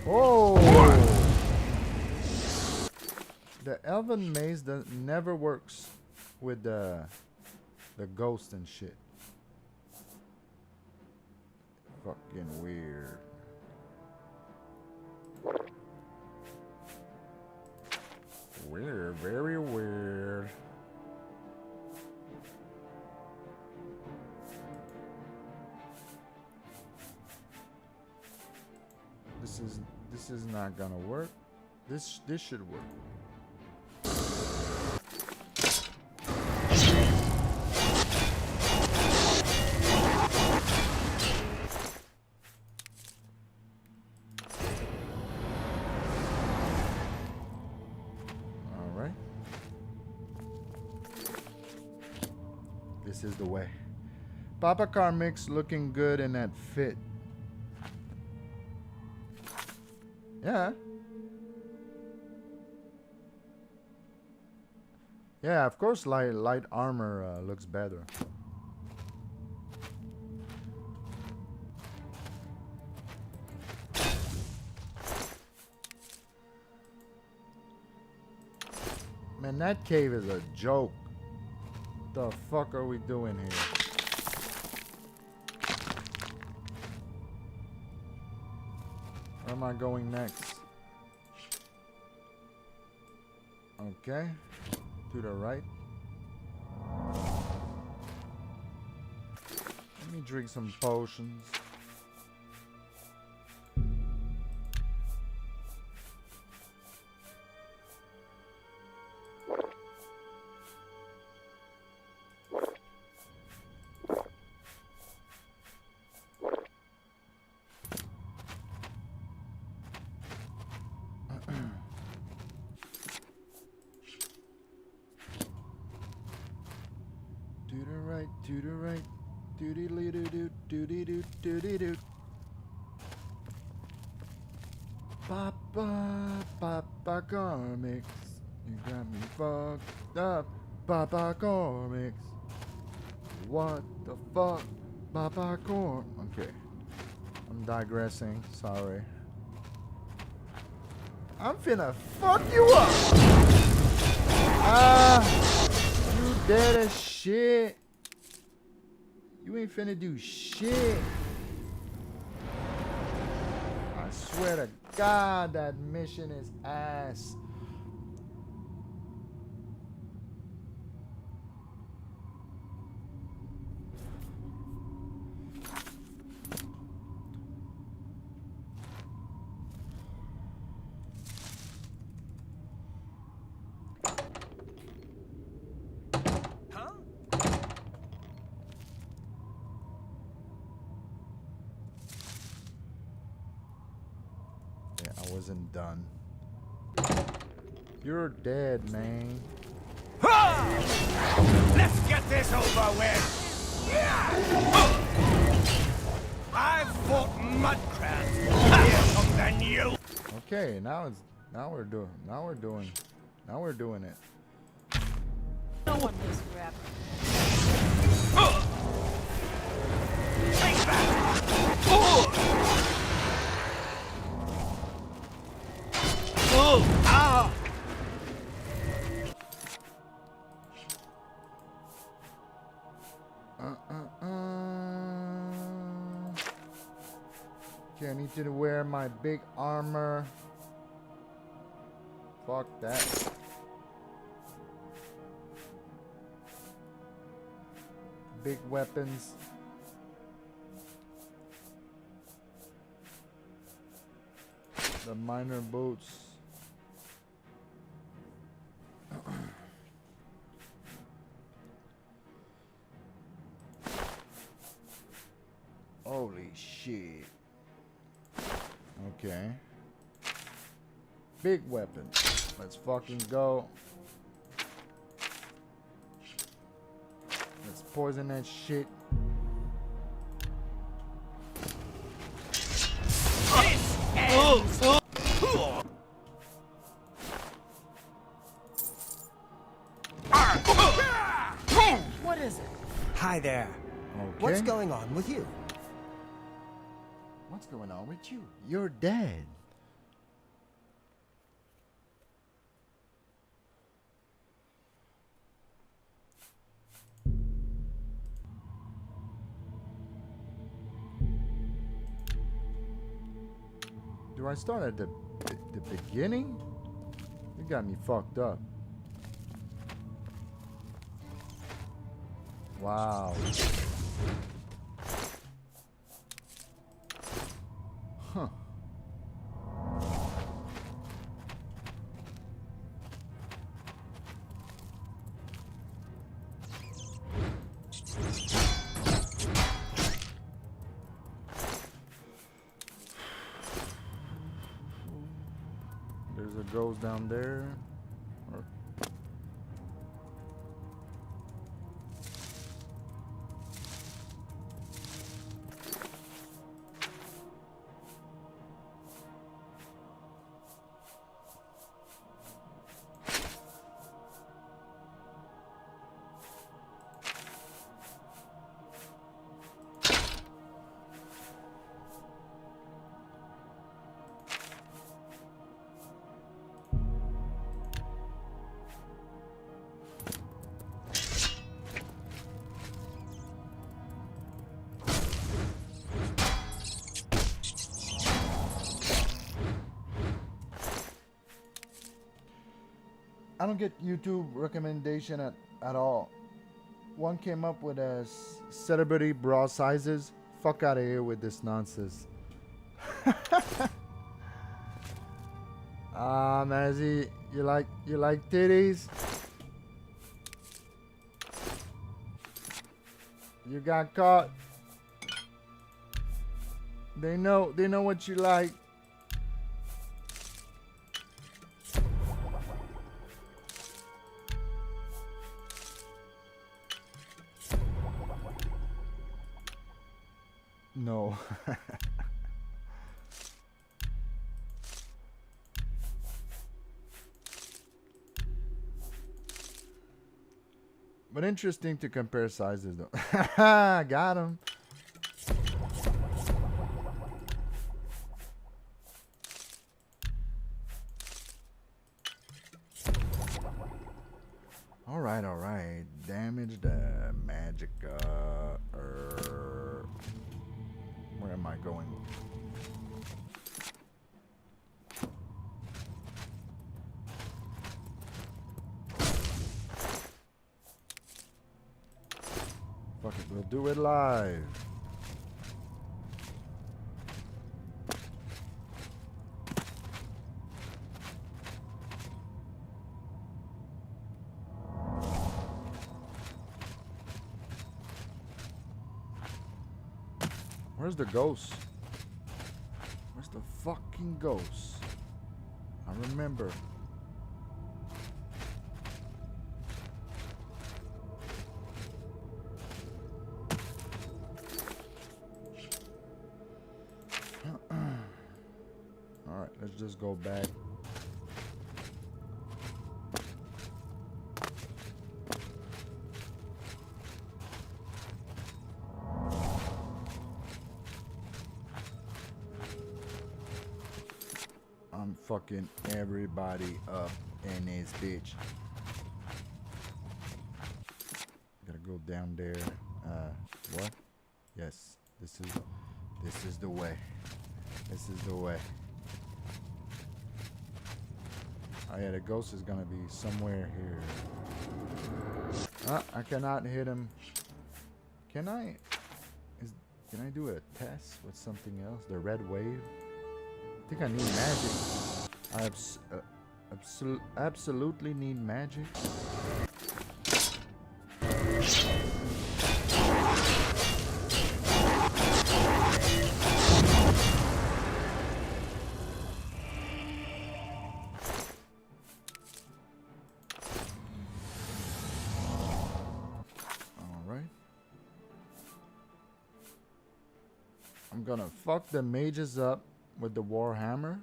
Oh. The elven maze never works with the ghost and shit. Fucking weird. Weird, very weird. This is not gonna work. This should work. This is the way. Papa Carmic's looking good in that fit. Yeah. Yeah, of course light armor looks better. Man, that cave is a joke. What the fuck are we doing here? Where am I going next? Okay. To the right. Let me drink some potions. To the right, to the right. Doody-doo-doo, doody-doo, doody-doo. Papa Comics. You got me fucked up. Papa Comics. What the fuck? Papa Corn. Okay. I'm digressing. Sorry. I'm finna fuck you up. You dead as shit. You ain't finna do shit. I swear to God, that mission is ass. I wasn't done. You're dead, man. Let's get this over with. 5-foot mud crab. Here comes the new. Okay, now we're doing it. No one lives forever. Take that. Okay, I need you to wear my big armor. Fuck that. Big weapons. The minor boots. Holy shit. Okay. Big weapon. Let's fucking go. Let's poison that shit. What is it? Hi there. Okay. What's going on with you? What's going on with you? You're dead. Do I start at the beginning? You got me fucked up. Wow. Huh. There's a ghost down there. Or I don't get YouTube recommendation at all. One came up with a celebrity bra sizes. Fuck out of here with this nonsense. Mazzy, you like titties? You got caught. They know what you like. No. But interesting to compare sizes though. Got him. Alright, alright. Damage the magic. Where am I going? Fuck it, we'll do it live. Where's the ghost? Where's the fucking ghost? I remember. Alright, let's just go back. I'm fucking everybody up in this bitch. Gotta go down there. What? Yes, this is the way. This is the way. Oh yeah, the ghost is gonna be somewhere here. I cannot hit him. Can I? Can I do a test with something else? The red wave? I think I need magic. I absolutely need magic. I'm gonna fuck the mages up with the Warhammer.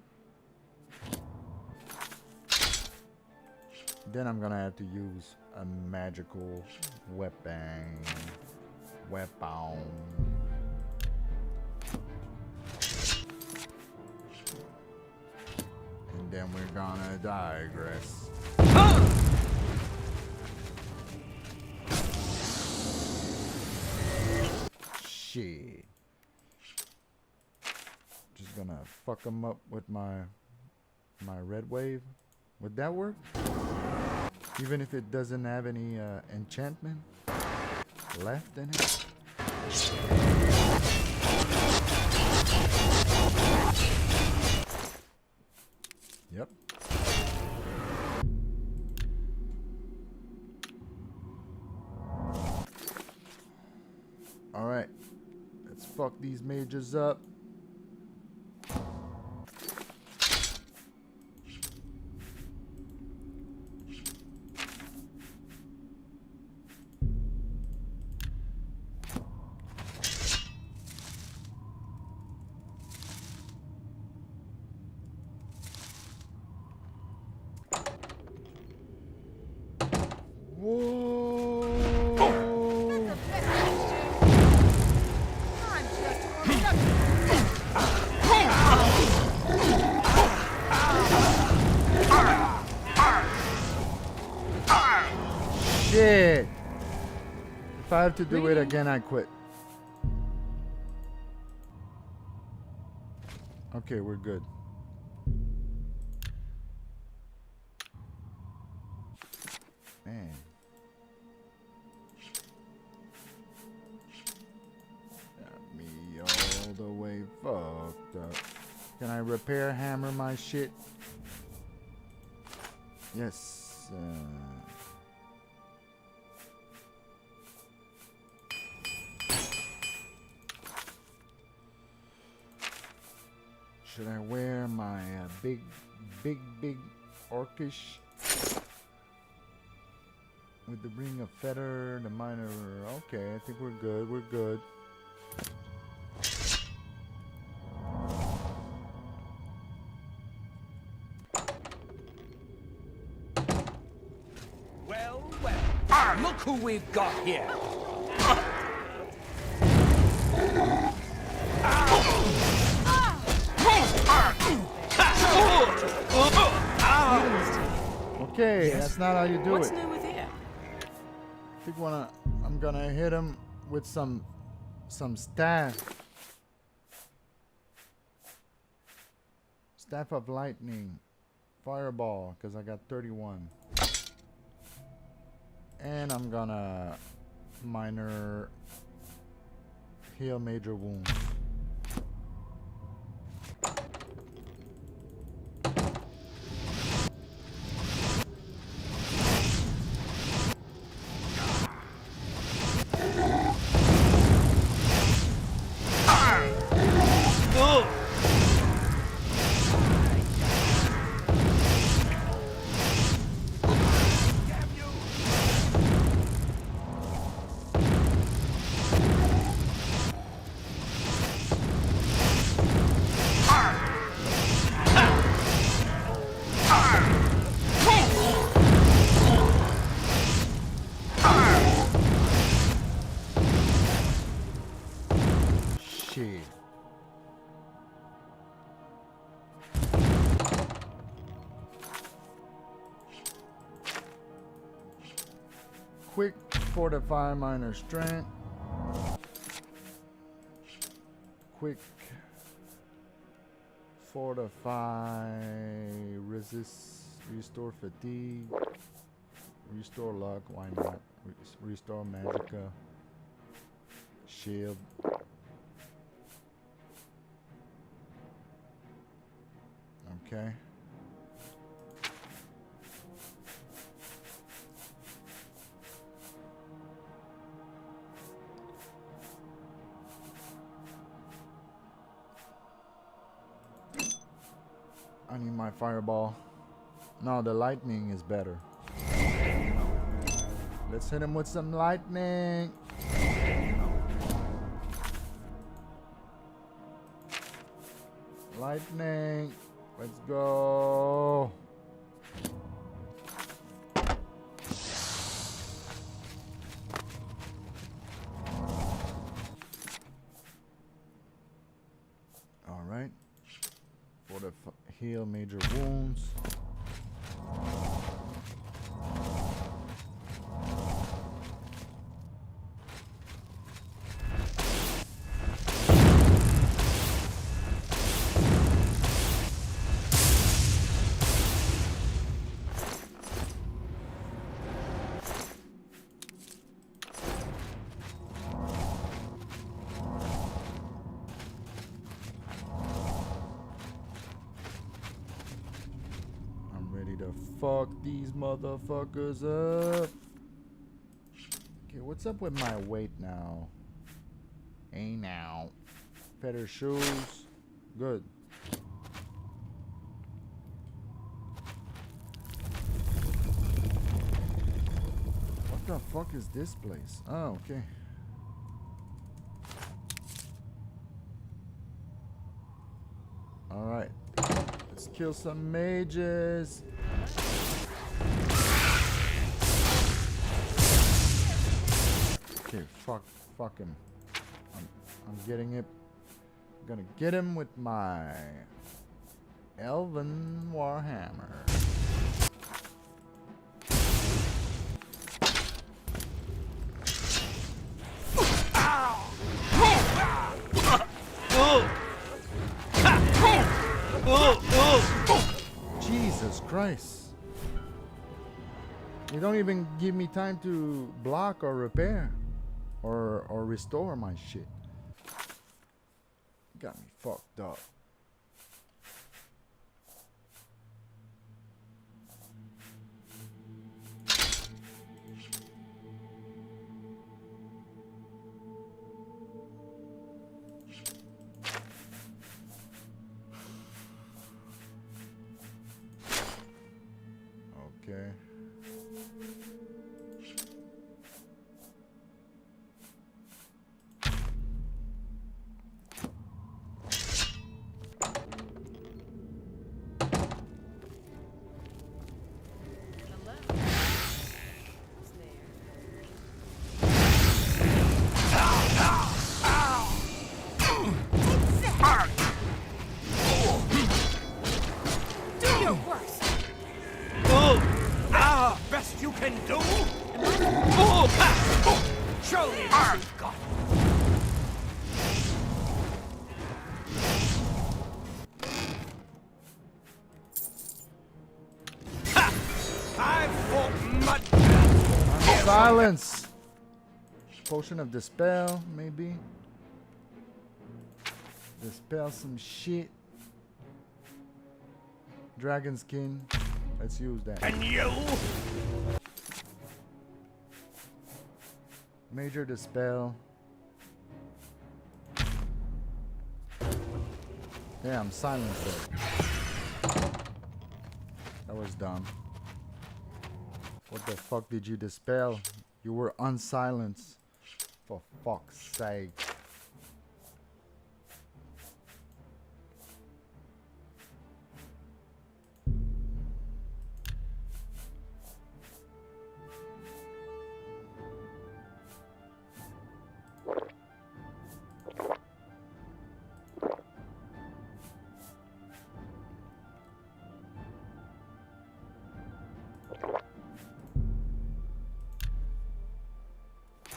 Then I'm gonna have to use a magical weapon. And then we're gonna digress. Shit. Just gonna fuck them up with my red wave. Would that work? Even if it doesn't have any enchantment left in it? Yep. Alright. Let's fuck these mages up. Shit. If I have to do it again, I quit. Okay, we're good. Man. Got me all the way fucked up. Can I repair hammer my shit? Yes. Should I wear my big orcish with the ring of feather, the minor? Okay, I think we're good. We're good. Well, well. Look who we've got here. Okay, that's not how you do What's it. new with you? I think I'm gonna hit him with some staff. Staff of lightning. Fireball, because I got 31. And I'm gonna minor heal major wounds. Shit. Quick fortify minor strength. Quick fortify resist, restore fatigue, restore luck, why not? Restore magicka, shield. Okay. I need my fireball. No, the lightning is better. Let's hit him with some lightning. Lightning. Let's go. All right. For the heal major wounds. Fuck these motherfuckers up. Okay, what's up with my weight now? Hey now. Better shoes. Good. What the fuck is this place? Oh, okay. Alright. Let's kill some mages. Okay, fuck him. I'm getting it. I'm gonna get him with my Elven Warhammer. Jesus Christ. You don't even give me time to block or repair or restore my shit. Got me fucked up. Okay. Silence. Potion of dispel, maybe. Dispel some shit. Dragon skin. Let's use that. And you? Major dispel. Yeah, I'm silenced there. That was dumb. What the fuck did you dispel? You were unsilenced. For fuck's sake.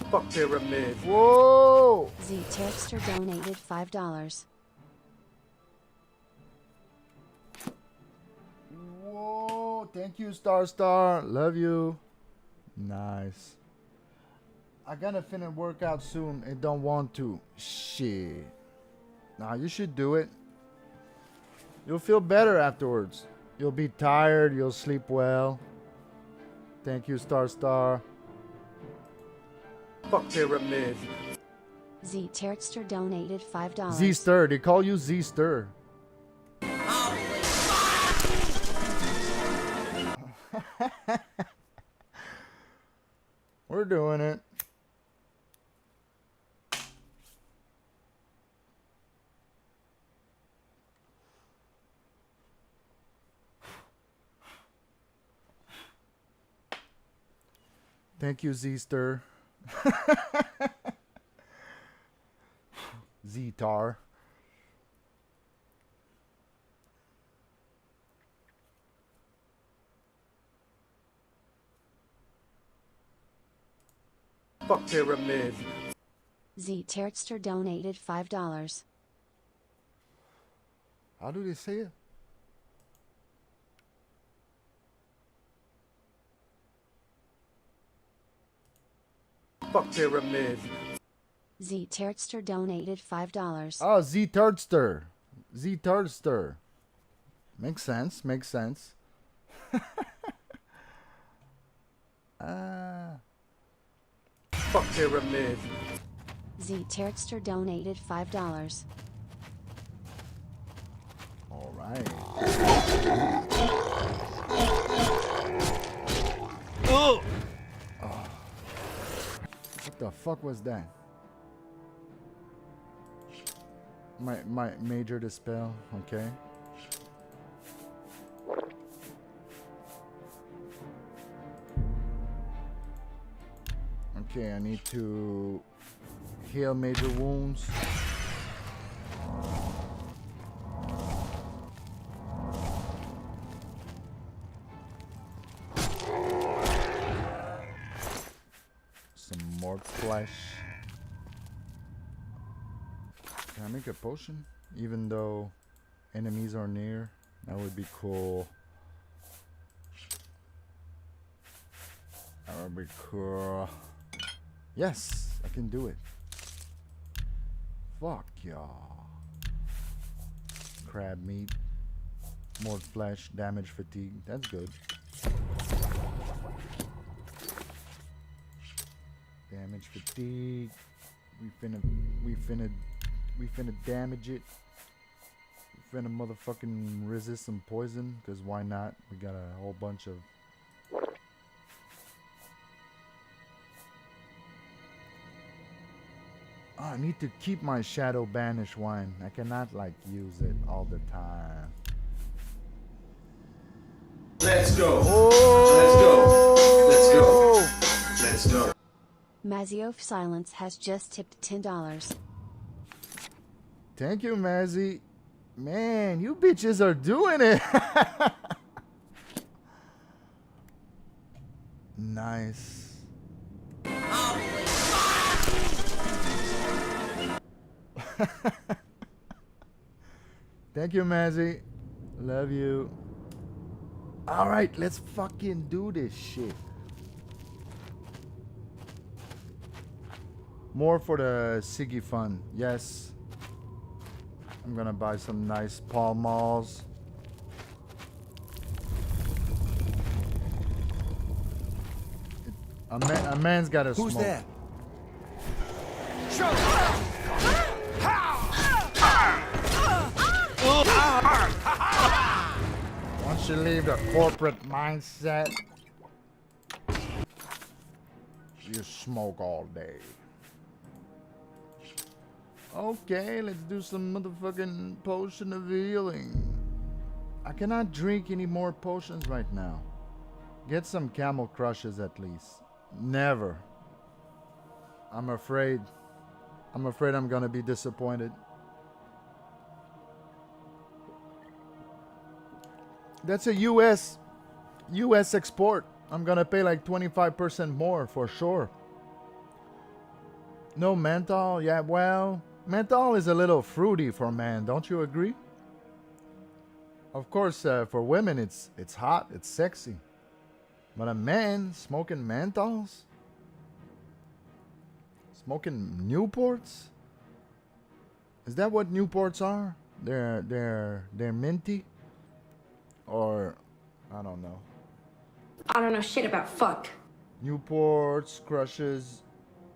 Fuck pyramid. Whoa! Z Texter donated $5. Whoa! Thank you, Star. Love you. Nice. I gotta finish workout soon. I don't want to. Shit. Nah, you should do it. You'll feel better afterwards. You'll be tired. You'll sleep well. Thank you, Star. Fuck pyramid. Z Texter donated $5. Z-Stir. They call you Z-Stir. We're doing it. Thank you, Z-Stir. Z-Tar. Fuck pyramid. Z Texter donated $5. How do they say it? Fuck pyramid. Z Texter donated $5. Oh, Z-Turdster. Z-Turdster. Makes sense. Makes sense. Fuck pyramid. Z Texter donated $5. All right. Oh! What the fuck was that? My major dispel. Okay. Okay, I need to heal major wounds. Some more flesh. Can I make a potion? Even though enemies are near? That would be cool. That would be cool. Yes, I can do it. Fuck y'all. Crab meat. More flesh, damage fatigue. That's good. Damage fatigue. We finna damage it. We finna motherfucking resist some poison, cause why not? We got a whole bunch of I need to keep my shadow banish wine. I cannot like use it all the time. Let's go. Oh! Let's go. Let's go. Maziof Silence has just tipped $10. Thank you, Mazzy. Man, you bitches are doing it. Nice. Thank you, Mazzy. Love you. All right, let's fucking do this shit. More for the Siggy fun. Yes. I'm gonna buy some nice Pall Malls. A man's gotta smoke. Who's there? Once you leave the corporate mindset, you smoke all day. Okay, let's do some motherfucking potion of healing. I cannot drink any more potions right now. Get some camel crushes at least. Never. I'm afraid I'm gonna be disappointed. That's a US export. I'm gonna pay like 25% more for sure. No menthol? Yeah, well, menthol is a little fruity for man, don't you agree? Of course, for women it's hot, it's sexy. But a man smoking menthols? Smoking Newports? Is that what Newports are? They're minty? Or I don't know. I don't know shit about fuck. Newports, crushes,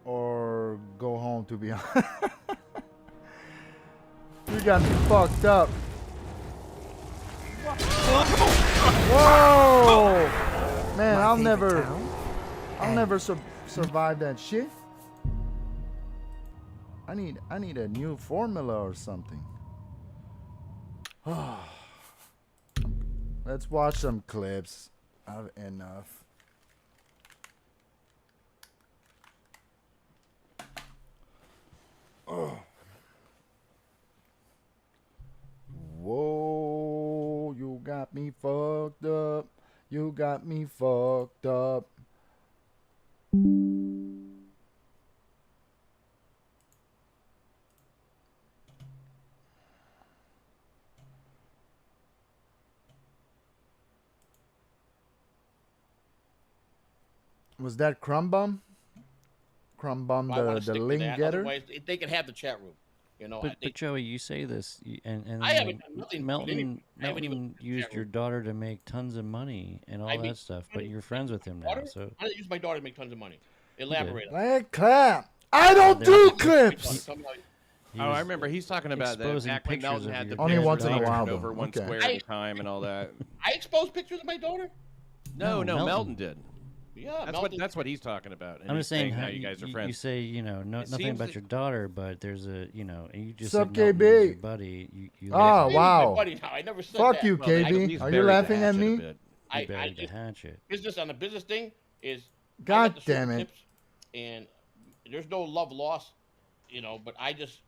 or go home, to be honest. You got me fucked up. Whoa! Man, I'll never survive that shit. I need a new formula or something. Let's watch some clips. I've enough. Oh. Whoa, you got me fucked up. You got me fucked up. Was that Crumbum? Crumbum, the link getter? Otherwise, they can have the chat room. You know, but Joey, you say this, and I haven't done nothing. Melton used your daughter to make tons of money and all that stuff, but you're friends with him now, so. I didn't use my daughter to make tons of money. Elaborate. Like clap. I don't do clips. Oh, I remember he's talking about that back when Melton had the only once in a while, over one square at a time and all that. I exposed pictures of my daughter? No, Melton did. Yeah, that's what he's talking about. And I'm just saying how you guys are friends. You say nothing about your daughter, but there's a and you just Sup, said Melton was your KB? buddy. You Oh wow! Buddy now. I never said Fuck that. you, KB. Are you laughing at me? I just, business on the business thing is. God damn it! And there's no love lost, But I just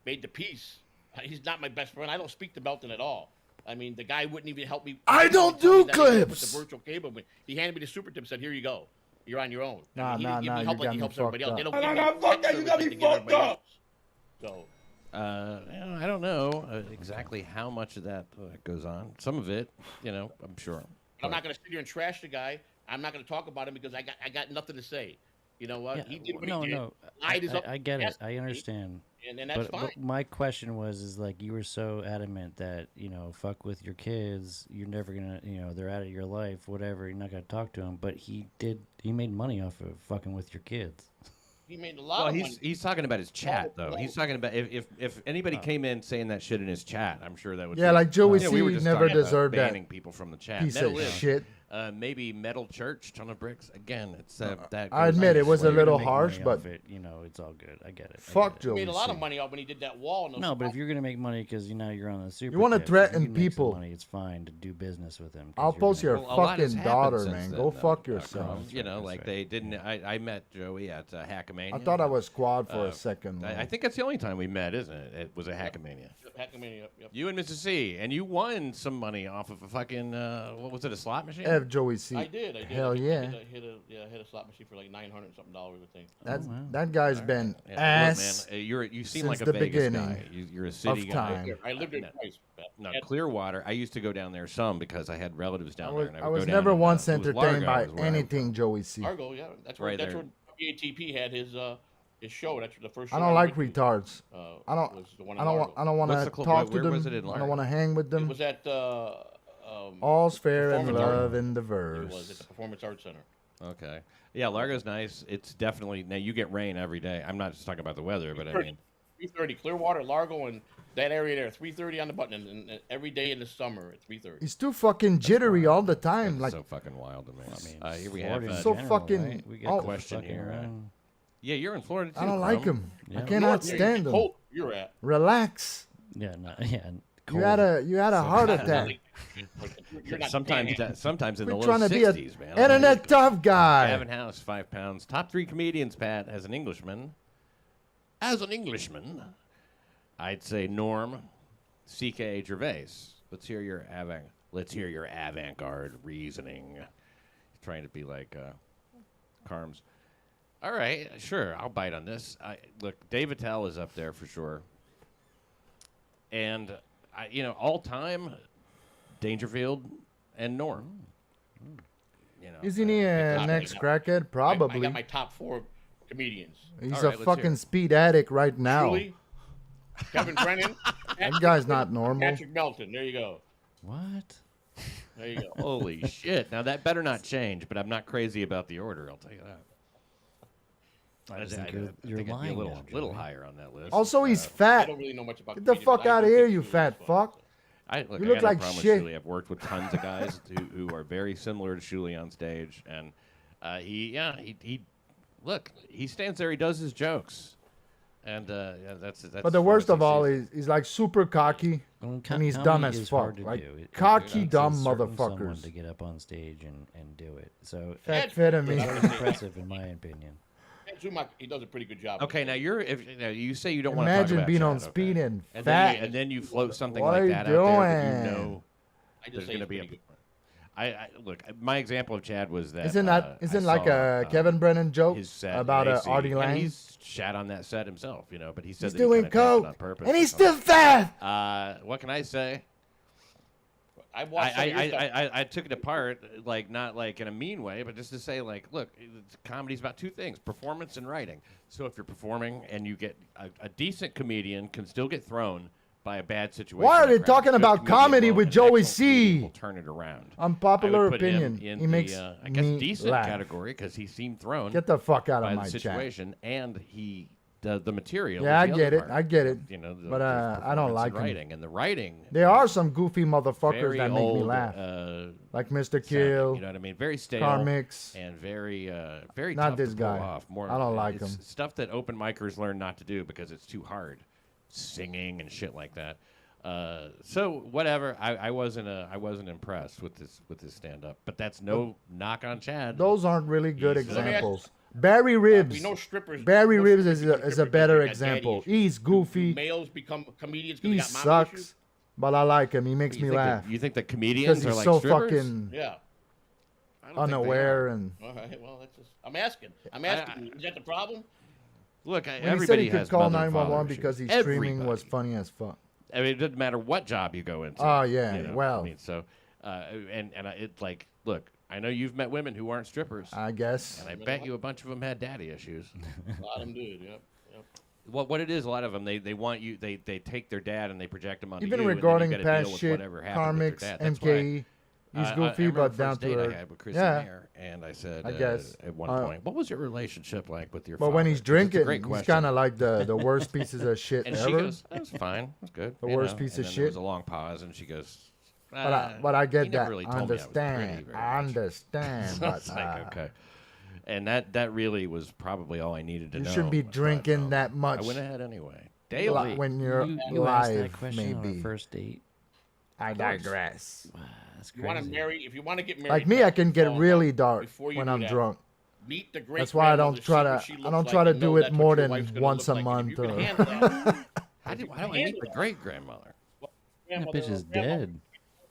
made the peace. He's not my best friend. I don't speak to Melton at all. I mean, the guy wouldn't even help me. I don't do clips. With the virtual cable, he handed me the super tip. Said, "Here you go. You're on your own." Nah. He You got me helps fucked everybody else. up. They don't give me You got me fucked up. So, I don't know exactly how much of that goes on. Some of it, I'm sure. I'm not going to sit here and trash the guy. I'm not going to talk about him because I got nothing to say. You know what? Yeah, He did what no, he did. no. I get it. I understand. And that's fine. But my question was like you were so adamant that fuck with your kids. You're never gonna they're out of your life. Whatever. You're not gonna talk to them. But he made money off of fucking with your kids. He made a lot of money. He's talking about his chat though. He's talking about if anybody came in saying that shit in his chat, I'm sure that would. Yeah, be, like Joey C we were just never talking about deserved that. banning people from the chat. Piece of shit. Maybe Metal Church, ton of bricks. Again, it's that. I admit it was a little harsh, but it's all good. I get it. Fuck He Joey. made a lot of money off when he did that wall. No, but if you're gonna make money because you're on the super, You wanna tip, threaten if you can make some people. money, it's fine to do business with him. I'll post your fucking daughter, man. Go fuck yourself. They didn't. I met Joey at Hackamania. I thought I was squad for a second. I think that's the only time we met, isn't it? It was a Hackamania. Hackamania, yep. You and Mrs. C, and you won some money off of a fucking what was it, a slot machine? have Joey C. I did. Hell yeah. I hit a slot machine for like $900 something, I think. That guy's been Yeah, ass. look, man, you seem since like a the Vegas beginning guy. You're a city of guy. time. I lived there twice. No, Clearwater. I used to go down there some because I had relatives down there. And I would was go never down and, once it was entertained by Largo is where I'm anything Joey C. Argo, yeah. That's where Right that's there. where WATP had his show. That's the first show I don't like went to, retards. was the one in I don't Largo. want to talk to where them. was it in I Largo? don't want to hang with them. It was at All's fair in Performance love Art. and the It verse. was at the Performance Arts Center. Okay. Yeah, Largo's nice. It's definitely now you get rain every day. I'm not just talking about the weather, but I mean 3:30 Clearwater, Largo, and that area there. 3:30 on the button, and every day in the summer at 3:30. He's too fucking jittery all the time. it's Like so fucking wild to me. I mean, Here we Florida have in so general, fucking. right? We get all- the question fucking here. rain. Yeah, you're in Florida too. I don't like Crum. him. Yeah. I cannot You're stand him. cold. You're at. Relax. Yeah, yeah. You had a heart attack. You're not Sometimes in We're the low trying to be a 60s, man. internet tough guy. Gavin House, 5 pounds. Top 3 comedians, Pat, as an Englishman. As an Englishman, I'd say Norm, C.K. Gervais. Let's hear your avant-garde reasoning. Trying to be like Carms. All right, sure, I'll bite on this. Look, Dave Attell is up there for sure. And, all time, Dangerfield and Norm. Isn't he an ex-crackhead? Probably. I got my top 4 comedians. He's All a right, let's fucking hear it. speed addict right now. Truly, Kevin Brennan. That guy's not normal. Patrick Melton. There you go. What? There you go. Holy shit. Now, that better not change, but I'm not crazy about the order, I'll tell you that. I just think I you're think I'd be lying a now, little Joey. hhere on that list. Also, he's I fat. don't really know much about Get the comedians, fuck but I out of do here, think you Truly fat is fun. fuck. I You got look no like problem with shit. Shuli. I've worked with tons of guys who are very similar to Shuli on stage, and he stands there, he does his jokes, and that's. But the worst of all is he's like super cocky Well, and he's comedy dumb as is fuck. hard to Like do. It cocky takes dumb a certain someone motherfuckers. to get up on stage and do it. So Fat it's fit of me. very impressive in my opinion. Zuma, he does a pretty good job. Okay, now you say you don't want to talk Imagine about being Chad, on speed okay. and and fat. then you float something What like are you that out there that you doing? know I just there's say going to he's be a. pretty good. Look. My example of Chad was that Isn't I like saw, a Kevin Brennan joke his set about at AC, Artie and Lang? he's shat on that set himself, but he said He's that doing he kinda did it on coke purpose and or he's something. still fat. What can I say? I watched some of your stuff. I took it apart, not like in a mean way, but just to say, look, comedy's about 2 things: performance and writing. So if you're performing and you get a decent comedian can still get thrown by a bad situation. Why are in a they crowd. talking Good about comedian comedy will, with an Joey excellent comedian C? will turn it around. Unpopular I would put him opinion. in He makes I guess me decent laugh. category because he seemed thrown. Get the fuck out of by my the chat. situation, and the material. Yeah, is I the get other it. part. I get it. But there's I don't performance like and him. writing, and the writing. There are some goofy motherfuckers very that make me old, laugh. like Mr. sounding, Kill. you know what I mean? Very stale. Karmix. And very very Not tough this to pull guy. off. More, I don't like it's him. Stuff that open micers learn not to do because it's too hard. Singing and shit like that. So whatever. I wasn't impressed with this stand up. But that's no knock on Chad. Those aren't really good He's, examples. Barry Ribs. We know strippers. Barry most Ribs strippers is become a strippers better because they got daddy example. issues. He's goofy. Males become comedians because He they got mama issues. sucks. But I like him. He makes me laugh. You think that comedians Because are he's like so strippers? fucking Yeah. unaware and. All right. Well, that's just. I'm asking. Is that the problem? Look, When he said everybody he could has call mother and 911 father because issues. he's streaming Everybody. was funny as fuck. I mean, it doesn't matter what job you go into. Oh, yeah, you know? well. I mean, so, it's like, look, I know you've met women who aren't strippers. I guess. And I bet you a bunch of them had daddy issues. A lot of them did. Yep. What it is, a lot of them, they want you, they take their dad and they project him onto Even you. regarding and then you gotta past deal with shit, whatever happened with Karmix, their dad. That's MKE, why, he's I goofy remember but the down first to date earth. I had with Chris Yeah. Mayer, and I said, I guess. at one point, what was your relationship like with your But father? when he's 'Cause it's a drinking, great he's question. kind of like the worst pieces of shit And ever. she goes, that was fine. That's good. The you worst know? piece And of then There was shit. a long pause, and she goes, But I he get never that. really I told me I was pretty understand. very I much. understand. So But it's like, okay. And that really was probably all I needed to you know. shouldn't be drinking that much. I went ahead anyway. li- Daily. when you're You asked that live, question on maybe. a first date. I digress. Wow, that's You want to crazy. marry? If you want to get married, Like me, I can get fall in really love dark before you when do I'm that. drunk. Meet the great. That's why I don't grandmother, try see what to. she I looks don't like, try to and do know it that's more what your than wife's gonna once look a like. month. If you can or- handle that, Why do I meet the great grandmother? That bitch is dead.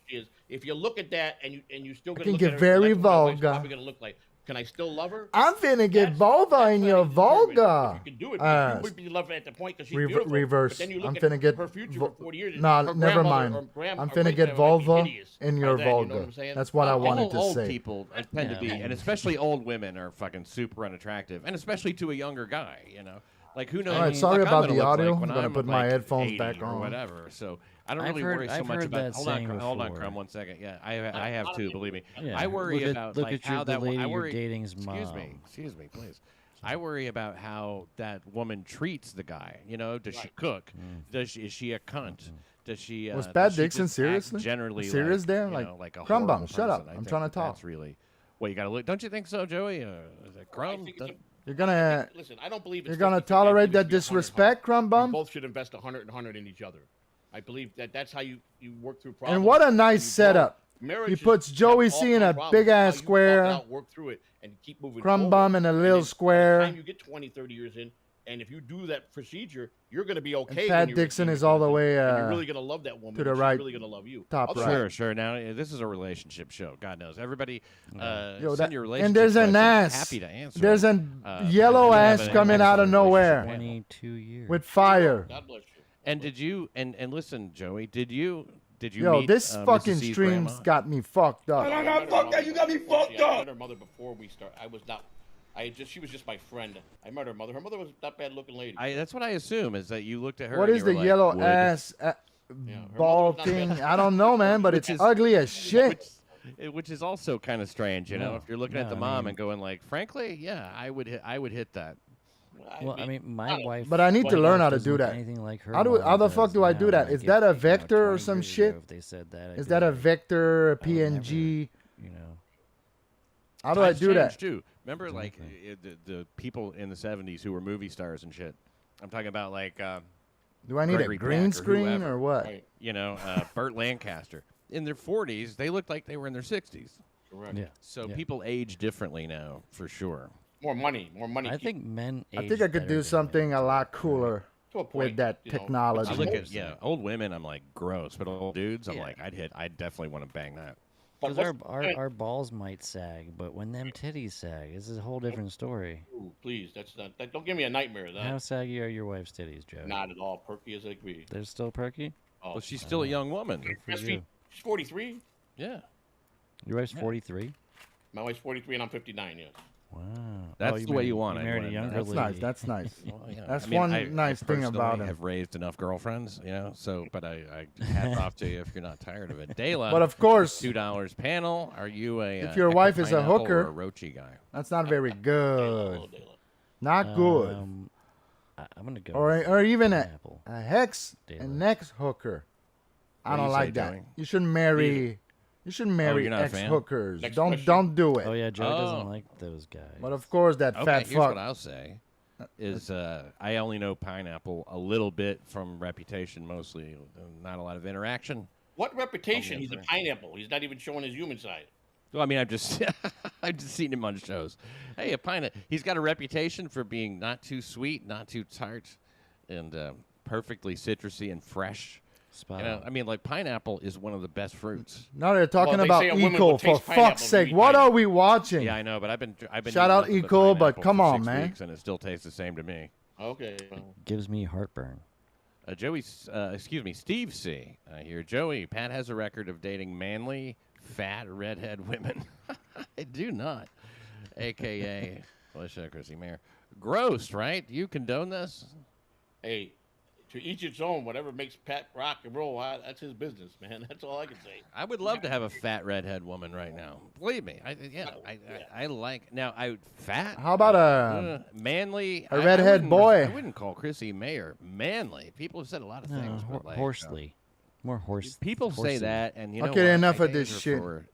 She is if you look at that and you still I gonna can look get at her, very that's what my wife's vulgar. probably gonna look like. Can I still love her? I'm finna get vulgar in your vulgar. If you can do it, you would be loved at the point because she's beautiful. Reverse. But then you look I'm at finna get her future for 40 years. Nah, her never grandmother mind. or I'm her finna get great-grandmother might be vulva hideous in by your then, you know vulgar. what I'm saying? That's what I wanted to old say. people tend to be, and especially old women are fucking super unattractive, and especially to a younger guy. You know, like who knows? All right, sorry what I'm about gonna the look audio. Like when I'm gonna put my like headphones 80 back or on. whatever. So I don't I've really heard- worry so I've much heard about. that Hold on, saying hold on, before. Crumb. 1 second. Yeah, I have too. Believe me. Yeah, I worry look at- about look like at your- how the that. lady I you're worry. dating's Excuse me. mom. Excuse me, please. I worry about how that woman treats the guy. You know, does she cook? Is she a cunt? Does she? Was does Pat she Dixon just act seriously? generally Serious like, there? you Like, know, like a Crumb Bum, horrible shut up. person? I I'm think trying to that talk. That's really what you got to look. Don't you think so, Joey? Is it Crumb? You're gonna. Listen, I don't believe it's You're gonna 50-50. tolerate I that believe it's 100-100. disrespect, Crumb You Bum? both should invest 100 and 100 in each other. I believe that's how you work through problems. And what a nice You grow. setup. Marriage He is- puts Joey have all C in kinds a of problems. big ass How you talk it square. out, work through it, and keep moving Crumb forward. Bum in a And little then square. By the time you get 20, 30 years in, and if you do that procedure, you're going to be okay. And when Pat you're Dixon 18 is all the years way in, and you're really going to love that woman. to the and right, She's really going to love you. top Otherwise, right. Sure, sure. Now this is a relationship show. God knows. Everybody, Yo, send your relationship and there's an questions. ass. Happy to answer. There's them. a yellow I have ass an coming out of excellent nowhere. relationship. 22 years. With fire. God bless you. And did you and listen, Joey? Did you Yo, meet, this fucking Mrs. C's stream's grandma? got me fucked up. I met her mother- You got me fucked See, I up. met her mother before we start. I was not. She was just my friend. I met her mother. Her mother was not bad looking lady. That's what I assume is that you looked at her. What and is you the were like, yellow "Would." ass ball not thing? bad. I don't know, man, but it's ugly as shit. Which is also kind of strange, you know. No. If you're looking No, at the I mom mean- and going like, frankly, yeah, I would hit that. Well, I mean, my wife. But I need to my learn wife how to doesn't do look that. anything like her How mom the fuck does do I now. do that? Like, Is that a vector or 20 some years shit? ago, if they said that, I'd Is be that a like, vector, a I would never, PNG? you know. How do I Times do that? changed, too. Remember, like the people in the '70s who were movie stars and shit. I'm talking about like. Do I need Gregory a green Peck or screen whoever. or what? Right. You know, Burt Lancaster. In their 40s, they looked like they were in their 60s. Correct. Yeah. So Yeah. people age differently now, for sure. More money. More money. I think men. I age think I could better do than something a lot cooler To a point, with that you know, technology. I look at old women. I'm like gross, but old dudes, I'm Yeah. like I'd definitely want to bang that. But Because what's- our balls might sag, but when them titties sag, this is a whole different story. Ooh, please, that's not. Don't give me a nightmare. That How saggy are your wife's titties, Joe? not at all perky as I agree. They're still perky? Oh, Well, she's still a young woman. For Yes, you. she's 43. Yeah. Your wife's 43? My wife's 43 and I'm 59. Yes. Wow. That's the way you want it. You married a Glenn. younger That's lady. nice. That's nice. Well, yeah. That's I mean, one I nice thing personally about him. have raised enough girlfriends, you know. So, but I hats off to you if you're not tired of it. Dela, But of course, $2 panel. Are you a if your Echo wife is a Pineapple hooker, or a Roachy guy? that's not very good. Not good. I'm gonna go. Or with or even a pineapple. hex Daylight. and next hooker. I What do don't you like say, that. Joey? You shouldn't marry. You shouldn't marry you're not a ex fan? hookers. Next Don't question. do it. Oh yeah, Joe Oh. doesn't like those guys. But of course, that Okay, fat here's fuck. what I'll say. Is I only know Pineapple a little bit from Reputation, mostly. Not a lot of interaction. What reputation? Oh, He's a sorry. pineapple. He's not even showing his human side. Well, I mean, I've just I've just seen him on shows. Hey, a pineapple. He's got a reputation for being not too sweet, not too tart, and perfectly citrusy and fresh. Spot You know, on. I mean, like pineapple is one of the best fruits. Now they're talking they about say a woman Eco. will For taste pineapple fuck's and sake, eat what pineapple. are we watching? Yeah, I know, but I've been Shout eating out nothing Eco, but pineapple come for on, 6 man. weeks, and it still tastes the same to me. Okay. Gives me heartburn. Steve C. Here, Joey. Pat has a record of dating manly, fat, redhead women. I do not. AKA, Felicia Chrissy Mayer. Gross, right? You condone this? Hey, to each its own. Whatever makes Pat rock and roll, that's his business, man. That's all I can say. I would love to have a fat redhead woman right now. Believe me. I like. Now, fat? How about a manly? a redhead I boy? wouldn't call Chrissy Mayer manly. People have said a lot of No, things. but like, horsely. More horse. people say horsey. that, and you know Okay, what? enough I of this dated her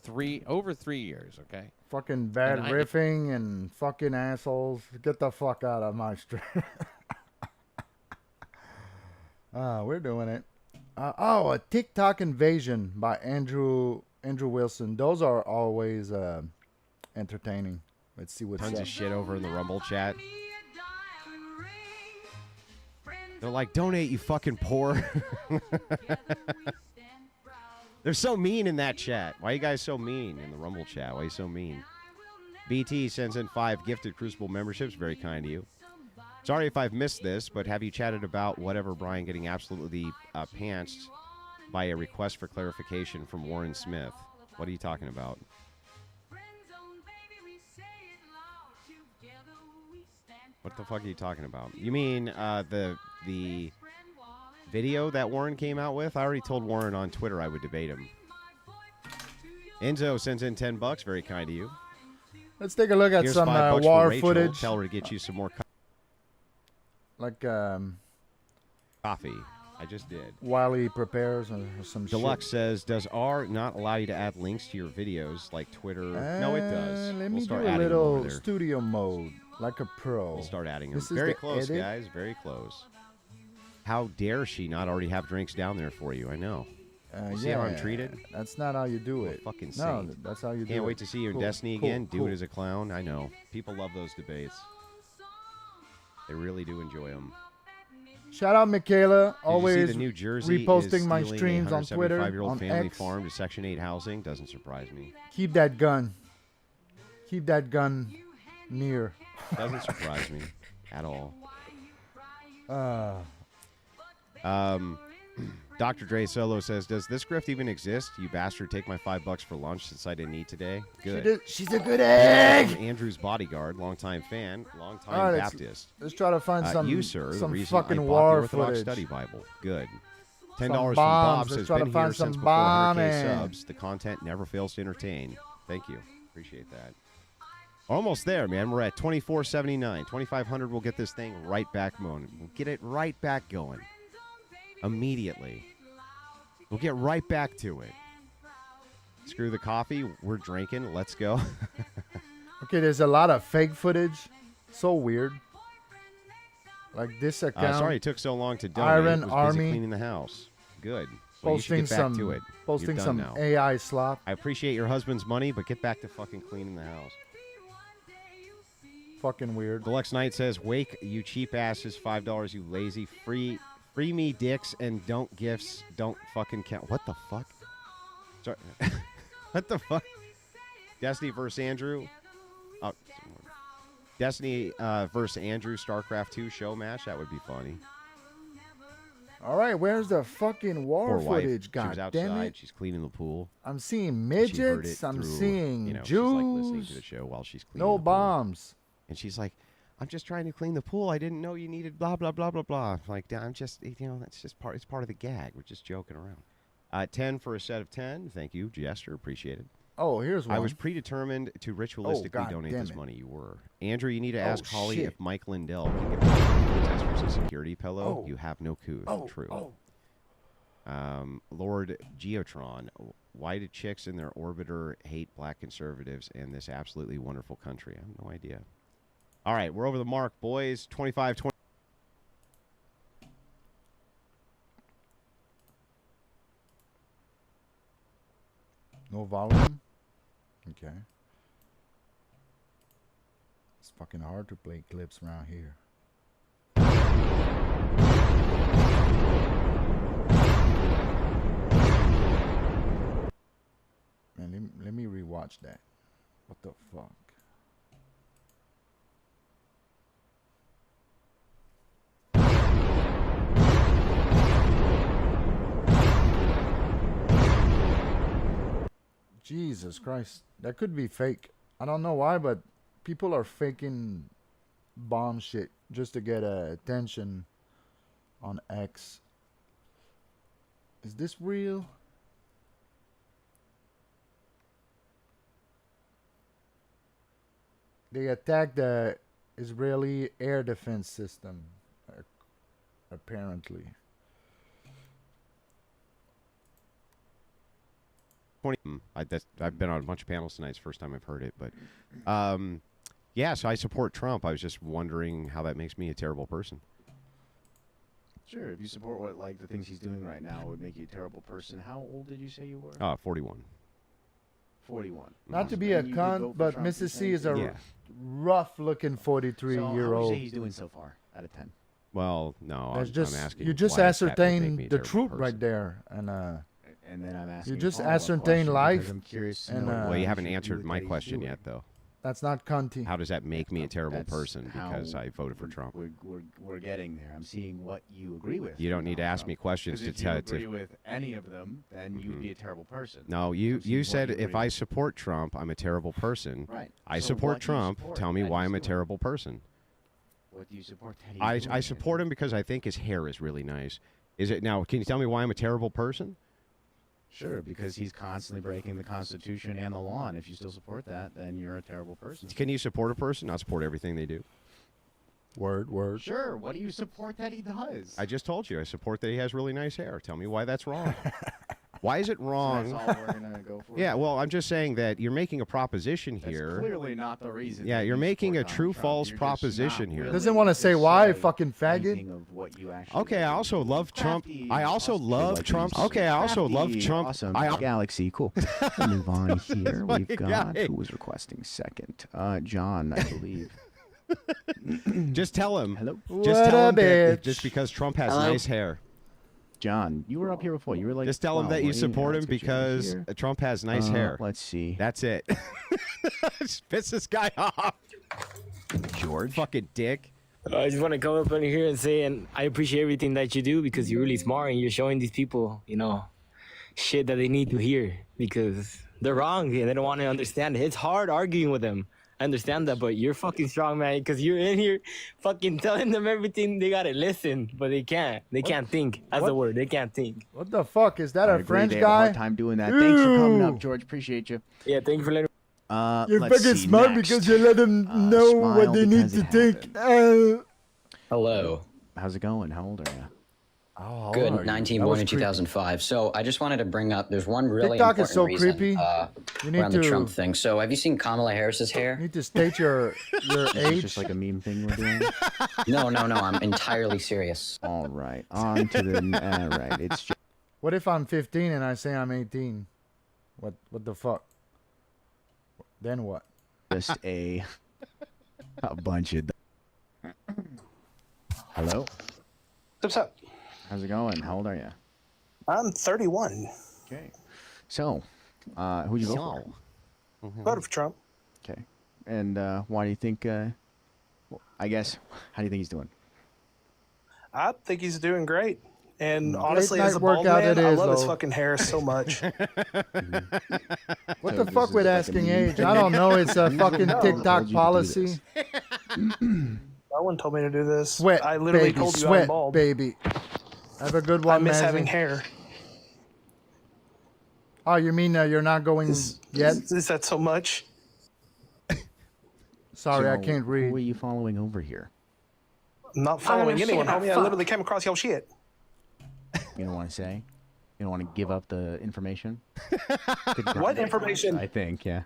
shit. for over 3 years, okay? Fucking bad And I- riffing and fucking assholes. Get the fuck out of my street. We're doing it. A TikTok invasion by Andrew Wilson. Those are always entertaining. Let's see what's Tons up. of shit over in the Rumble chat. They're like, donate, you fucking poor. They're so mean in that chat. Why are you guys so mean in the Rumble chat? Why are you so mean? BT sends in 5 gifted Crucible memberships. Very kind of you. Sorry if I've missed this, but have you chatted about whatever Brian getting absolutely pantsed by a request for clarification from Warren Smith? What are you talking about? What the fuck are you talking about? You mean the video that Warren came out with? I already told Warren on Twitter I would debate him. Enzo sends in $10. Very kind of you. Let's take a look at Here's some $5 for war Rachel. footage. Tell her to get you some more Like coffee. I just did. while he prepares or some Deluxe shit. says, does R not allow you to add links to your videos like Twitter? No, it does. Let We'll me do start a adding them little over there. studio mode, like a pro. We'll start adding them. This is Very the close, edit. guys. Very close. How dare she not already have drinks down there for you? I know. You see how I'm treated? That's not how you do it. Fucking no, saint. that's how you do it. Can't wait to see you in Cool, Destiny cool, again. Do cool. it as a clown. I know. People love those debates. They really do enjoy them. Shout out Michaela, Did always you see the New Jersey reposting is my stealing streams a on Twitter, 175-year-old on family X. farm to Section 8 housing? Doesn't surprise me. Keep that gun. Keep that gun near. Doesn't surprise me at all. Dr. Dre Solo says, does this grift even exist? You bastard, take my $5 for lunch since I didn't eat today. Good. She's a good egg. From Andrew's bodyguard, longtime fan, longtime All right, Baptist. let's try to find some you, sir, some the reason fucking I bought war the Orthodox footage. Study Bible. Good. Some $10 from bombs. Bob Let's says, try to been find here some since before 100K bombing. subs. The content never fails to entertain. Thank you. Appreciate that. Almost there, man. We're at 2479. 2500 we'll get this thing right back going. We'll get it right back going. Immediately. We'll get right back to it. Screw the coffee. We're drinking. Let's go. Okay, there's a lot of fake footage. So weird. Like this account. Sorry it took so long to donate. Iron Was busy Army cleaning the house. Good. Well, you should posting get back some to it. posting You're some done now. AI slop. I appreciate your husband's money, but get back to fucking cleaning the house. Fucking weird. Deluxe Knight says, wake, you cheap asses, $5, you lazy. Free me dicks and don't gifts. Don't fucking count. What the fuck? Sorry. What the fuck? Destiny versus Andrew. Oh, Destiny versus Andrew StarCraft 2 show match. That would be funny. All right, where's the fucking war Poor wife. footage? She God was damn outside. it. She's cleaning the pool. I'm seeing She heard midgets. it I'm through, seeing you know, Jews. she's like listening to the show while she's cleaning No the pool. bombs. And she's like, I'm just trying to clean the pool. I didn't know you needed blah, blah, blah, blah, blah. I'm like, I'm just, you know, that's just part, it's part of the gag. We're just joking around. 10 for a set of 10. Thank you, Jester. Appreciate it. Oh, here's one. I was predetermined to ritualistically God donate damn this it. money. You were. Andrew, you need to ask Holly shit. if Mike Lindell can get protesters a security pillow. Oh. You have no coup. Oh, True. Lord Geotron, why do chicks in their orbiter hate black conservatives in this absolutely wonderful country? I have no idea. All right, we're over the mark, boys. 25-20. No volume? Okay. It's fucking hard to play clips around here. Man, let me rewatch that. What the fuck? Jesus Christ. That could be fake. I don't know why, but people are faking bomb shit just to get attention on X. Is this real? They attacked the Israeli air defense system, apparently. 20. I've been on a bunch of panels tonight. It's the first time I've heard it. But, yeah, so I support Trump. I was just wondering how that makes me a terrible person. Sure, if you support what like the things he's doing right now would make you a terrible person. How old did you say you were? 41. 41. Not to be a And you did vote cunt, for but Trump, Mrs. you're C saying? is a Yeah. rough-looking 43-year-old. So how would you say he's doing so far out of 10? Well, no, That's I'm just asking you just why does that make me ascertained a the terrible truth person? right there, and and then I'm asking. You just follow-up ascertain question life. because I'm curious. To and, know uh, Well, you what haven't should answered do my with that question he's yet, though. That's not cunty. How does that make me a terrible That's person because how I voted for Trump? We're getting there. I'm seeing what you agree with. You don't need to ask me questions to Because if tell you it to. agree with any of them, then you'd be a terrible person. No, I'm you seeing what said you if agree I with. support Trump, I'm a terrible person. Right. I So support what do you Trump. support Tell me that why he's I'm a doing? terrible person. What do you support that he's I doing, I support him because I think his hair is really nice. Is it now? Can you tell me why I'm a terrible person? Sure, because he's constantly breaking the Constitution and the law, and if you still support that, then you're a terrible person. Can you support a person? Not support everything they do. Word. Sure. What do you support that he does? I just told you I support that he has really nice hair. Tell me why that's wrong. Why is it wrong? So that's all we're gonna go for. Yeah, well, I'm just saying that you're making a proposition here. Clearly not the reason. Yeah, that you're you making a support true Donald Trump. false You're just proposition not here. willing Doesn't want to say why, fucking faggot. anything of what you actually Okay, I also love Trump. I also love Trump. Okay, I also love Trump. Awesome. I Galaxy, cool. We'll move on here. We've fucking got guy. who was requesting second. John, I believe. Just tell him. Hello. Just What tell a him that bitch. just because Trump has Hello? nice hair. John, you were up here before. You were like. Just tell him 12, that you weren't support him That's what you because here. Trump has nice hair. Let's see. That's it. Just piss this guy off. George. Fucking dick. I just want to come up in here and say, and I appreciate everything that you do because you're really smart and you're showing these people, shit that they need to hear because they're wrong and they don't want to understand it. It's hard arguing with them. I understand that, but you're fucking strong, man, because you're in here fucking telling them everything. They gotta listen, but they can't. They can't think. That's the word. They can't think. What the fuck? Is that I a agree, French they have a guy? hard time doing that. Thanks for coming Ew. up, George. Appreciate you. Yeah, thank you for letting You're let's fucking see, smart next. because you let them know smile what they need because to it think. Hello. How's it going? How old are you? Oh, Good. 19 born in 2005. So I just wanted to bring up. There's one really TikTok important is so reason creepy. You need around the to- Trump thing. So have you seen Kamala Harris's hair? You need to state your Is this age. just like a meme thing we're doing? No. I'm entirely serious. All right. On to the. All right. It's just. What if I'm 15 and I say I'm 18? What the fuck? Then what? Just a bunch of. Hello. What's up? How's it going? How old are you? I'm 31. Okay. So, who'd you vote for? Voted for Trump. Okay. And why do you think? I guess. How do you think he's doing? I think he's doing great. And Great honestly, as night a bald workout man, it I is, love his though. fucking hair so much. What So the fuck this with is like a asking meme age? I don't know. It's a fucking No. TikTok Told you to do policy. No one told me to do this. Sweat, I literally baby, told you I'm sweat, bald. baby. Have a good one, I miss Mazzy. having hair. Oh, you mean you're not going yet? Is that so much? Sorry, I So, can't read. Who are you following over here? I'm not I following don't anyone, shit homie. I about literally came across your shit. You don't want to say? You don't want to give up the information? What information? I think, yeah.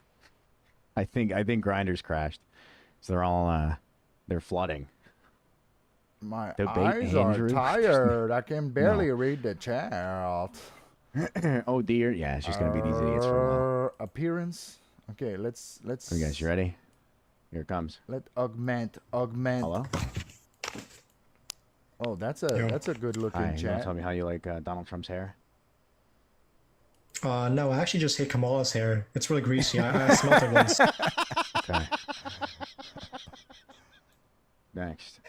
I think Grindr's crashed. So they're all they're flooding. My The bait eyes Andrew? are tired. I can barely read the chat. Oh dear. Yeah, it's just gonna be these idiots for a while. Appearance. Okay, let's. Are you guys ready? Here it comes. Let augment. Hello? Oh, that's a good looking Hi, you want chat. to tell me how you like Donald Trump's hair? No, I actually just hate Kamala's hair. It's really greasy. I smelled it once. Okay. Next.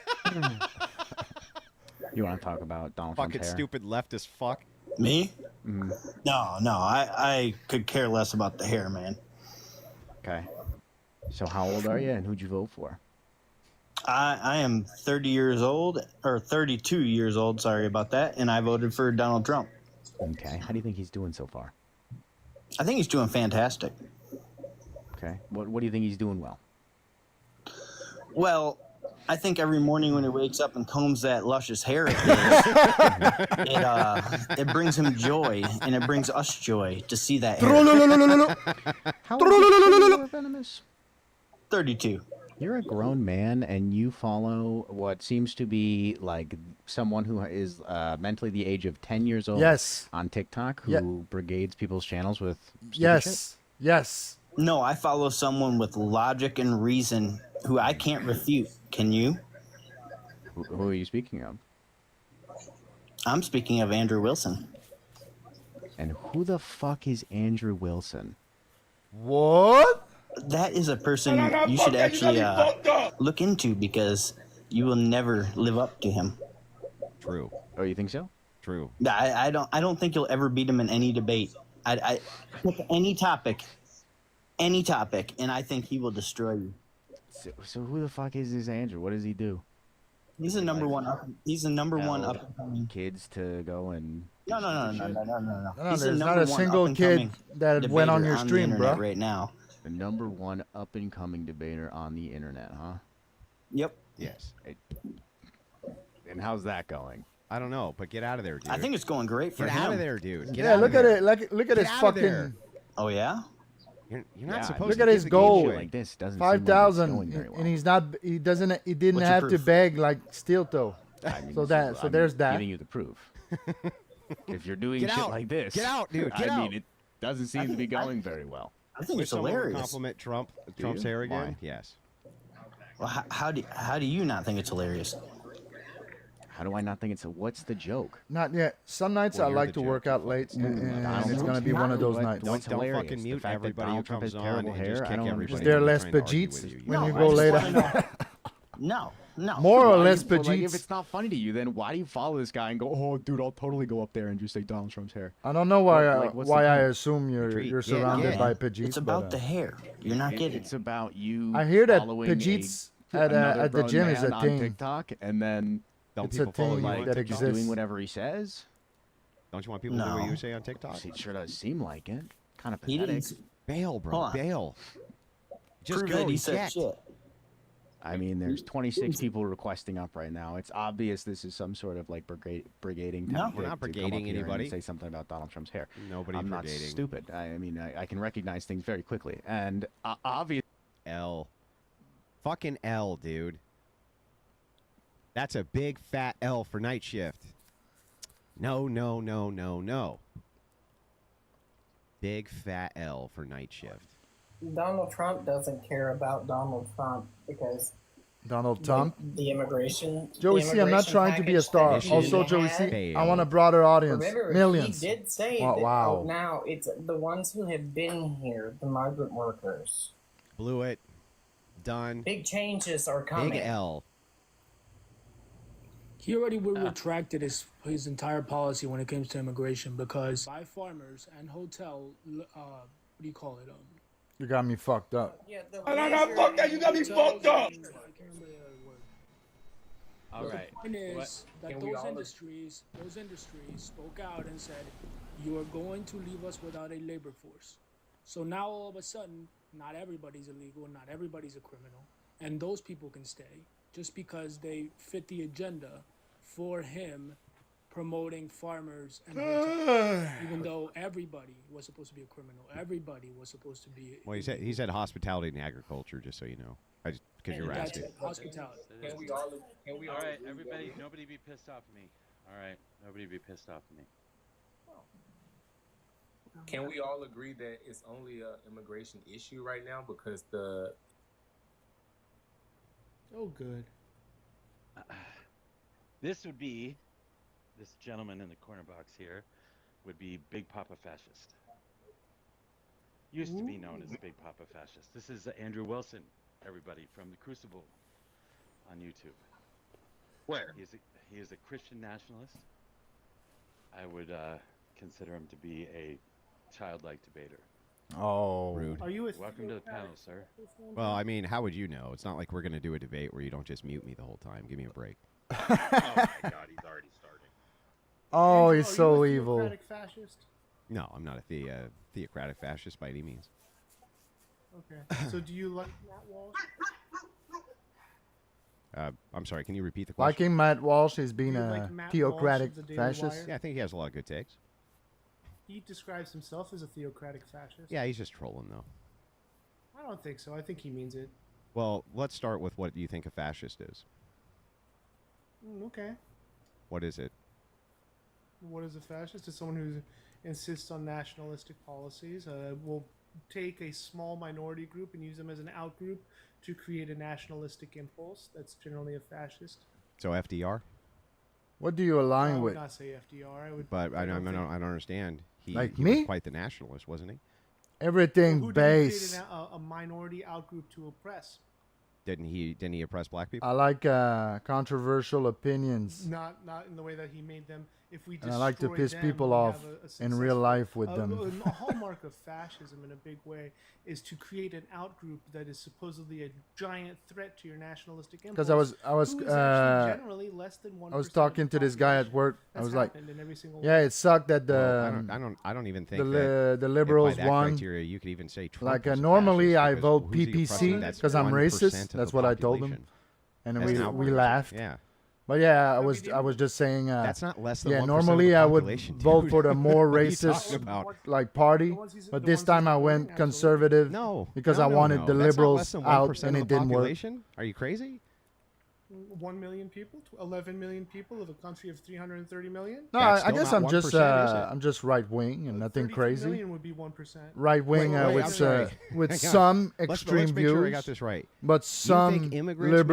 You want to talk about Donald Fucking Trump's hair? stupid leftist fuck. Me? Mhm. No. I could care less about the hair, man. Okay. So how old are you and who'd you vote for? I am 30 years old, or 32 years old, sorry about that, and I voted for Donald Trump. Okay. How do you think he's doing so far? I think he's doing fantastic. Okay. What do you think he's doing well? Well, I think every morning when he wakes up and combs that luscious hair of his, it brings him joy, and it brings us joy to see that hair. How old are you, Venomous? 32. You're a grown man and you follow what seems to be like someone who is mentally the age of 10 years old Yes. on TikTok who Yeah. brigades people's channels with stupid Yes. Yes. No, I follow someone with logic and reason who I can't refute. Can you? shit. Who are you speaking of? I'm speaking of Andrew Wilson. And who the fuck is Andrew Wilson? What? That is a person you should actually look into because you will never live up to him. True. Oh, you think so? True. I don't think you'll ever beat him in any debate. I pick any topic, and I think he will destroy you. So who the fuck is this Andrew? What does he do? He's the number one. He's the number one up and coming. Kids to go and No. No, He's the there's not number a one single up-and-coming kid that went on debater your the stream, internet bro. right now. The number one up and coming debater on the internet, huh? Yep. Yes. And how's that going? I don't know, but get out of there, dude. I think it's going great for Get him. out of there, dude. Get Yeah, out look of at there. it. Look at his Get out of fucking. there. Oh yeah. You're not Yeah, supposed Look to at his give a goal. shit like this doesn't seem like it's 5,000, going very well. and he's not. He doesn't. He didn't What's your have to proof? beg like Steel Toe. I mean, So this that. is- So I'm there's that. Giving you the proof. If you're doing Get shit out. like this, Get out, dude. Get I out. mean, it doesn't seem to be going very well. I think Wish it's someone would hilarious. compliment Trump's you? hair again. Why? Yes. Well, how do you not think it's hilarious? How do I not think it's what's the joke? Not yet. Some nights Well, I you're like the to joke. work out late, and it's gonna be one of those nights. What's Don't hilarious? fucking The mute fact that everybody who Donald Trump comes has on terrible and hair? just I kick don't everybody. Is understand. there They're less trying to argue Pajeets with you. when No, you I go just late? wanna know. No. More or Why less do you- like, if Pajeets. it's not funny to you, then why do you follow this guy and go, "Oh, dude, I'll totally go up there and just say Donald Trump's hair"? I don't know why. Like, what's the Why I point? assume you're Yeah, surrounded yeah. by Pajeets. It's about but, the hair. You're not getting. It's about you. I hear that following Pajeets another at the grown gym is man a on thing. TikTok, and then Don't It's a people follow thing you on that TikTok? exists. doing whatever he says. Don't you want people to do No. what you say on TikTok? It sure does seem like it. Kind of He pathetic. didn't Bail, bro. Hold on. Bail. Just prove go. that he He's said dead. shit. I mean, there's 26 people requesting up right now. It's obvious this is some sort of like brigading. No, tactic we're not to come up brigading here and anybody. Say something about Donald Trump's hair. Nobody's I'm not brigading. stupid. I mean, I can recognize things very quickly, and obviously, L. Fucking L, dude. That's a big fat L for night shift. No. Big fat L for night shift. Donald Trump doesn't care about Donald Trump because Donald Trump. the immigration. Joey the C, I'm not immigration trying to be a package star. that he Also, Joey had- C, I want a broader audience. Remember, Millions. He did say Wow, that wow. now it's the ones who have been here, the migrant workers. Blew it. Done. Big changes are coming. Big L. He already retracted his entire policy when it comes to immigration because by farmers and hotel, what do you call it? You got me fucked up. Yeah, the Fuck that, you got me fucked up! All right. The point is that Can we those all- industries spoke out and said, you are going to leave us without a labor force. So now all of a sudden, not everybody's illegal, not everybody's a criminal, and those people can stay just because they fit the agenda for him promoting farmers and hotels, even though everybody was supposed to be a criminal. Everybody was supposed to be. Well, he said hospitality and agriculture, just so you know. Because you're That's asking. it, hospitality. Can we all right, everybody, nobody be pissed off at me. All right, nobody be pissed off at me. Can we all agree that it's only an immigration issue right now because the Oh, good. This gentleman in the corner box here would be Big Papa Fascist. Used to be known as Big Papa Fascist. This is Andrew Wilson, everybody, from the Crucible on YouTube. Where? He is a Christian nationalist. I would consider him to be a childlike debater. Oh. Rude. Welcome to the panel, sir. Well, I mean, how would you know? It's not like we're going to do a debate where you don't just mute me the whole time. Give me a break. Oh my God, he's already starting. Oh, he's so evil. Fascist? No, I'm not a theocratic fascist by any means. Okay. So do you like Matt Walsh? I'm sorry, can you repeat the question? Liking Matt Walsh is being You a like Matt theocratic Walsh of the Daily fascist. Wire? Yeah, I think he has a lot of good takes. He describes himself as a theocratic fascist. Yeah, he's just trolling, though. I don't think so. I think he means it. Well, let's start with what you think a fascist is. Okay. What is it? What is a fascist? It's someone who insists on nationalistic policies. Will take a small minority group and use them as an outgroup to create a nationalistic impulse. That's generally a fascist. So FDR? What do you align I would with? not say FDR. I would. But I don't don't think- He, Like he me? was quite the nationalist, wasn't he? Everything Who base. did he create a minority outgroup to oppress? Didn't he oppress black people? I like controversial opinions. Not in the way that he made them. If we And I like to destroy piss them, people we off have a in real successful- life with them. A hallmark of fascism in a big way is to create an outgroup that is supposedly a giant threat to your nationalistic impulse. Because I was who is actually generally less than 1% I was of talking the to this guy at population. work. I That's was like, happened in every single yeah, one. it sucked that the Well, I don't even think the that liberals by that won. criteria, you could even say Trump Like was a normally fascist I because vote who's he PPC oppressing? That's because I'm 1% racist. of That's the what I told him, population. and That's we outrageous. laughed. Yeah. But yeah, I was just saying. That's not less than yeah. 1% of Normally the I would population, vote dude. for the more What are you racist talking about? like party, but this time I went conservative. No, because no, I no, wanted no. the That's not liberals less than out, 1% and of it the didn't work. population? Are you crazy? 1 million people, 11 million people of a country of 330 million. No, That's I still guess not I'm just 1%, is it? I'm just right wing and nothing 33 crazy. million would be 1%. Right wing Wait, I'm with sorry. with Hang on. some Let's extreme make views. sure I got this right. But You some think immigrants make up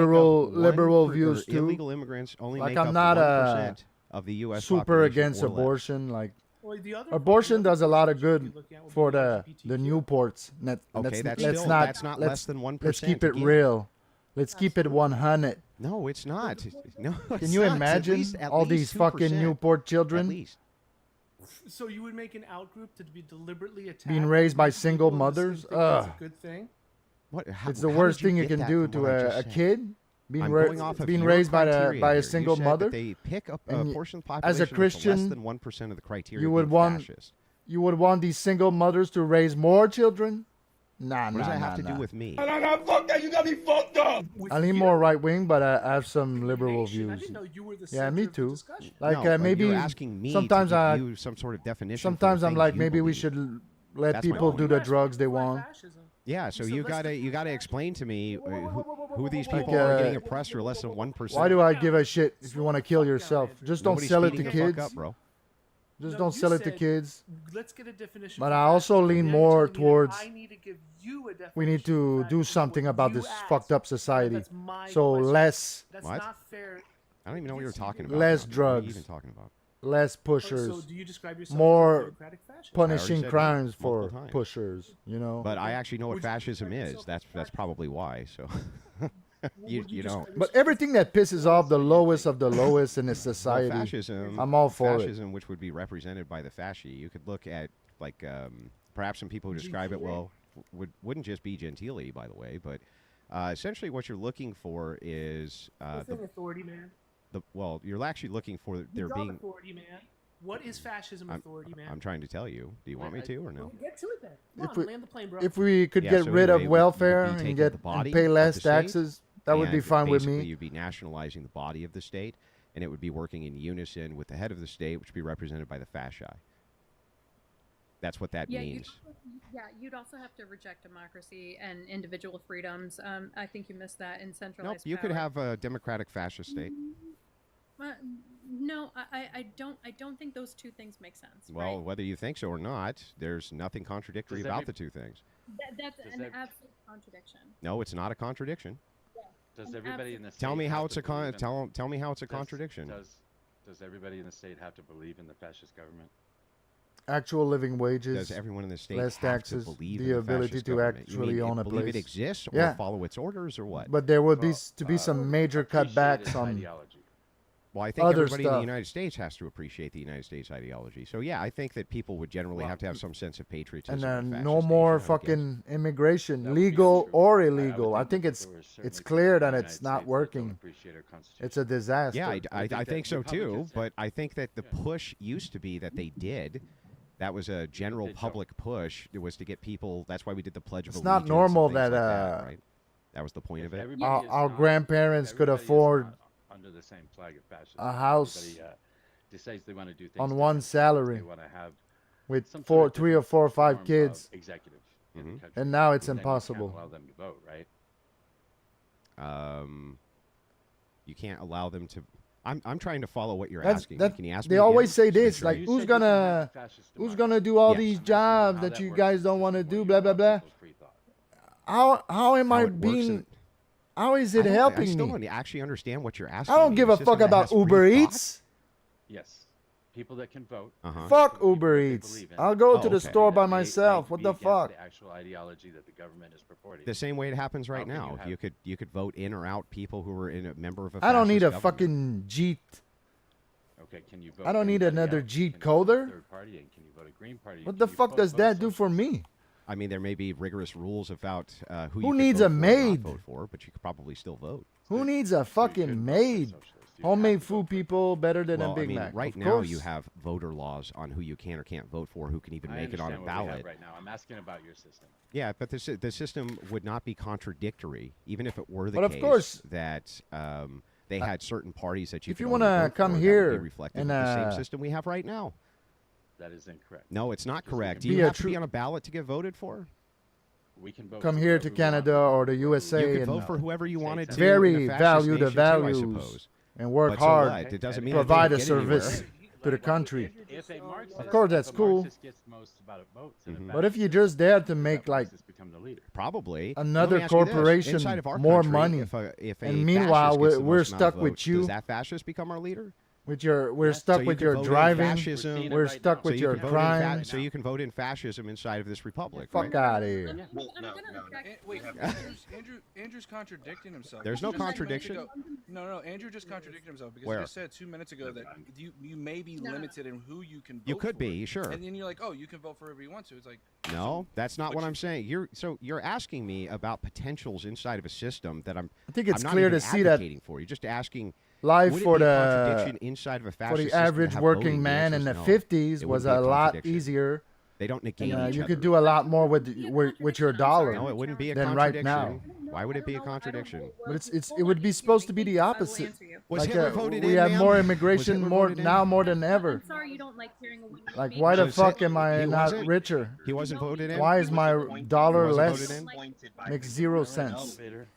liberal 1% views or too. illegal immigrants only Like make I'm up not 1% of the U.S. super population against or less? abortion. Like Well, the other- abortion the other does a lot of percentage good you look at would for be the Newports. Okay, that's let's still- not that's not let's, less than 1% Let's keep it again. real. Let's keep it 100. No, it's not. No, Can it's you not. It's imagine at all least these fucking 2%. Newport At children least. So you would make an outgroup to be deliberately attacked, being raised by and single people in the mothers? same thing that's Ugh. a good thing. What? It's the worst thing you can do to a kid. Being, I'm going off of being your raised by criteria a here. You single said mother. that they pick up a and portion of the as population a with Christian, less than 1% of the criteria. you would being want fascist. you would want these single mothers to raise more children. Nah, What nah, does that nah, have to nah. do with me? Fuck that, you got me fucked up. I lean more right wing, but I have some liberal I views. didn't know you were the Yeah, center me of the too. discussion. Like No, but maybe you're asking me sometimes to give I you some sort of definition. for the sometimes I'm things like you maybe we believe. should let That's my people point. do the drugs they want. Yeah, so you gotta explain to me who these Like, people are getting oppressed or less than 1%. Why do I give a shit if you want to kill yourself? Just don't Nobody's sell it to speeding the fuck kids. up, bro. Just No, don't you sell it to said, kids. Let's get a definition. But for I also fascism. lean Now you're more telling me that towards I need to give you a we need to do something about this fucked up society. That's my So question. less That's What? not fair. I don't even know what you're talking about. less now. What are drugs. you even talking about? less So pushers. do you describe yourself as a More democratic fascist? I already punishing said crimes that for multiple times. pushers, you know. But I actually know what Would you fascism describe is. yourself That's probably why. So you don't. But everything that pisses off the lowest of the lowest in this Well, society, fascism, I'm all for it. fascism, which would be represented by the fasci. You could look at like perhaps some people who describe it well wouldn't just be Gentili, by the way, but essentially what you're looking for is What's an authority, man? well, you're actually looking for there You're being. authority, man. What is fascism authority, man? I'm trying to tell you. Do you want me to or no? Get to it then. Come If on, we- land the plane, bro. If we could Yeah, get so rid anyway, of it would welfare be and taking get the body and pay of less the state, taxes, that would be and fine with basically me. You'd be nationalizing the body of the state, and it would be working in unison with the head of the state, which would be represented by the fasci. That's what that means. You'd also have to reject democracy and individual freedoms. I think you missed that in Nope, centralized you could power. have a democratic fascist state. No, I don't think those two things make sense. Well, right? whether you think so or not, there's nothing contradictory Does about every- the two things. That's an ev- absolute contradiction. No, it's not a contradiction. Does everybody in the state Tell me how have it's to a con. believe in- Tell me how it's a contradiction. Does everybody in the state have to believe in the fascist government? Actual living wages. Does everyone in the state less have taxes, to believe the in ability fascist to government? You actually mean own a believe place? it exists or Yeah. follow its orders or what? But there would be some major cutbacks on Well, I think other everybody in the stuff. United States has to appreciate the United States ideology. So yeah, I think that people would generally have to have some sense of patriotism. and and no fascist more nature, I would guess. fucking immigration, legal or illegal. I think it's clear that it's not working. It's a disaster. Yeah, I think so too. But I think that the push used to be that they did. That was a general public push. It was to get people. That's why we did the Pledge of It's Allegiance. not normal and things that like right? That was the point of it. our grandparents could afford Under the same flag of fascism. a house Everybody, decides they want to do things on one differently. salary They want to have with some sort of 3 or 4 or 5 form of kids. executive in Mm-hmm. the country. And now it's Then you can't impossible. allow them to vote, right? You can't allow them to. I'm trying to follow what you're That's, asking. that, Can you ask they me always again? say Just make this, sure I- like who's gonna do all Yes. these jobs that you guys don't want to do, blah blah blah. How am I How it works being? in- How is I it don't- helping I still me? don't actually understand what you're asking. I don't me. give a system fuck that about has free Uber thought? Eats. Yes. people that can vote. Fuck Uber Eats. I'll go to the store by May myself. What be the against fuck? The actual ideology that the government is purporting. The same way it happens right How can now. you have- You could vote in or out people who are in a member of a. I don't need a fascist fucking government. Jeet. Okay, can you vote? I don't need anybody another else? Jeet Can you vote a coder. Third party, and can you vote a Green Party? What Can the you fuck vote does both that do sides? for me? I mean, there may be rigorous rules about who you Who can needs vote a for or not maid? vote for, but you could probably still vote. Who needs a fucking maid? Homemade food people better than Well, a Big I mean, Mac. right Of now course. you have voter laws on who you can or can't vote for, who can even I make it on a understand what we have ballot. right now. I'm asking about your system. Yeah, but the system would not be contradictory, even if it were the But of case course- that they had certain parties that you if could you only wanna vote come for, here that would be reflected and, in the same system we have right now. That is incorrect. No, it's not correct. Do be you a have to true- be on a ballot to get voted for? We can vote. Come for here whoever to we Canada or the USA You could and vote for whoever you wanted to. very in a fascist value the nation too, I values suppose. and work But so hard. what? It doesn't mean provide that a they don't get service anywhere. to the country. If a Marxist, Of course, that's if a cool. Marxist gets most amount of votes in a But if you're just there to make like become the leader. Probably another Let me ask you this. corporation Inside of our more country, money, if a and meanwhile fascist gets the we're most amount of stuck with votes, you. Does that fascist become our leader? With your, we're So stuck you with can your vote in driving. fascism. We're stuck So with you your can vote in crime. so you can vote in fascism inside of this republic. Fuck right? out of here. Wait, Andrew's contradicting himself. There's no Just 2 minutes contradiction. ago- No, Andrew just contradicted himself because Where? he just said 2 minutes ago that you may be limited in who you can vote You could for. be, sure. And then you're like, oh, you can vote for whoever you want to. It's like, No, that's not what I'm saying. You're asking me about potentials inside of a system that I'm. I think it's I'm not clear even to see that advocating for. You're just asking. Life would it for be a the contradiction inside of a for fascist the system to average have working voting? The man answer in is the no. 50s It was wouldn't be a lot contradiction. easier. They don't negate And, each you other. could do a lot more with your dollar. No, it wouldn't be a than contradiction. right now. Why would it be a contradiction? But it would be supposed to be the opposite. Was Like Hitler voted we in, have ma'am? more Was immigration Hitler more voted in? now more than ever. I'm sorry you don't like hearing a woman Like speak. why the Was fuck it- am I he not wasn't? richer? He wasn't voted in. Why is my dollar He wasn't less? voted in? Makes 0 cents. Vader.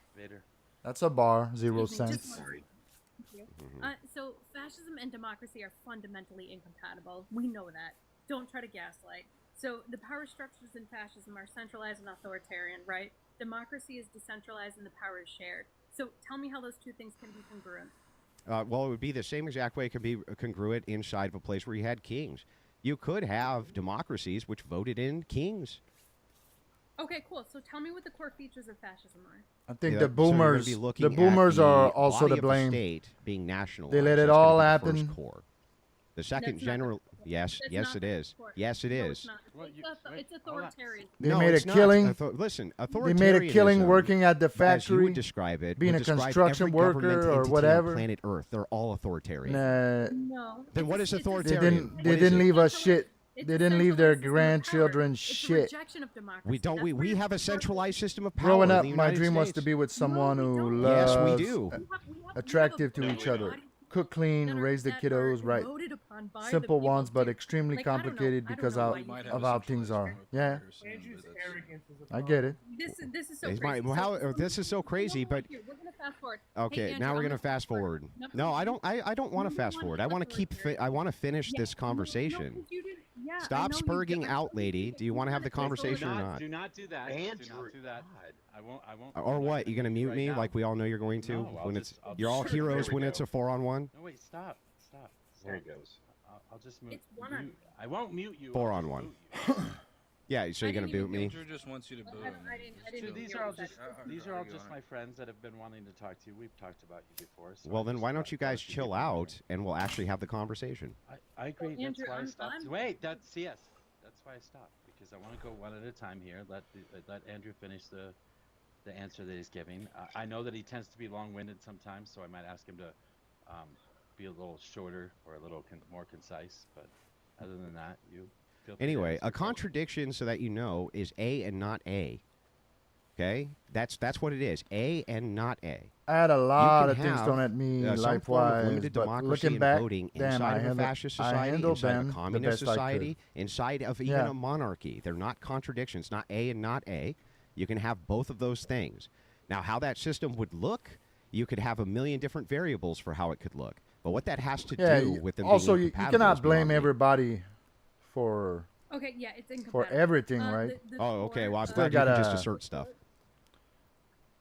That's a bar, 0 Excuse me, just cents. one second. So fascism and democracy are fundamentally incompatible. We know that. Don't try to gaslight. So the power structures in fascism are centralized and authoritarian, right? Democracy is decentralized and the power is shared. So tell me how those two things can be congruent. Well, it would be the same exact way it could be congruent inside of a place where you had kings. You could have democracies which voted in kings. Okay, cool. So tell me what the core features of fascism are. I think Yeah, the so you're gonna boomers, be the looking at boomers the are also body to of the blame. state being nationalized. They let it That's gonna all be the happen. first core. The second That's not general, yes, That's yes, not it the is. core. Yes, it No, is. it's not. It's authoritarian. They No, made a it's not. killing. Listen, They made a killing authoritarianism, working at the as you factory, would describe it, being would a describe construction every government worker or entity on whatever. planet Earth. They're all authoritarian. No. Then what is They authoritarian? didn't. They didn't leave us shit. They didn't leave their grandchildren shit. We have a centralized system of power. Growing in up, the my United dream was to States. be with someone who Yes, loves, we do. attractive to each other, cook clean, raise the kiddos right. Simple ones, but extremely complicated because of how things are. Yeah, I get it. This is so It's crazy. my- So- how- this is so crazy, but Here, we're gonna fast forward. okay, Hey, Andrew, now we're I'm gonna fast forward. No, No, I don't. I don't want to fast forward. I want to keep. I want to finish this conversation. Stop spurging out, lady. Do you want to have the conversation or not? Do not do that. Do not do that. I won't. Or what? You gonna mute right me now. like we all know you're going to? No, I'll when just- it's I'll you're all just- heroes There we when go. it's a 4-on-1. No, wait. Stop. There he goes. I'll just mute. It's one on. I won't mute you. 4-on-1. Yeah, so you're gonna boot me? Andrew just wants you to boo him. Dude, these are all just my friends that have been wanting to talk to you. We've talked about you before. So Well, I then just why thought don't you guys chill out and we'll actually have the conversation? I agree. That's Andrew, why I I'm- stopped. I'm- Wait, that's yes. That's why I stopped because I want to go one at a time here. Let Andrew finish the answer that he's giving. I know that he tends to be long-winded sometimes, so I might ask him to be a little shorter or a little more concise. But other than that, you feel free to Anyway, ask a your question. contradiction, so that you know, is A and not A. Okay, that's what it is. A and not A. I had a lot You of can things have, thrown at me some form of life-wise, limited but democracy looking and back, voting damn, inside I of a handled, fascist I society, handled inside of them a the communist best I society, could. inside of even a monarchy. They're not contradictions. Not A and not A. You can have both of those things. Now, how that system would look, you could have a million different variables for how it could look. But what that has to Yeah. do with them Also, being you incompatible is cannot blame beyond me. everybody for Okay, yeah, it's for incompatible. everything, right? Oh, okay. Well, I'm Still glad you can just gotta- assert stuff.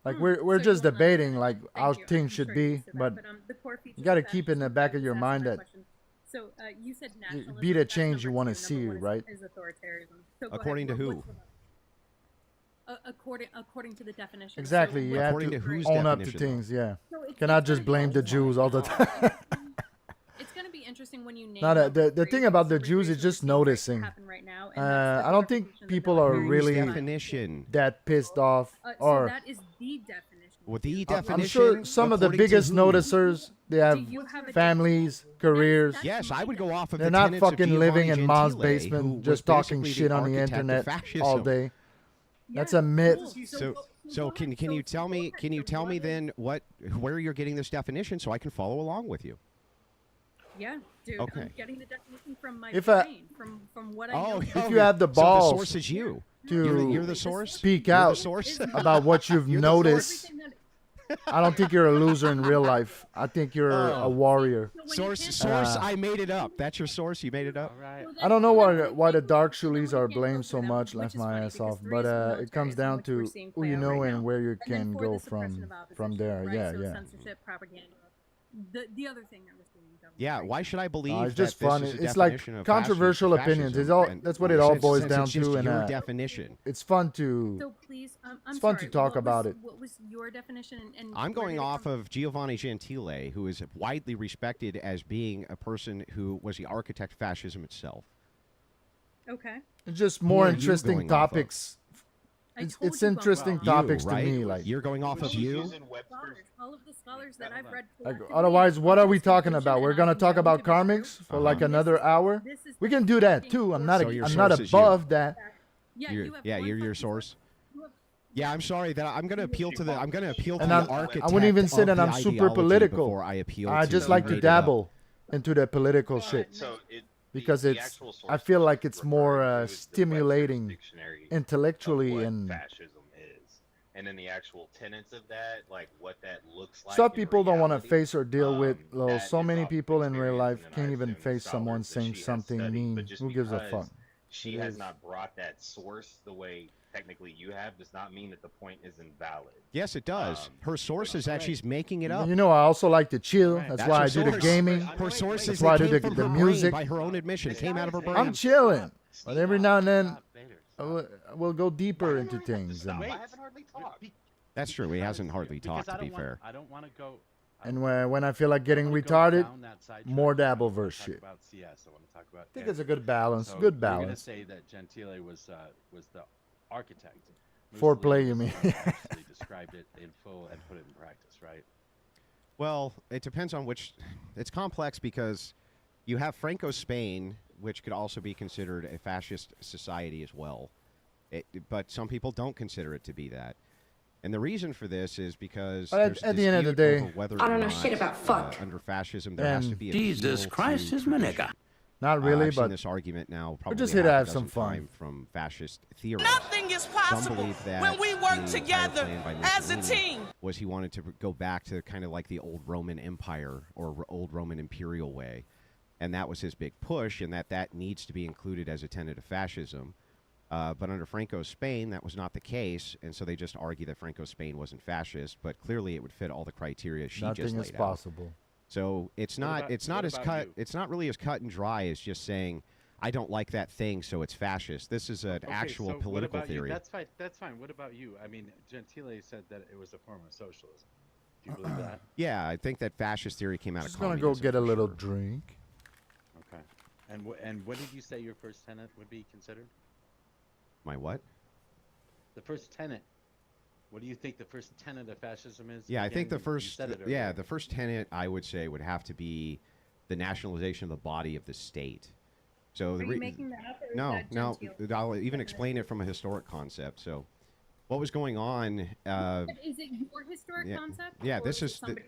Like we're just debating like how things should be, but the core features you got to of keep in the back of your mind that So you said nationalism. Be the that's change you number want to two. see, Number one right? Is authoritarianism. So go According ahead. to What- who? what's the- according to the definition. Exactly. So You what- have According to to whose own up to definition, though? things. Yeah. So it's Cannot gonna just be blame the Jews all the time. It's going to be interesting when you name. Now out the thing about the some Jews is racial just things that noticing. happen right now, and that's the I don't think glorification that people they're are like, really definition. that pissed off, So or that is the definition. With the I'm definition, sure some of the according to biggest who? noticers, they have you have a families, careers. Yes, I would go off of They're the not tenets of fucking living Giovanni in mom's Gentile, who basement was just talking basically shit on the architect of internet fascism. all day. That's a myth. So can you tell me then where you're getting this definition so I can follow along with you? Yeah, dude. Okay. I'm getting the definition from my If brain, from what I Oh, know. If you have the So balls the source is you. to You're the source. speak You're the out source? about what you've You're the noticed, I don't think you're a loser in real life. I think you're a warrior. Source. Uh, I made it up. That's your source. You made it up. I don't know why the dark shoolies are blamed so much. Laugh my ass off, but it comes down to who you know and where you can go from there. Right? Yeah, So yeah. censorship, propaganda. The other thing I was doing. Yeah, why should I believe It's just that this fun. is a It's like definition of controversial fascism? opinions. It's all. And That's what it all boils since down it's just to. And your definition. It's fun to. So please, I'm it's fun sorry, to talk what about was- it. What was your definition? And I'm where going did it off come of Giovanni Gentile, who is widely respected as being a person who was the architect of fascism itself. from? Okay. It's just Who more are you interesting going off of? topics. I It's told you about interesting that. topics right? to me. Like You're going off of you. Scholars, all of the scholars that I've read. Like, collectively, otherwise, what are we this talking conclusion, about? We're and gonna I'm talk going about to be karmics true. for like another hour. This is We can do that too. I'm not. So your I'm not source is you. above that. Yeah, You're, you have yeah, one you're your fucking source. Yeah, I'm sorry that I'm going to appeal to the. I'm going to appeal to And the I'm, architect. I wouldn't even say of that the I'm super ideology political. before I appeal. I to just who like to made it up. dabble into the political shit because it's. I feel like it's more stimulating intellectually and. Fascism is, and then the actual tenets of that, like what that looks like. Some in people don't want to reality, face or deal with. Well, that so is many off people in real life experience, and can't I even assume face scholars someone that saying she has something studied, mean. but just Who gives a because fuck? She has not brought that source the way technically you have does not mean that the point is invalid. Yes, it does. Her source is that she's making it up. You know, I also like to chill. That's That's why her I do the source. gaming. Her source That's is why I it do came the from her brain music. by her own admission. It came out of her brain. I'm chilling, but every now and then we'll go deeper into things. And, That's true. He hasn't hardly talked, to be fair. I don't want to go. and when I feel like getting retarded, more dabble verse shit. About CS. I want to talk about. I think it's a good balance. So Good You're gonna balance. say that Gentile was the architect. Foreplay, you Mussolini mean? actually described it in full and put it in practice, right? Well, it depends on which. It's complex because you have Franco's Spain, which could also be considered a fascist society as well. But some people don't consider it to be that. And the reason for this is because But there's at the end of the dispute day- over whether I don't or know not, shit about fuck. Under fascism, there has to And be a Jesus appeal Christ to is my tradition. nigga. Not really, I've seen but this argument now we're probably just here to half have a some dozen fun. times from fascist theorists. Nothing is possible Some believe that when we the work entire together plan by as a Mussolini team. Was he wanted to go back to kind of like the old Roman Empire or old Roman imperial way, and that was his big push, and that needs to be included as a tenet of fascism. But under Franco's Spain, that was not the case, and so they just argue that Franco's Spain wasn't fascist, but clearly it would fit all the criteria she just Nothing laid is out. possible. So it's not about- it's not what as about cut you? it's not really as cut and dry as just saying I don't like that thing, so it's fascist. This is an Okay, actual so what political about you? theory. That's fine. That's fine. What about you? I mean, Gentile said that it was a form of socialism. Do you believe that? Yeah, I think that fascist theory came out Just of gonna communism. go get a for little sure. drink. Okay. And what did you say your first tenet would be considered? My what? The first tenet. What do you think the first tenet of fascism is? Yeah, I think Again, the you first said it yeah, earlier. the first tenet I would say would have to be the nationalization of the body of the state. So the Are you making that up, or is no, that no, Gentile? I'll even explain it from a historic concept. So, what was going on? Is it your historic yeah, concept? yeah, or this it is somebody-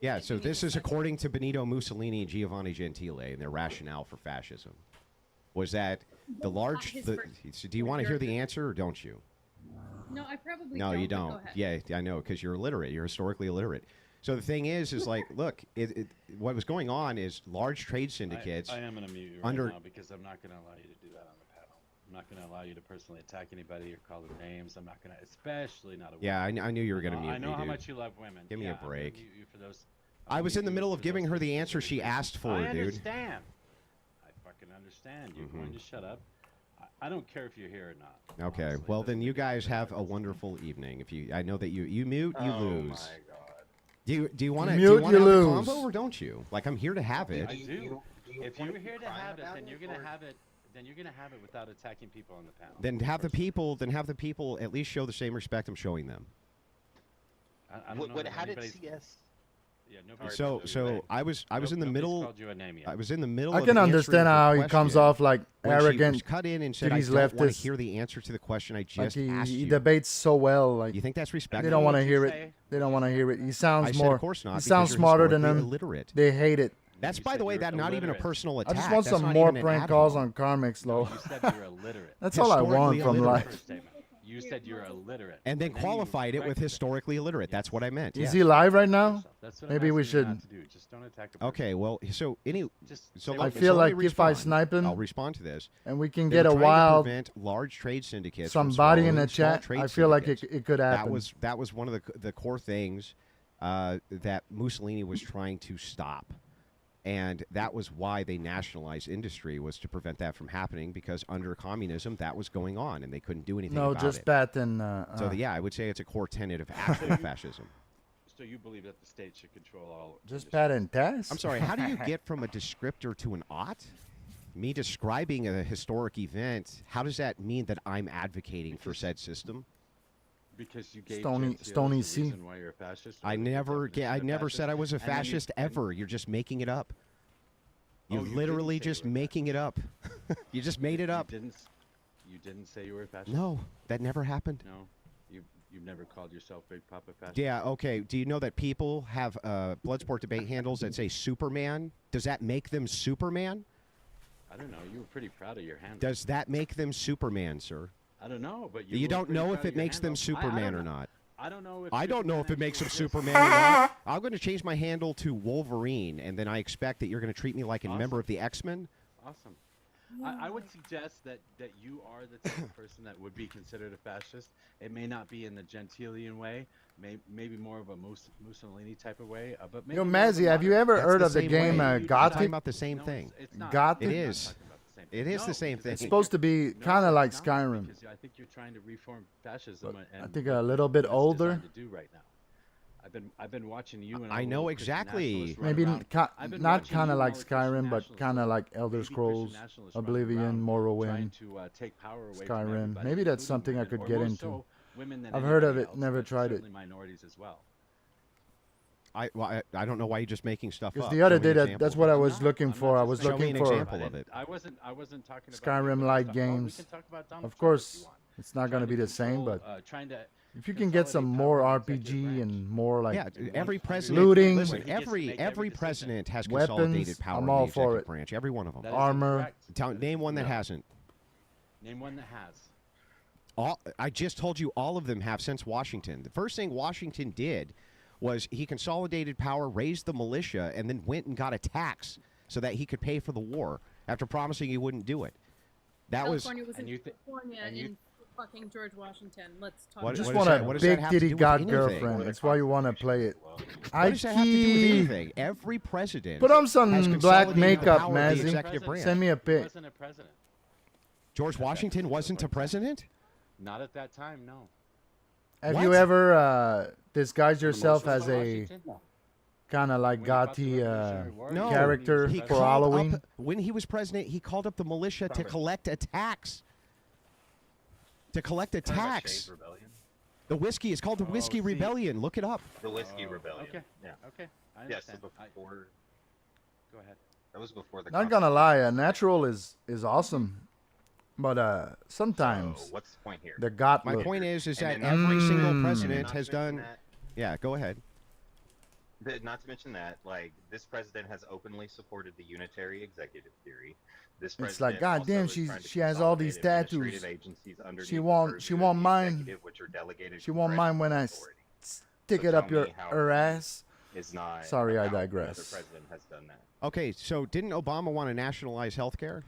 yeah. So this is according to Benito Mussolini and Giovanni Gentile and their rationale for fascism. Was that the large? his The, first- so do you want to hear the answer or don't you? No, I probably No, don't. you but go don't. ahead. Yeah, I know, because you're illiterate. You're historically illiterate. So the thing is like, look, what was going on is large trade syndicates. I am going to mute you right under now because I'm not going to allow you to do that on the panel. I'm not going to allow you to personally attack anybody or call them names. I'm not going to, especially not a woman. Yeah, I knew you were going to mute me, I know how dude. much you love women. Give me Yeah, a I'm gonna break. mute you for those. I was in the middle of giving her the answer she asked for, I dude. understand. and understand. You're going to shut up. I don't care if you're here or not. Okay. honestly. Well, Doesn't then you make a guys have a wonderful evening. If you, I know that you mute, you lose. my god. Do you want to Mute, have you the lose. combo or don't you? Like, I'm here to have it. I do. If you're here to have it, then you're gonna have it. Then you're gonna have it without attacking people on the panel. Then have the people at least show the same respect I'm showing them. I don't know What, that how did anybody's- CS? Yeah, nobody So called you a name. I was in the Nobody's middle. called you a name yet. I was in the middle. I of can answering understand her how he comes question off like when she arrogant was cut in and to said, "I these don't want to leftists. hear the answer to the question I Like just he asked you." debates so well. Like You think that's respectful? they don't want to What'd hear you it. say? They don't want to hear it. He sounds I said, more. of course not, He because sounds you're smarter than historically him. illiterate. They hate it. That's, You by said the way, you're that not even a illiterate. personal I attack. just want That's some not more even an prank ad calls hominem. on Carmix, No, though. you said you're illiterate. That's all I want Historically from illiterate. life. First statement. You said you're illiterate. And then you qualified it with corrected historically illiterate. That's what I meant. Is yes. he live right now? That's what I'm Maybe we asking you should. not to do. Just don't attack a person. Okay, well, so Just so say let- I what so feel let me like if I respond. snipe him, I'll respond to this. and we can They get were a trying to wild prevent large trade syndicates from somebody in swallowing the small chat. trade I feel like syndicates. it could happen. That was one of the core things that Mussolini was trying to stop. And that was why they nationalized industry, was to prevent that from happening, because under communism that was going on and they couldn't do anything No, about just it. that and So yeah, I would say it's a core tenet of actual fascism. So you believe that the state should control all? just Pat and Tess. I'm sorry, how do you get from a descriptor to an ought? Me describing a historic event, how does that mean that I'm advocating for said system? Because you gave Stony the C. reason why you're a fascist. I or the never definition of never said I was a and then you- fascist ever. You're just making it up. You're Oh, you literally didn't say you just were a making it up. You just made it up. You didn't say you were a fascist. No, that never happened. No, you've never called yourself Big Papa fascist. Yeah, okay. Do you know that people have Bloodsport debate handles that say Superman? Does that make them Superman? I don't know. You were pretty proud of your handle. Does that make them Superman, sir? I don't know, but You were don't pretty know proud if of it your makes them handle. I Superman don't or know. not. I don't know if I don't know if it Superman makes them actually Superman or not. I'm going to change my handle to Wolverine, and then I expect that you're going to treat me like a member of the X-Men. Awesome. I would suggest that you are the type of person that would be considered a fascist. It may not be in the Gentilian way, maybe more of a Mussolini type of way. But maybe Yo, more of a Mazzy, have you ever That's heard the of the same game way. You're Gothic? talking about the same thing. It's not. Gothic? It is. It is the same thing. It's supposed to be kind of like Skyrim. Because I think you're trying to reform fascism. And I think a little bit what it's older. designed to do right now. I've been watching you and I know all the Christian exactly. nationalists run Maybe around. I've been not watching kind you of like and all the Christian Skyrim, but nationalists kind of run- like Elder maybe Christian Scrolls, nationalists running Oblivion, around Morrowind, trying to take power away from Skyrim. everybody, Maybe that's including something I women, could or get more into. so women than I've heard of anybody it, else, never but tried it. certainly minorities as well. I don't know why you're just making stuff Because up. the other Show me day, an that's example. what I was looking for. I was Show me looking an for example of it. I wasn't talking about Skyrim-like we games. can talk about Donald Of Trump course, if you want. it's not going to be the same, but Trying to if you can get some more RPG and more like Yeah, every president. looting, Listen, every president has weapons, consolidated power I'm all in the for executive it. branch. Every one of them. That is Armor. incorrect. Name one that No. hasn't. Name one that has. I just told you all of them have since Washington. The first thing Washington did was he consolidated power, raised the militia, and then went and got a tax so that he could pay for the war after promising he wouldn't do it. That California was and in you thi- California and you- in fucking George Washington. Let's talk. What- I just what want does that- a what does that big have to titty do with god anything? girlfriend. That's why you want to play it. What I does that have to do with key. anything? Every president Put on some has black consolidated the makeup, power of the Mazzy. executive branch. Send me a He pic. wasn't a president. George Washington wasn't a president? Not at that time, no. Have you ever disguised yourself as a Washington? kind of like When he fought the gothy Revolutionary War, No. character He for called Halloween? up, when he was president, he called up the militia to collect a tax. To collect a Talking about tax. Shays Rebellion? The whiskey is called the Whiskey see. Rebellion. Look it up. The Whiskey Rebellion. Okay. Yeah. Okay. I Yes, understand. before. Go ahead. That was before the. Not gonna lie, a natural is awesome, but sometimes So, what's the point here? the got My look. point is that And then- every single Mm. president Not has to mention done. that- Yeah, go ahead. Not to mention that, like, this president has openly supported the unitary executive theory. This It's like, president God also damn, is trying to she has all these consolidate tattoos. administrative agencies underneath She the won't purview won't of the mind. executive, which are delegated She won't mind when I stick it So up tell your me how her ass. is not. Sorry, I how another digress. president has done that. Okay, so didn't Obama want to nationalize health care?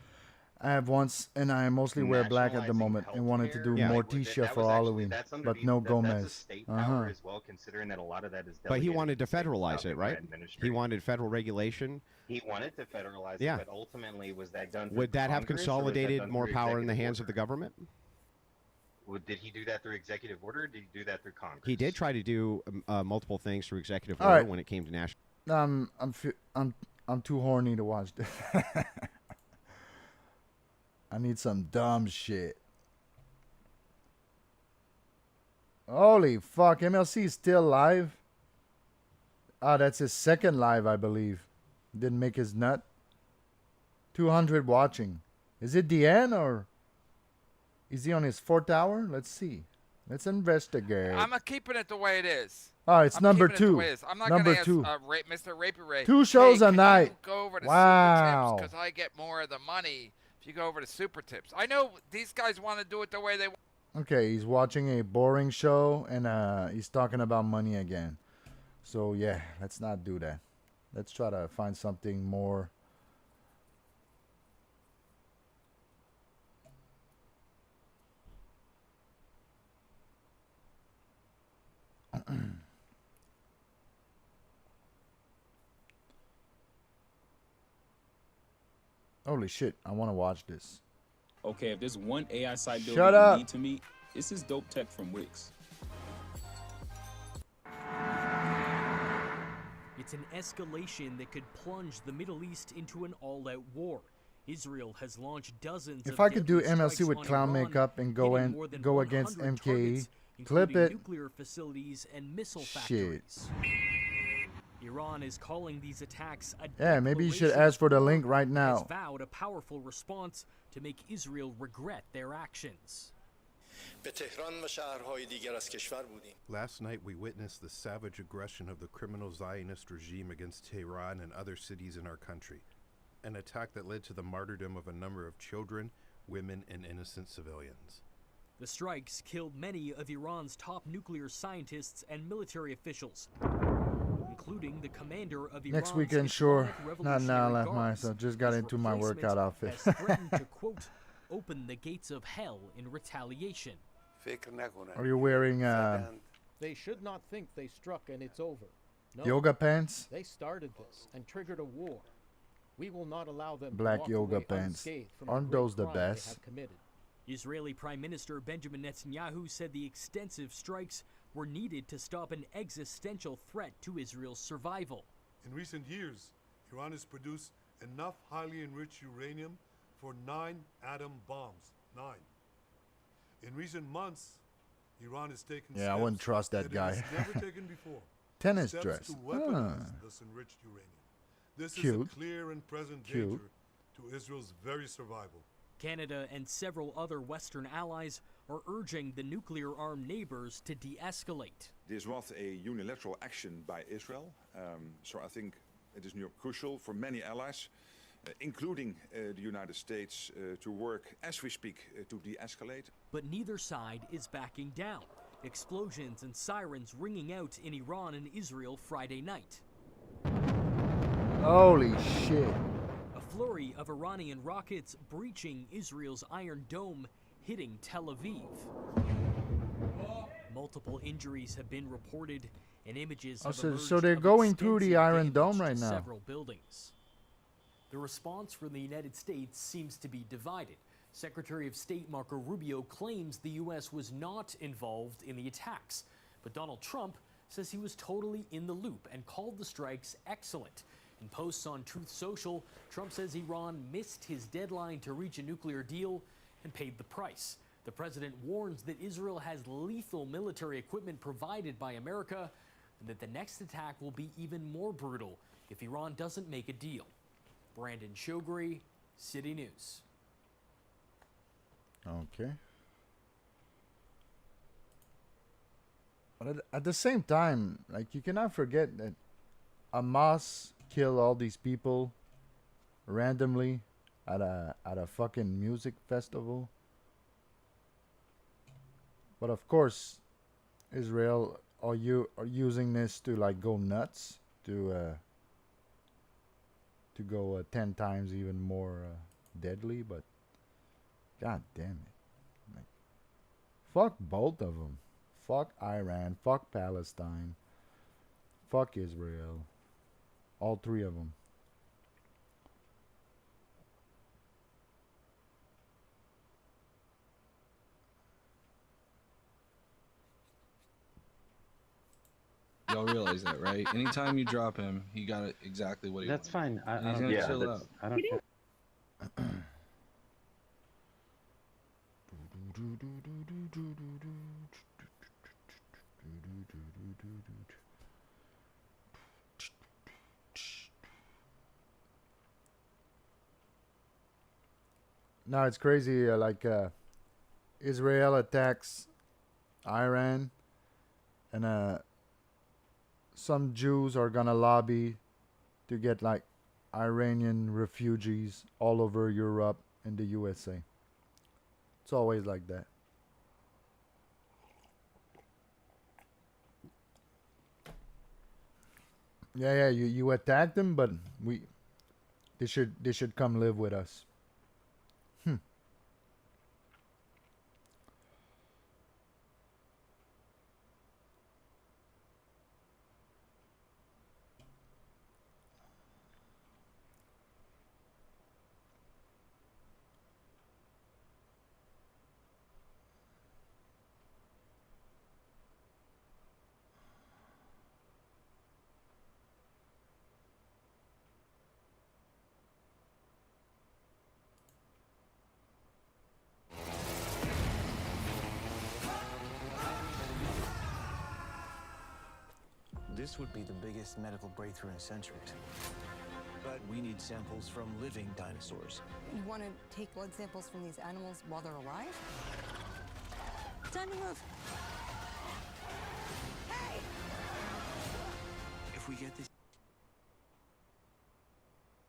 I have once, and I mostly wear black at the Nationalizing moment, and wanted to do healthcare, more like, that T-shirt for was actually, Halloween, that's but underneath, no that's a Gomez. state power as well, considering that a lot of that is But he delegated wanted to the state of federalize South it, Carolina right? He administration. wanted federal regulation. He wanted to federalize Yeah. it, but ultimately, was that done through Would that have Congress, or was that consolidated done more through power in the executive hands of the order? government? Well, did he do that through executive order, or did he do that through Congress? He did try to do multiple things through executive All order right. when it came to national. I'm too horny to watch this. I need some dumb shit. Holy fuck, MLC is still live? Ah, that's his second live, I believe. Didn't make his nut. 200 watching. Is it the end, or is he on his 4th hour? Let's see. Let's investigate. I'm keeping it the way it is. Oh, it's I'm number keeping it the 2. way it is. I'm not Number gonna 2. ask Mr. Rapey Ray. 2 shows hey, a can night. You go over to Wow. Super Tips because I get more of the money if you go over to Super Tips. I know these guys want to do it the way they want. Okay, he's watching a boring show, and he's talking about money again. So, yeah, let's not do that. Let's try to find something more. Holy shit, I want to watch this. Okay, if there's one AI site builder Shut you up. need to meet, it's this dope tech from Wix. It's an escalation that could plunge the Middle East into an all-out war. Israel has launched dozens If of I could do deadly MLC strikes with on clown Iran, makeup and hitting more than go against 100 MKE, targets, clip including it. nuclear facilities and missile Shit. factories. Iran is calling these attacks a Yeah, maybe you should declaration ask of for the war, link right has now. vowed a powerful response to make Israel regret their actions. Last night we witnessed the savage aggression of the criminal Zionist regime against Tehran and other cities in our country. An attack that led to the martyrdom of a number of children, women, and innocent civilians. The strikes killed many of Iran's top nuclear scientists and military officials, including the commander of Iran's Next weekend, sure. Not now, left myself. Just got into my workout outfit. has threatened to, quote, open the gates of hell in retaliation. Are you wearing They should not think they struck and it's over. No. yoga pants? They started this and triggered a war. We will not allow them Black to walk yoga away pants. unscathed from Aren't the great those the crime they best? have committed. Israeli Prime Minister Benjamin Netanyahu said the extensive strikes were needed to stop an existential threat to Israel's survival. In recent years, Iran has produced enough highly enriched uranium for 9 atom bombs. 9. In recent months, Iran has taken Yeah, I steps wouldn't trust that it guy. has never taken before. Tennis Steps dress. to weaponize Ah. this enriched uranium. This is Cute. a clear and present Cute. danger to Israel's very survival. Canada and several other Western allies are urging the nuclear-armed neighbors to de-escalate. This was a unilateral action by Israel, so I think it is now crucial for many allies, including the United States, to work as we speak to de-escalate. But neither side is backing down. Explosions and sirens ringing out in Iran and Israel Friday night. Holy shit. A flurry of Iranian rockets breaching Israel's Iron Dome, hitting Tel Aviv. Multiple injuries have been reported, and images have So emerged they're of going through the extensive Iron Dome damage right to now. several buildings. The response from the United States seems to be divided. Secretary of State Marco Rubio claims the U.S. was not involved in the attacks, but Donald Trump says he was totally in the loop and called the strikes excellent. In posts on Truth Social, Trump says Iran missed his deadline to reach a nuclear deal and paid the price. The president warns that Israel has lethal military equipment provided by America and that the next attack will be even more brutal if Iran doesn't make a deal. Brandon Shogri, City News. Okay. But at the same time, like, you cannot forget that Hamas killed all these people randomly at a fucking music festival. But of course, Israel are using this to like go nuts, to go 10 times even more deadly. But God damn it. Like, fuck both of them. Fuck Iran. Fuck Palestine. Fuck Israel. All three of them. Y'all realize that, right? Anytime you drop him, he got it exactly what he That's wanted. fine. I And he's don't gonna care. chill out. I don't care. No, it's crazy. Israel attacks Iran, and some Jews are gonna lobby to get like Iranian refugees all over Europe and the USA. It's always like that. Yeah, you attacked them, but they should come live with us. This would be the biggest medical breakthrough in centuries. But we need samples from living dinosaurs. You want to take blood samples from these animals while they're alive? Time to move. Hey! If we get this...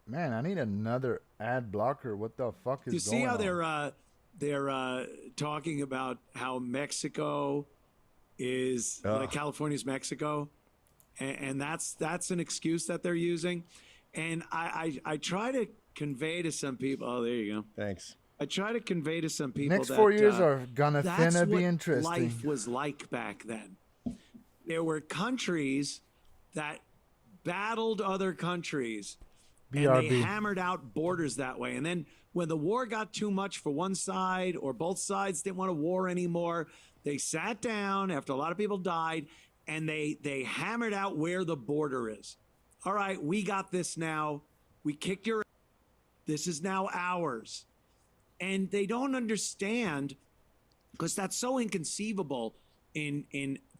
Man, I need another ad blocker. What the fuck is You going see how on? they're talking about how Mexico is like California's Mexico, and that's an excuse that they're using. And I try to convey to some people. Oh, there you go. Thanks. I try to convey to some people Next that 4 years are gonna that's finna be what interesting. life was like back then. There were countries that battled other countries, and they BRB. hammered out borders that way. And then when the war got too much for one side, or both sides didn't want a war anymore, they sat down after a lot of people died, and they hammered out where the border is. All right, we got this now. We kicked your. This is now ours. And they don't understand, because that's so inconceivable in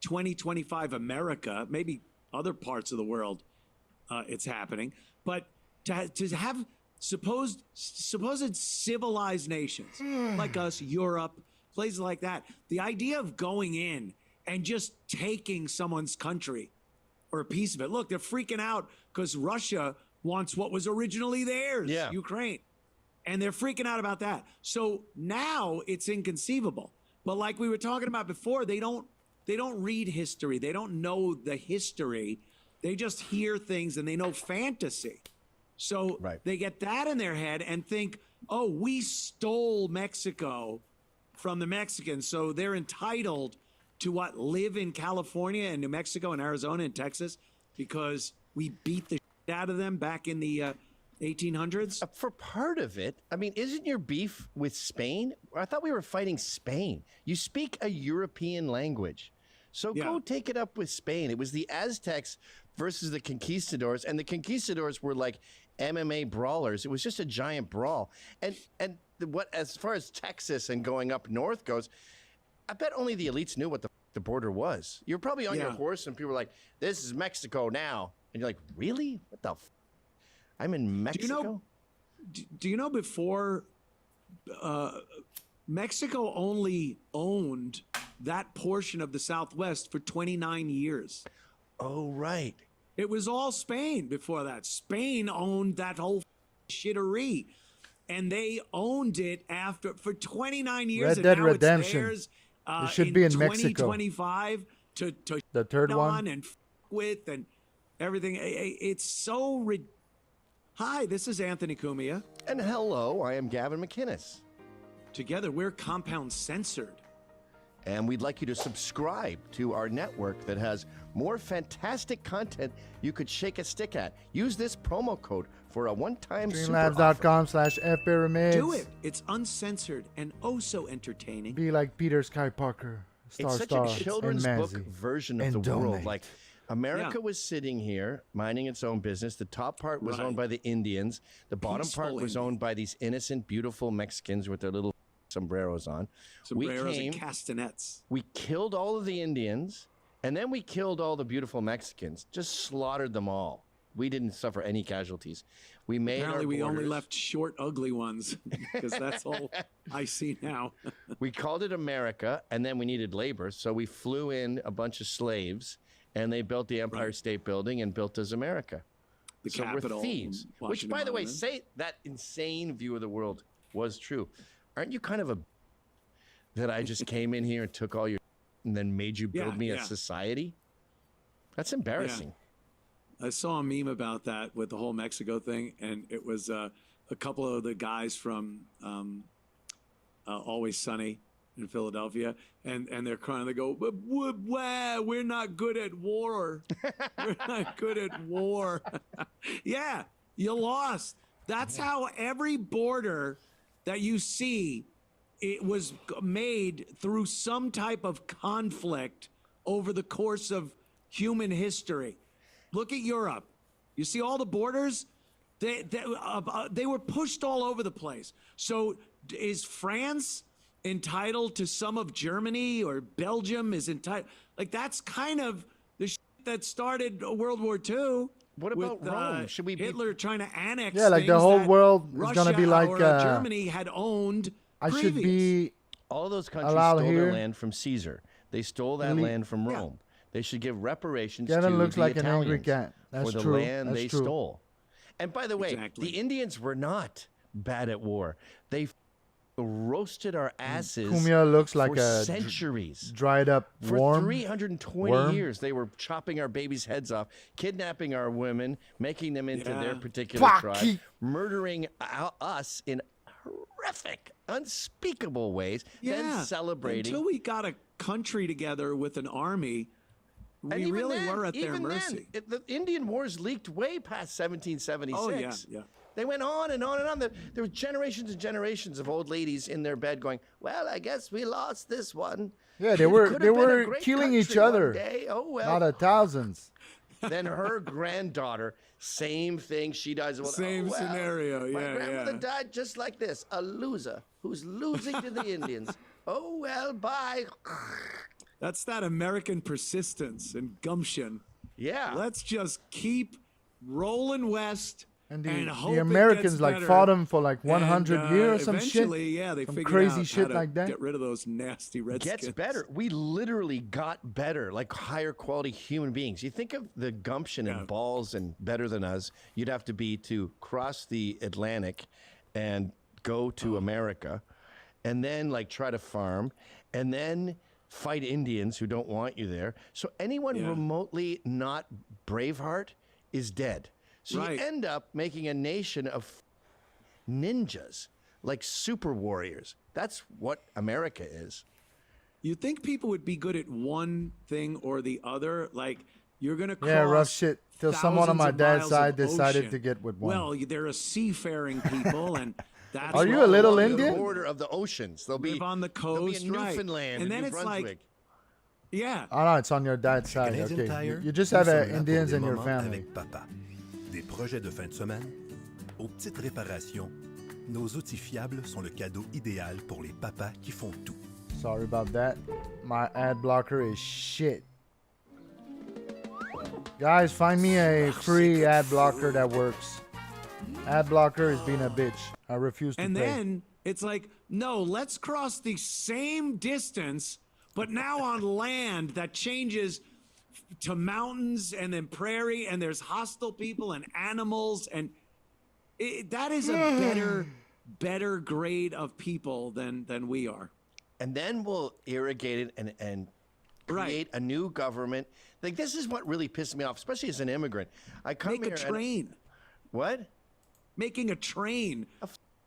2025 America, maybe other parts of the world it's happening. But to have supposed civilized nations like us, Europe, places like that, the idea of going in and just taking someone's country or a piece of it. Look, they're freaking out because Russia wants what was originally theirs, Ukraine. And they're freaking out about that. So now it's inconceivable. But like we were talking about before, they don't read history. They don't know the history. They just hear things and they know fantasy. So they get that in their head and think, oh, we stole Mexico from the Mexicans, so they're entitled to live in California and New Mexico and Arizona and Texas because we beat the shit out of them back in the 1800s? For part of it, I mean, isn't your beef with Spain? I thought we were fighting Spain. You speak a European language. So go take it up with Spain. It was the Aztecs versus the conquistadors, and the conquistadors were like MMA brawlers. It was just a giant brawl. And what, as far as Texas and going up north goes, I bet only the elites knew what the border was. You're probably on your horse and people were like, this is Mexico now. And you're like, really? What the I'm in Mexico? Do you know before Mexico only owned that portion of the Southwest for 29 years? Oh, right. It was all Spain before that. Spain owned that whole shittery. And they owned it for 29 years. Red Dead and now Redemption. It's theirs, It should be in 2025 to The third one? and with and everything. It's so Hi, this is Anthony Cumia. And hello, I am Gavin McInnes. Together, we're compound censored. And we'd like you to subscribe to our network that has more fantastic content you could shake a stick at. Use this promo code for a one-time super offer. Streamlabs.com/fpyramids. Do it. It's uncensored and oh so entertaining. Be like Peter Sky Parker. It's such a children's book version of the world. Like America Yeah. was sitting here minding its own business. The top part was Right. owned by the Indians. The bottom Peaceful part was owned by these innocent, beautiful Mexicans with their little sombreros on. Sombreros and castanets. We killed all of the Indians, and then we killed all the beautiful Mexicans. Just slaughtered them all. We didn't suffer any casualties. We made Apparently, our we only borders. left short, ugly ones because that's all I see now. We called it America, and then we needed labor, so we flew in a bunch of slaves, and they built the Empire State Building and built us America. The so Capitol, we're thieves. Which, Washington by the way, Monument. say that insane view of the world was true. Aren't you kind of a that I just came in here and took all your and then made you build Yeah, me yeah. a society? That's embarrassing. I saw a meme about that with the whole Mexico thing, and it was a couple of the guys from Always Sunny in Philadelphia, and they're crying. They go, "We're not good at war. We're not good at war." Yeah, you lost. That's how every border that you see, it was made through some type of conflict over the course of human history. Look at Europe. You see all the borders? They were pushed all over the place. So is France entitled to some of Germany, or Belgium is entitled? Like, that's kind of the shit that started World War II. What about Rome? Should we Hitler trying to annex? Yeah, like the things whole that world is Russia gonna be like, or Germany had owned. I should be All those countries allowed stole here. their land from Caesar. They stole that Elite- land from Rome. They should give reparations Kevin to looks the like an Italians angry cat. That's for the true. land That's they true. stole. And by the way, Exactly. the Indians were not bad at war. They roasted our asses Cumia looks like for a centuries. dried up For worm. 320 worm. years, they were chopping our babies' heads off, kidnapping our women, making them into their Yeah. particular Fuck. tribe, murdering us in horrific, unspeakable ways, then celebrating. Until we got a country together with an army, And we even really then- were at their even then, mercy. the Indian Wars leaked way past 1776. Oh, yeah, yeah. They went on and on and on. There were generations and generations of old ladies in their bed going, "Well, I guess we lost this one." Yeah, they It were could they have been a were great killing each country one other. day. Oh well. Not at thousands. Then her granddaughter, same thing. She dies. Well, Same oh, well, scenario, My yeah, grandmother yeah. died just like this. A loser who's losing to the Indians. Oh well, bye. That's that American persistence and gumption. Yeah. Let's just keep rolling west And hope the it Americans gets like better. fought them for like 100 And, years or some shit. eventually, yeah, they some figured crazy out shit how to like that. get rid of those nasty redskins. Gets better. We literally got better, like higher quality human beings. You think of the gumption and balls and better than us you'd have to be to cross the Atlantic and go to America and then like try to farm and then fight Indians who don't want you there. So anyone remotely not Braveheart is dead. So Right. you end up making a nation of ninjas, like super warriors. That's what America is. You think people would be good at one thing or the other? Like, you're going to cross Yeah, rough shit. Till someone on thousands my of dad's miles side of decided ocean. to get with one. Well, they're a seafaring people, and that's Are you what a little along Indian? The border of the oceans. They'll be live on the they'll be coast, in right? Newfoundland And then New it's Brunswick. like, yeah. Oh no, it's on your dad's side. Canadian Okay, Tire, you just nous have sommes là pour Indians des in your moments family. avec papa. Des projets de fin de semaine, aux petites réparations, nos outils fiables sont le cadeau idéal pour les papas qui font tout. Sorry about that. My ad blocker is shit. Guys, find me a free ad blocker that works. Ad blocker is being a bitch. I refuse to And pay. then it's like, no, let's cross the same distance, but now on land that changes to mountains and then prairie, and there's hostile people and animals, and that is a better grade of people than we are. And then we'll irrigate it and create a new government. Like, this is what really pissed me off, especially as an immigrant. I come Make here a train. What? Making a train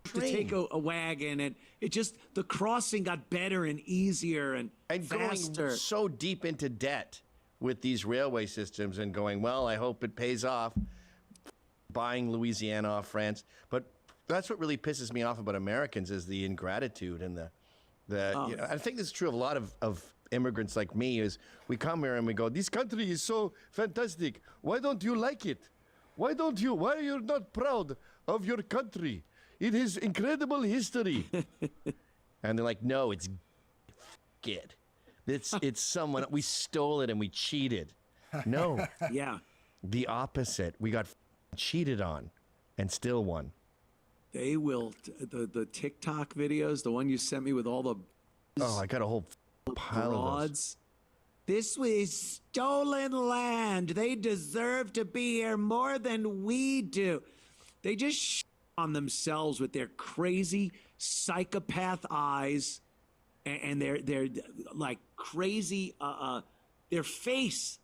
to take a wagon, and it just the crossing got better and easier and faster. Going so deep into debt with these railway systems and going, well, I hope it pays off, buying Louisiana off France. But that's what really pisses me off about Americans is the ingratitude and you know, I think this is true of a lot of immigrants like me is we come here and we go, this country is so fantastic. Why don't you like it? Why are you not proud of your country? It has incredible history. And they're like, no, it's it. It's someone, we stole it and we cheated. No. Yeah. The opposite. We got cheated on and still won. They will, the TikTok videos, the one you sent me with all the I got a whole pile of those. This was stolen land. They deserve to be here more than we do. They just on themselves with their crazy psychopath eyes and their like crazy their face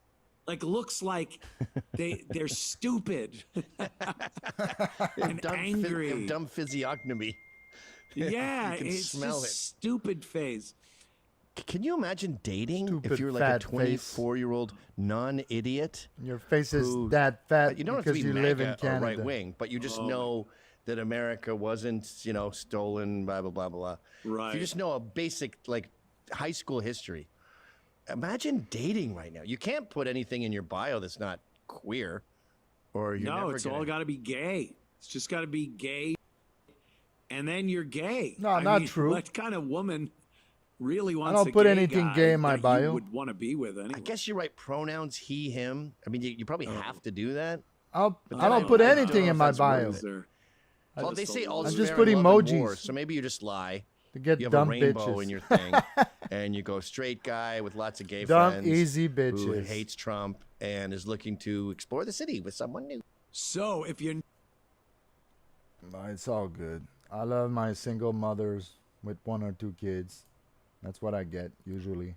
like looks like they're stupid and angry. Dumb physiognomy. Yeah, you can it's smell just it. stupid face. Can you imagine dating Stupid if you're like a fat face. 24-year-old non-idiot? Your face is who- that fat You don't have to because be you live in MAGA or Canada. right wing, but you just know that America wasn't, you know, stolen, blah, blah, blah, blah. Right. If you just know a basic, like, high school history. Imagine dating right now. You can't put anything in your bio that's not queer, or you're No, never it's gonna... all got to be gay. It's just got to be gay, and then you're gay. No, I not mean, true. What kind of woman really wants? don't a put gay anything guy gay in my that bio. You would want to be with anyway. I guess you write pronouns he, him. I mean, you probably have to do that. I But don't then put I don't anything know in if my that's bio. worth it. I Well, they say all I just put war, emojis. so maybe you just lie. To get You have dumb a rainbow bitches. in your thing, and you go straight guy with lots of gay Dumb, friends. easy Who bitches. hates Trump and is looking to explore the city with someone new. So if you're No, it's all good. I love my single mothers with 1 or 2 kids. That's what I get usually.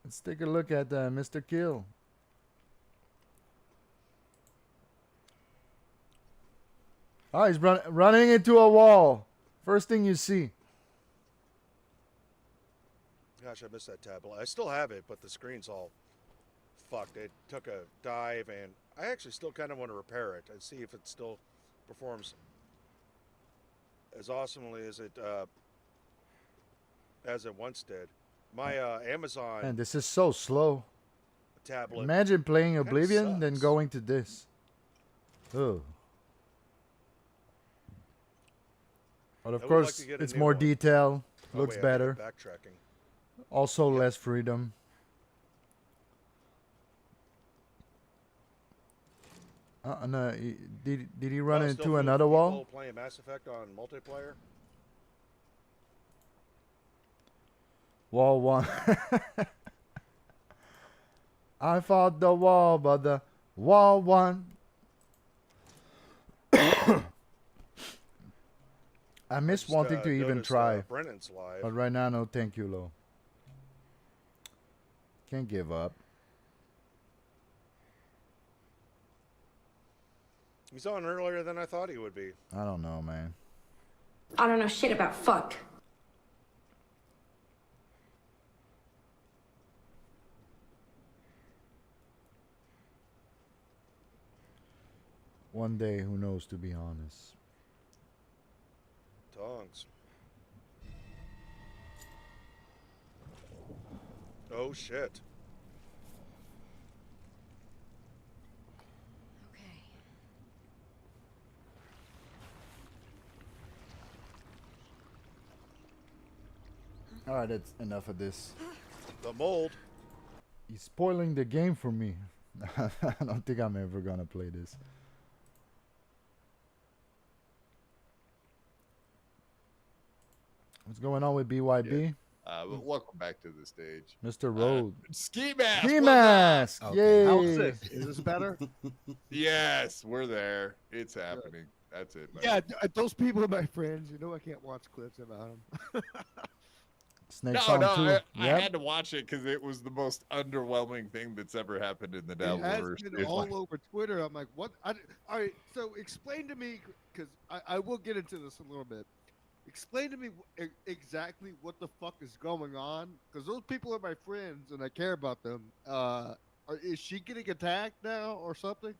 Let's take a look at Mr. Kill. Oh, he's running into a wall. First thing you see. Gosh, I missed that tablet. I still have it, but the screen's all fucked. It took a dive, and I actually still kind of want to repair it and see if it still performs as awesomely as it once did. My Amazon Man, this is so slow. tablet. Imagine playing kinda Oblivion, then sucks. going to this. Oh. But of I would like course, to get a it's new more one. detail, Oh, looks wait, I better. think I'm backtracking. Also less freedom. No, did he run Oh, still into full of another people wall? Playing Mass Effect on multiplayer. Wall 1. I fought the wall, but the wall won. I miss just, wanting to even noticed, try. Brennan's live. But right now, no thank you, Lo. Can't give up. He's on earlier than I thought he would be. I don't know, man. I don't know shit about fuck. One day, who knows, to be honest. Tongs. Oh shit. Alright, that's enough of this. The mold. He's spoiling the game for me. I don't think I'm ever gonna play this. What's going on with BYB? Well, welcome back to the stage. Mr. Road. Ski Mask. Ski what's Mask! up? Yay! How's this? Is this better? Yes, we're there. It's happening. That's it. Man. Yeah, those people are my friends. You know I can't watch clips about them. Snake No, Song no, 2. I Yep. had to watch it because it was the most underwhelming thing that's ever happened in the It has Dabbleverse. been dude. all Like, over Twitter. I'm like, what? All right, so explain to me, because I will get into this a little bit. Explain to me exactly what the fuck is going on, because those people are my friends and I care about them. Is she getting attacked now or something?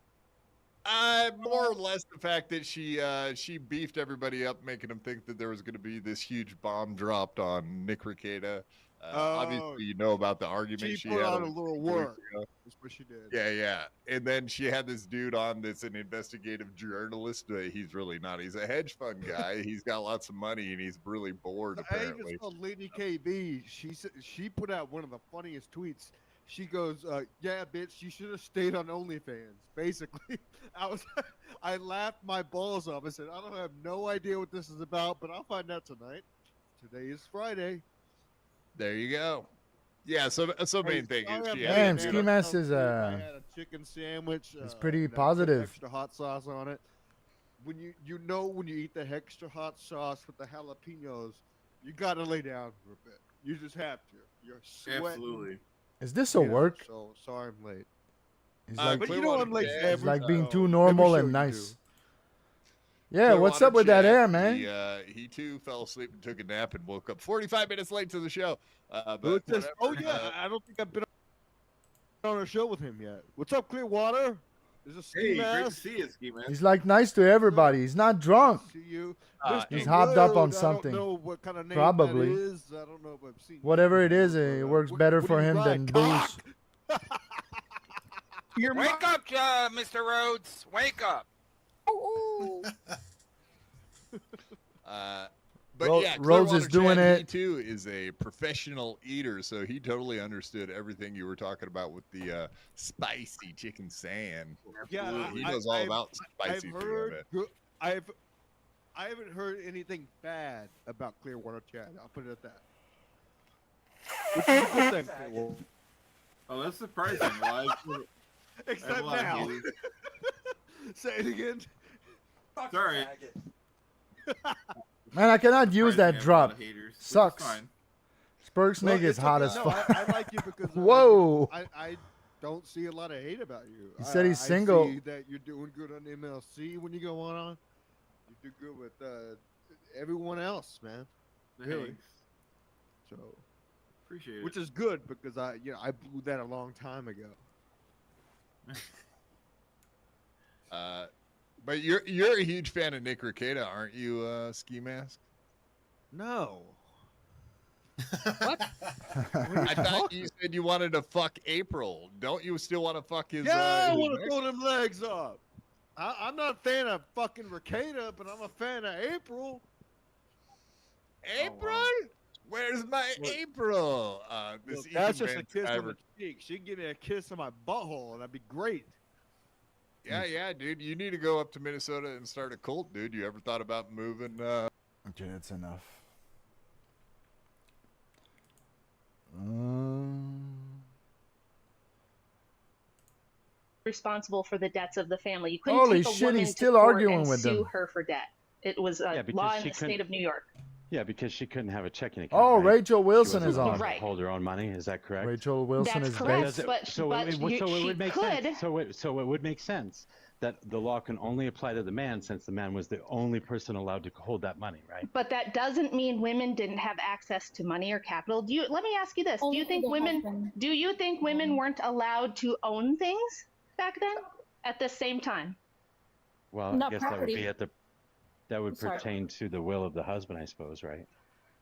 more or less the fact that she beefed everybody up, making them think that there was going to be this huge bomb dropped on Nick Rekieta. Obviously, you know about the argument She had put on a a little week work. ago. That's what she did. Yeah. And then she had this dude on that's an investigative journalist. He's really not. He's a hedge fund guy. He's got lots of money and he's really bored, I even apparently. saw Lady KB. She put out one of the funniest tweets. She goes, "Yeah, bitch, you should have stayed on OnlyFans." Basically, I laughed my balls off. I said, "I don't have no idea what this is about, but I'll find out tonight." Today is Friday. There you go. Yeah. So main thing is she had Damn, a dude Ski on- Mask is I had a chicken sandwich. it's pretty and I put positive. Extra hot sauce on it. When you when you eat the extra hot sauce with the jalapenos, you gotta lay down for a bit. You just have to. You're sweating. Absolutely. Is this a work? So sorry I'm late. He's like, but you know I'm late. he's like being too every normal show and you nice. do. Yeah, what's Clearwater up with that Jack, air, man? He too fell asleep and took a nap and woke up 45 minutes late to the show. But What's this? Oh whatever, yeah, I don't think I've been on a show with him yet. What's up, Clearwater? Is this Ski Mask? He's like nice to everybody. He's not drunk. See you. He's Mr. hopped up on Road, something. I don't know what kind of name Probably. that is. I don't know if I've seen Whatever it is, it works better what for do you him than ride, booze. Wake up, Mr. Rhodes. Wake up. But Ro- yeah, Rhodes is Clearwater doing Chad, He it. too is a professional eater, so he totally understood everything you were talking about with the spicy chicken sand. Yeah, he knows all about spicy I've food. I heard. bet. I haven't heard anything bad about Clearwater Chad. I'll put it at that. Which is a good thing, Clearwater. Oh, that's surprising. Why? Except a lot of now. haters. Say it again. Sorry. Man, I cannot use that drop. Sucks. Spurks Well, nigga is it's hot okay. as No, fuck. I like you because Whoa. I don't see a lot of hate about you. He said he's single. I see that you're doing good on MLC when you go on. You do good with everyone else, man. Really. Thanks. So Appreciate it. which is good because I blew that a long time ago. But you're a huge fan of Nick Rekieta, aren't you, Ski Mask? No. I thought you said you wanted to fuck April. Don't you still want to fuck his? Yeah, I his want to neck? throw them legs up. I'm not a fan of fucking Rekieta, but I'm a fan of April. April? Where's my April? This Look, that's Ethan just a Van kiss on Sciver- the cheek. She can give me a kiss on my butthole, and that'd be great. Yeah, dude. You need to go up to Minnesota and start a cult, dude. You ever thought about moving? Okay, that's enough. Responsible for the debts of the family. You couldn't Holy take a shit, woman he's to still court arguing and with sue them. her for debt. It was Yeah, because law in she the state couldn't- of New York. Yeah, because she couldn't have a checking account. Oh, right? Rachel She Wilson wasn't is on. allowed to Right. Hold her own money. Is that correct? Rachel Wilson That's is correct, based. but So it she would make could. sense. So it would make sense that the law can only apply to the man, since the man was the only person allowed to hold that money, right? But that doesn't mean women didn't have access to money or capital. Let me ask you this: Do you think women weren't allowed to own things back then at the same time? Well, Not I guess that would property. be that would Sorry. pertain to the will of the husband, I suppose, right?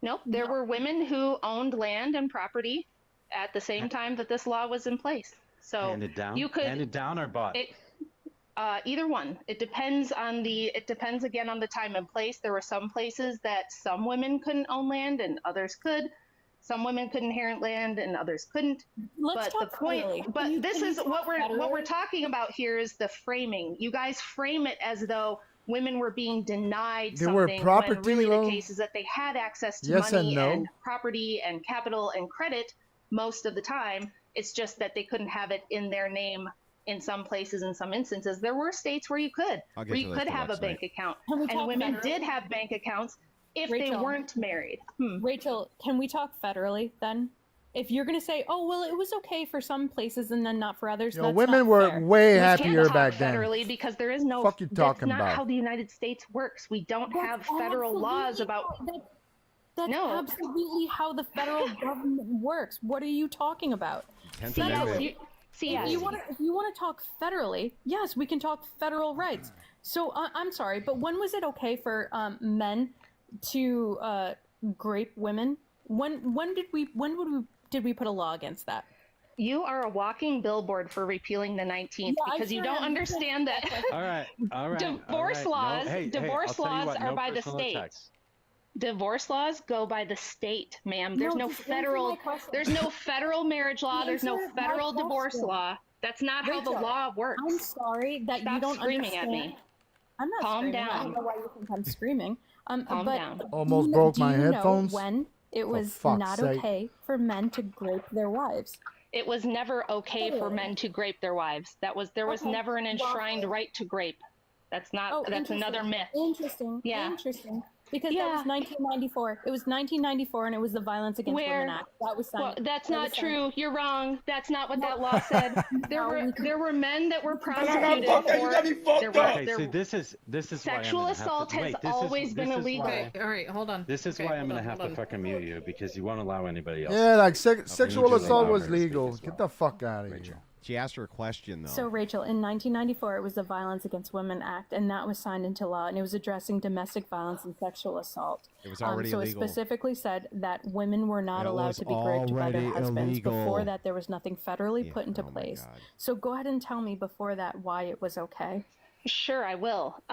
Nope. There were women who owned land and property at the same time that this law was in place. So Handed down, you could handed down or bought. either one. It depends again on the time and place. There were some places that some women couldn't own land and others could. Some women could inherit land and others couldn't. Let's but talk the point, clearly. but Can you- this can you is talk what federally? we're talking about here is the framing. You guys frame it as though women were being denied They were something property when really loan- the case is that they had access to Yes money and no. and property and capital and credit most of the time. It's just that they couldn't have it in their name in some places. In some instances, there were states where you could, I'll get where to you this could have a next bank account, Can we and talk women federally? did have bank accounts if they weren't married. Rachel, can we talk federally then? If you're going to say, oh, well, it was okay for some places and then not for others, You know, that's women not were fair. way We happier can't back talk then. federally because there is no. Fuck you talking that's not about? how the United States works. We don't have federal laws about. That's absolutely how the federal government works. What are you talking about? Tenth Yes, Amendment. If you want to talk federally, yes, we can talk federal rights. So I'm sorry, but when was it okay for men to grape women? When did we put a law against that? You are a walking billboard for repealing the 19th because you don't understand that. All right. Divorce laws. Divorce laws are by the state. Divorce laws go by the state, ma'am. There's no federal. There's no federal marriage law. There's no federal divorce law. That's not how the law works. I'm sorry that you don't screaming understand. at me. I'm not Calm screaming. down. I don't know why you think I'm screaming. Calm down. Almost broke my headphones. When it was fuck's not sake. okay for men to grape their wives. It was never okay for men to grape their wives. There was never an enshrined right to grape. That's not. Oh, that's another myth. Interesting. Yeah. Interesting. Because that was 1994. It was 1994, and it was the Violence Against Women Act. That was signed. Well, that's not true. You're wrong. That's not what that law said. There were men that were prosecuted for. This is Sexual assault has always been illegal. Okay, all right, hold on. This is Okay, why I'm hold gonna on, have hold to on. fucking mute you because you won't allow anybody else. Yeah, like sexual just assault allow was her to speak legal. as well. Get the fuck out of here. She asked her a question though. So, Rachel, in 1994, it was the Violence Against Women Act, and that was signed into law, and it was addressing domestic violence and sexual assault. It was already so illegal. it specifically said that women were not It allowed was to be graped by their already husbands. illegal. Before that, there was nothing federally put into oh my place. God. So go ahead and tell me before that why it was okay. Sure, I will.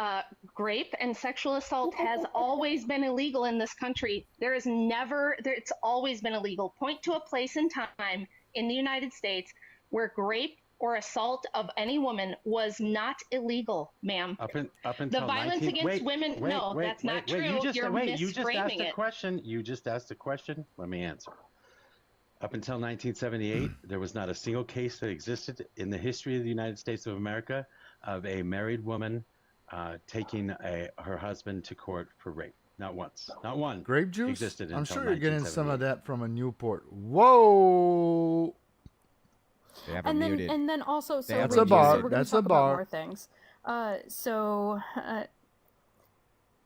Grape and sexual assault has always been illegal in this country. It's always been illegal. Point to a place in time in the United States where grape or assault of any woman was not illegal, ma'am. Up until The violence against women, that's not true. You just, You're you just asked misframing a it. question. You just asked a question. Let me answer. Up until 1978, there was not a single case that existed in the history of the United States of America of a married woman taking her husband to court for rape. Not once. Not one. Grape juice? Existed I'm until sure you're getting some of 1978. that from a Newport. Whoa! They have And her then, muted. and then also, so That's Rachel, a bar. we're gonna That's a talk about bar. more things.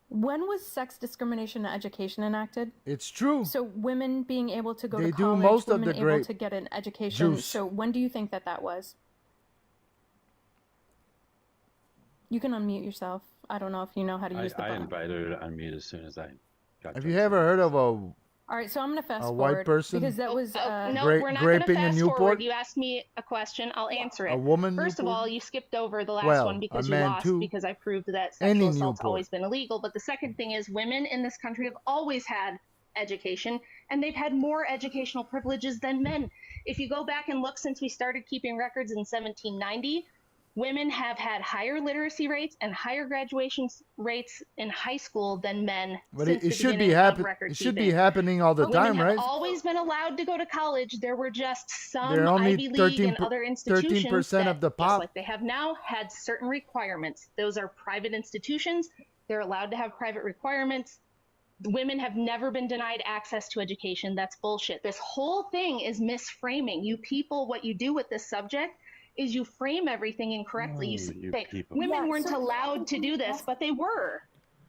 When was sex discrimination in education enacted? It's true. So women being able to go They to do college, most of women the able grape to get an education. juice. So when do you think that was? You can unmute yourself. I don't know if you know how to use the I button. invited her to unmute as soon as I got Have done. you ever heard of All right, so I'm gonna fast A forward white person? because that was No, Gra- we're not going to graping a fast Newport? forward. You asked me a question. I'll answer it. A woman First of Newport? all, you skipped over the last Well, one because a you man lost too. because I proved that Any sexual assault's Newport. always been illegal. But the second thing is women in this country have always had education, and they've had more educational privileges than men. If you go back and look since we started keeping records in 1790, women have had higher literacy rates and higher graduation rates in high school than men. But since it the should be beginning of happen. record It should be keeping. happening all the Women time, have right? always been allowed to go to college. There were just some They're only Ivy League and 13% other institutions 13% that, of the just pop. like they have now, had certain requirements. Those are private institutions. They're allowed to have private requirements. Women have never been denied access to education. That's bullshit. This whole thing is misframing. You people, what you do with this subject is you frame everything incorrectly. You say women weren't allowed to do this, but they were.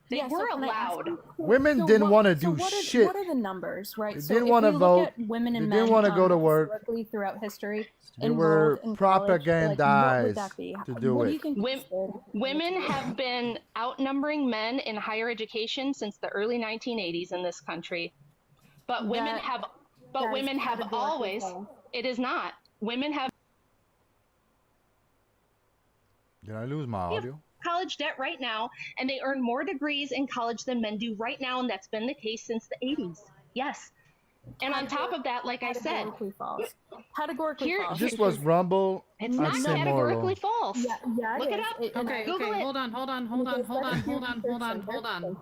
They Yeah, so were can I ask allowed. you- Women so didn't what- wanna so do what are, shit. What are the numbers, right? They so didn't if wanna we vote. Look at women and They didn't men, wanna go to work. historically throughout history. They enrolled were in college, like, what would propagandized that be? to do What it. do you think? Women have been outnumbering men in higher education since the early 1980s in this country. But women That- have that is women have categorically always false. it is not. Women have Did I lose my audio? college debt right now, and they earn more degrees in college than men do right now, and that's been the case since the 80s. Yes. And on top of that, like I said, Categorically false. Categorically false. This was Rumble. It's I'd not say categorically Morlo. false. Yeah, Look it up. Okay, Google okay, it. hold on.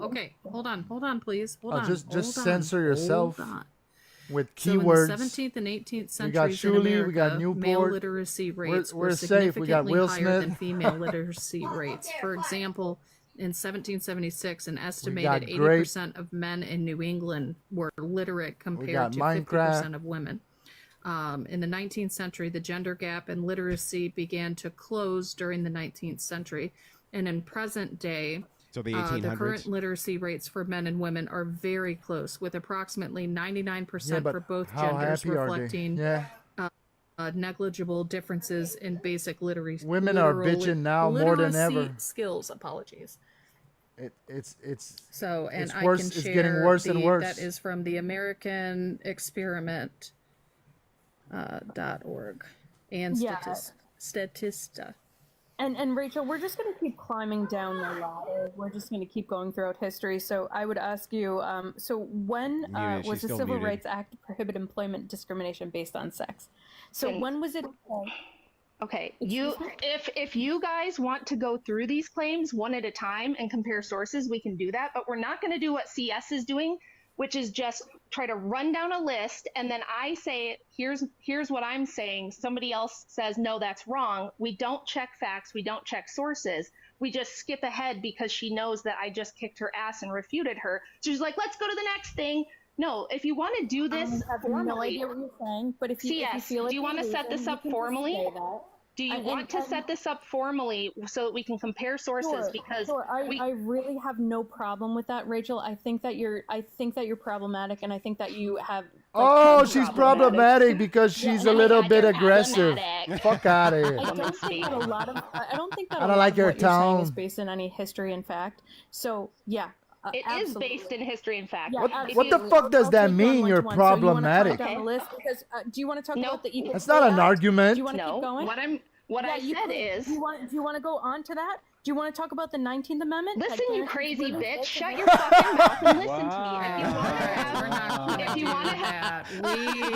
Okay, hold on, please. Hold on. Just hold censor on, yourself hold on. with So in keywords. the 17th and 18th We got centuries Shuli, in America, we got Newport. male literacy rates We're were safe. We got significantly Will higher than Smith. female literacy rates. For example, in 1776, an estimated great- 80% of men in New England were literate got compared to Minecraft. 50% of women. In the 19th century, the gender gap in literacy began to close during the 19th century. And in present day, So the the 1800s? current literacy rates for men and women are very close, with approximately 99% but for both how genders, happy are they? reflecting Yeah. negligible differences in basic literacy. Women are bitching now more than literacy ever. skills. Apologies. It's So, and it's I worse. can It's share getting worse and worse. That is from the American Experiment .org and Yeah. Statista. And Rachel, we're just going to keep climbing down the ladder. We're just going to keep going throughout history. So I would ask you, so when Muted. was She's the still Civil muted. Rights Act to prohibit employment discrimination based on sex? So Can- when was it? Okay, if you guys want to go through these claims one at a time and compare sources, we can do that, but we're not going to do what CS is doing, which is just try to run down a list and then I say, here's what I'm saying. Somebody else says, no, that's wrong. We don't check facts. We don't check sources. We just skip ahead because she knows that I just kicked her ass and refuted her. So she's like, let's go to the next thing. No, if you want to do this I have formally, no idea what you're saying, but if you feel like do you want to you're set this losing, up you can just formally? say that. Do you And- want and- to set this up formally so that we can compare sources? Because I really have no problem with that, Rachel. I think that you're problematic, and I think that you have. Oh, she's problematic because she's a little bit aggressive. Fuck out of here. I don't think that a lot of I don't think that I a don't lot like of your what you're saying is tone. based in any history and fact. So yeah, it is based in history and fact. Yeah, What absolutely. the fuck does I'll that take mean? one You're one-to-one. So you wanna problematic. talk down the list because do you want to talk about the Equal That's not Pay an Act? argument. Do you want to keep going? What I you said could. is- Do you want to go on to that? Do you want to talk about the 19th Amendment? Listen, That you guarantees crazy women's bitch! rights Shut and your rights? fucking mouth and listen to me. If you want to have,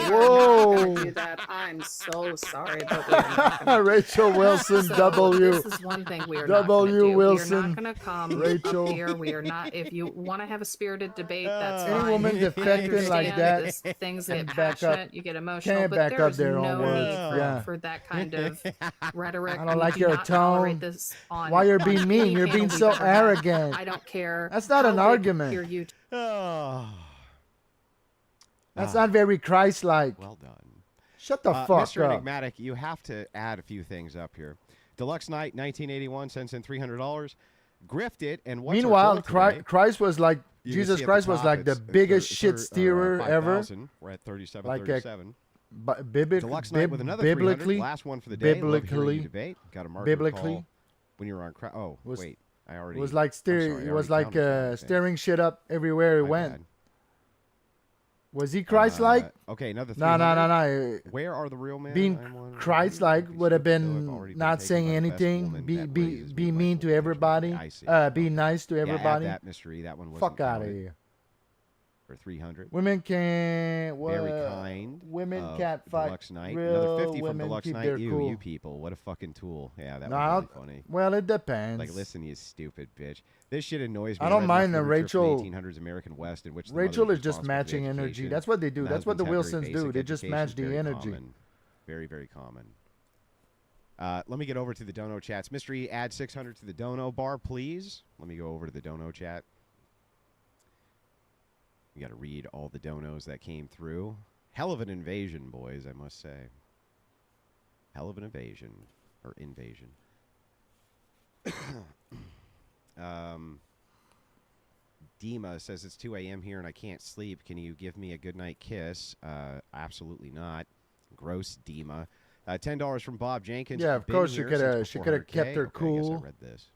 Whoa. do that. I'm so sorry, but we're not gonna do Rachel that. Wilson, So W. This is one thing we are not W. going to do. Wilson, We are not going to come Rachel. up here. We are not. If you want to have a spirited debate, that's Any fine. woman I defecting like understand that this, things can get back up- passionate, you get emotional, can't but back up there's their own no words. need Yeah. for that kind of rhetoric. I don't We like do your not tolerate tone. this on Why you're on being mean? any You're panel being we've so ever had. arrogant. I don't care. That's not how an big argument. your YouTube That's not very Christ-like. Well done. Shut the fuck Mr. up. Enigmatic, you have to add a few things up here. Deluxe Night, 1981, sends in $300. Grifted, and what's Meanwhile, our goal today? Christ was like You can Jesus see at Christ the was top, like the it's biggest shit steerer ever. 5,000. We're at 37, Like 37. Deluxe Deluxe Night with another 300. biblically, Last one for the day. Love hearing you biblically, debate. Got a marker biblically, call when you were on. Oh, was- wait. I already. It was like I'm sorry, I it was already like counted that, I think. stirring shit up everywhere he My went. bad. Was he Christ-like? Okay, another No, no, no, 300. no. Where are the real men? Being I'm wondering. Christ-like would have been already been not taken saying by the best anything, woman be that be raises be me mean to everybody, I see. be nice to Yeah, add everybody. that mystery. That one wasn't Fuck out of counted. here. For 300. Women can Very kind. Women of can't fight. Deluxe Night. Real Another 50 from women Deluxe keep Night. their You, cool. you people. What a fucking tool. Yeah, that No, was really funny. well, it depends. Like, listen, you stupid bitch. This shit annoys me. I don't read mind enough the literature from Rachel. the 1800s American West in which the Rachel mother is just responsible for the matching energy. education, That's what they do. and That's what the husbands have very Wilsons do. basic They just education. match the Very energy. common. Very, very common. Let me get over to the dono chats. Mystery, add 600 to the dono bar, please. Let me go over to the dono chat. We got to read all the donos that came through. Hell of an invasion, boys, I must say. Hell of an invasion. Or invasion. Dima says it's 2 a.m. here and I can't sleep. Can you give me a goodnight kiss? Absolutely not. Gross, Dima. $10 from Bob Jenkins. Yeah, of Been course she here coulda- since she before coulda 100K. kept her Okay, I guess I cool. read this.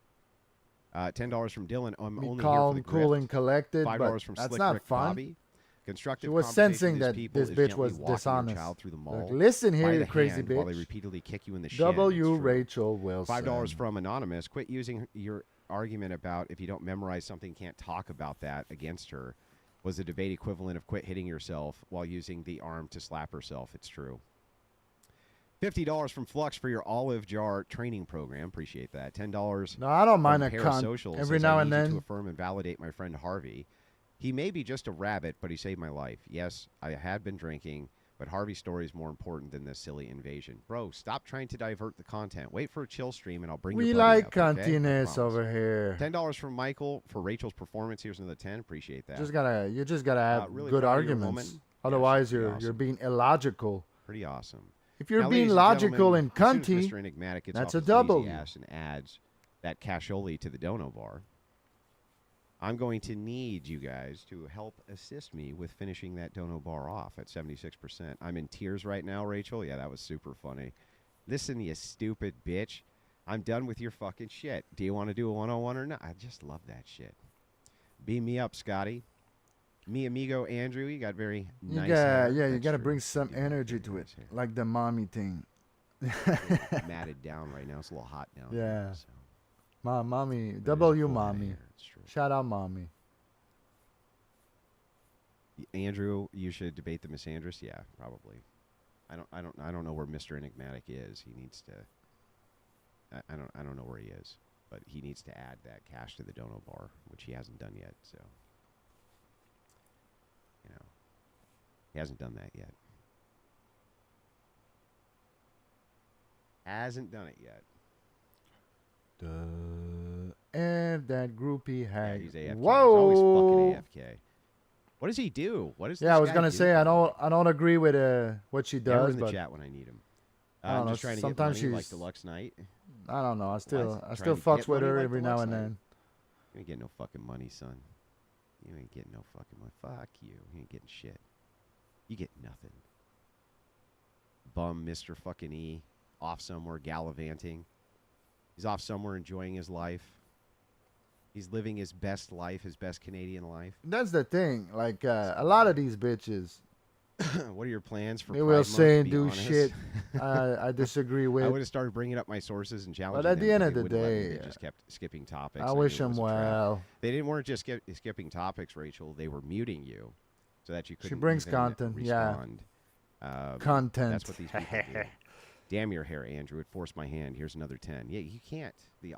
$10 from Dylan. I'm Be only calm, here for the cool, grift. and collected, $5 but from that's Slick not Rick fun. Bobby. Constructive She was conversation sensing with that people this is bitch gently was walking your dishonest. child through the Like, mall listen here, by you the crazy hand while they bitch. repeatedly kick you in the shin. W. It's true. Rachel Wilson. $5 from Anonymous. Quit using your argument about if you don't memorize something, can't talk about that against her. Was the debate equivalent of quit hitting yourself while using the arm to slap herself? It's true. $50 from Flux for your olive jar training program. Appreciate that. $10. No, I don't mind from a cunt Parasocial every says, now I and need you then. to affirm and validate my friend Harvey. He may be just a rabbit, but he saved my life. Yes, I had been drinking, But Harvey's story is more important than this silly invasion. Bro, stop trying to divert the content. Wait for a chill stream, and I'll bring We your buddy like up, okay? I continence promise. over here. $10 from Michael for Rachel's performance. Here's another 10. Appreciate that. You just gotta have Really good proud of your arguments. woman. Otherwise, Yeah, you're being illogical. Pretty awesome. If you're Now, being ladies and logical gentlemen, and as soon as cunty, Mr. Enigmatic gets that's off a his lazy W. ass and adds that cascioli to the dono bar, I'm going to need you guys to help assist me with finishing that dono bar off at 76%. I'm in tears right now, Rachel. Yeah, that was super funny. Listen, you stupid bitch. I'm done with your fucking shit. Do you want to do a one-on-one or not? I just love that shit. Beam me up, Scotty. Mi amigo Andrew, you got very nice hair. you That's gotta true. bring some energy to it, like the mommy thing. Matted down right now. It's a little hot down. Yeah. There, so. Mommy, But it is W full head of mommy. hair, it's true. Shout out mommy. Andrew, you should debate the misandrist. Yeah, probably. I don't know where Mr. Enigmatic is. He needs to. I don't know where he is, but he needs to add that cash to the dono bar, which he hasn't done yet. So, he hasn't done that yet. Hasn't done it yet. And that groupie had. Yeah, he's AFK. Whoa! He's always fucking AFK. What does he do? What does? Yeah, I this was guy gonna do? say I don't agree with what she Never does, in the but chat when I need him. I don't I'm know, just trying to sometimes get money like she's- Deluxe Night. I don't know. I still Trying fucks to with get her money like every now Deluxe and Night. then. You ain't getting no fucking money, son. You ain't getting no fucking money. Fuck you. You ain't getting shit. You get nothing. Bum Mr. fucking E. Off somewhere gallivanting. He's off somewhere enjoying his life. He's living his best life, his best Canadian life. That's the thing. Like a lot of these bitches, What are your plans for they Pride will Month, say to and be do honest? shit I disagree I with. would have started bringing up my sources and challenging But at the them, end but of they the wouldn't let me. day, They just kept skipping topics. I knew wish it them was a trap. well. They didn't weren't just skipping topics, Rachel. They were muting you so that you She couldn't brings even content, yeah. respond. Content. That's what these people do. Damn your hair, Andrew. It forced my hand. Here's another 10. Yeah, you can't. The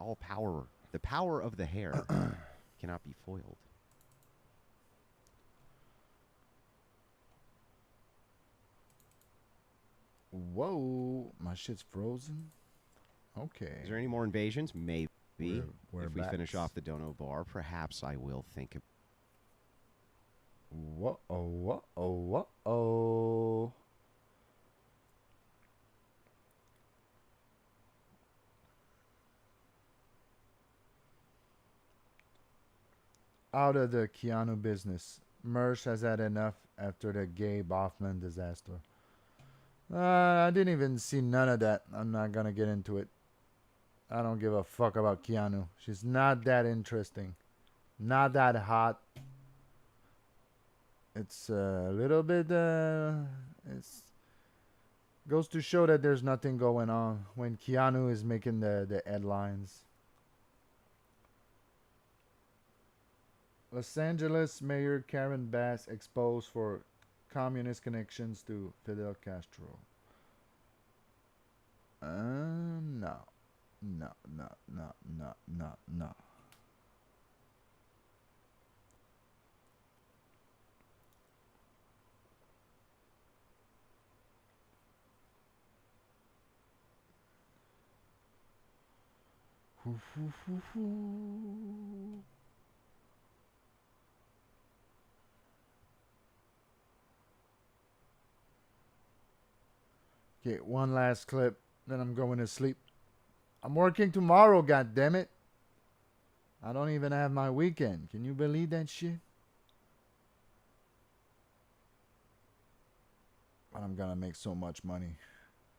power of the hair cannot be foiled. Whoa, my shit's frozen. Okay. Is there any more invasions? Maybe. We're if we finish back. off the dono bar, perhaps I will think of. Whoa. Out of the Keanu business. Mersh has had enough after the gay Boffman disaster. I didn't even see none of that. I'm not gonna get into it. I don't give a fuck about Keanu. She's not that interesting. Not that hot. It's a little bit it's goes to show that there's nothing going on when Keanu is making the headlines. Los Angeles Mayor Karen Bass exposed for communist connections to Fidel Castro. No. Okay, one last clip, then I'm going to sleep. I'm working tomorrow, goddammit. I don't even have my weekend. Can you believe that shit? But I'm gonna make so much money.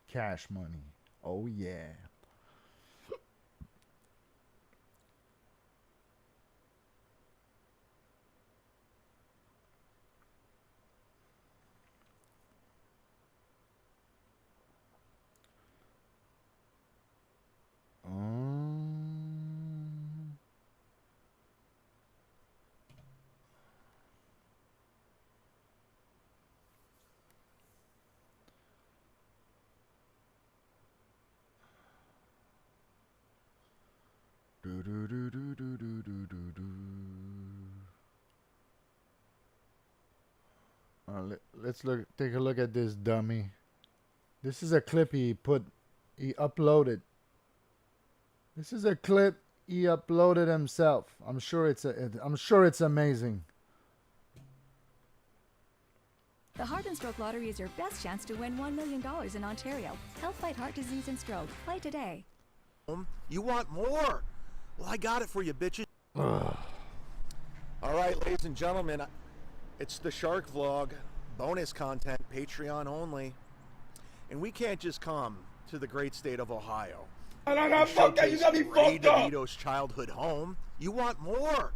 Cash money. Oh yeah. Let's take a look at this dummy. This is a clip he uploaded. This is a clip he uploaded himself. I'm sure it's amazing. The Heart and Stroke Lottery is your best chance to win $1 million in Ontario. Help fight heart disease and stroke. Play today. You want more? Well, I got it for you, bitches. Ugh. All right, ladies and gentlemen, it's the Shark Vlog, bonus content, Patreon only. And we can't just come to the great state of Ohio. And I got fucked up. You got me fucked up. DeVito's childhood home. You want more?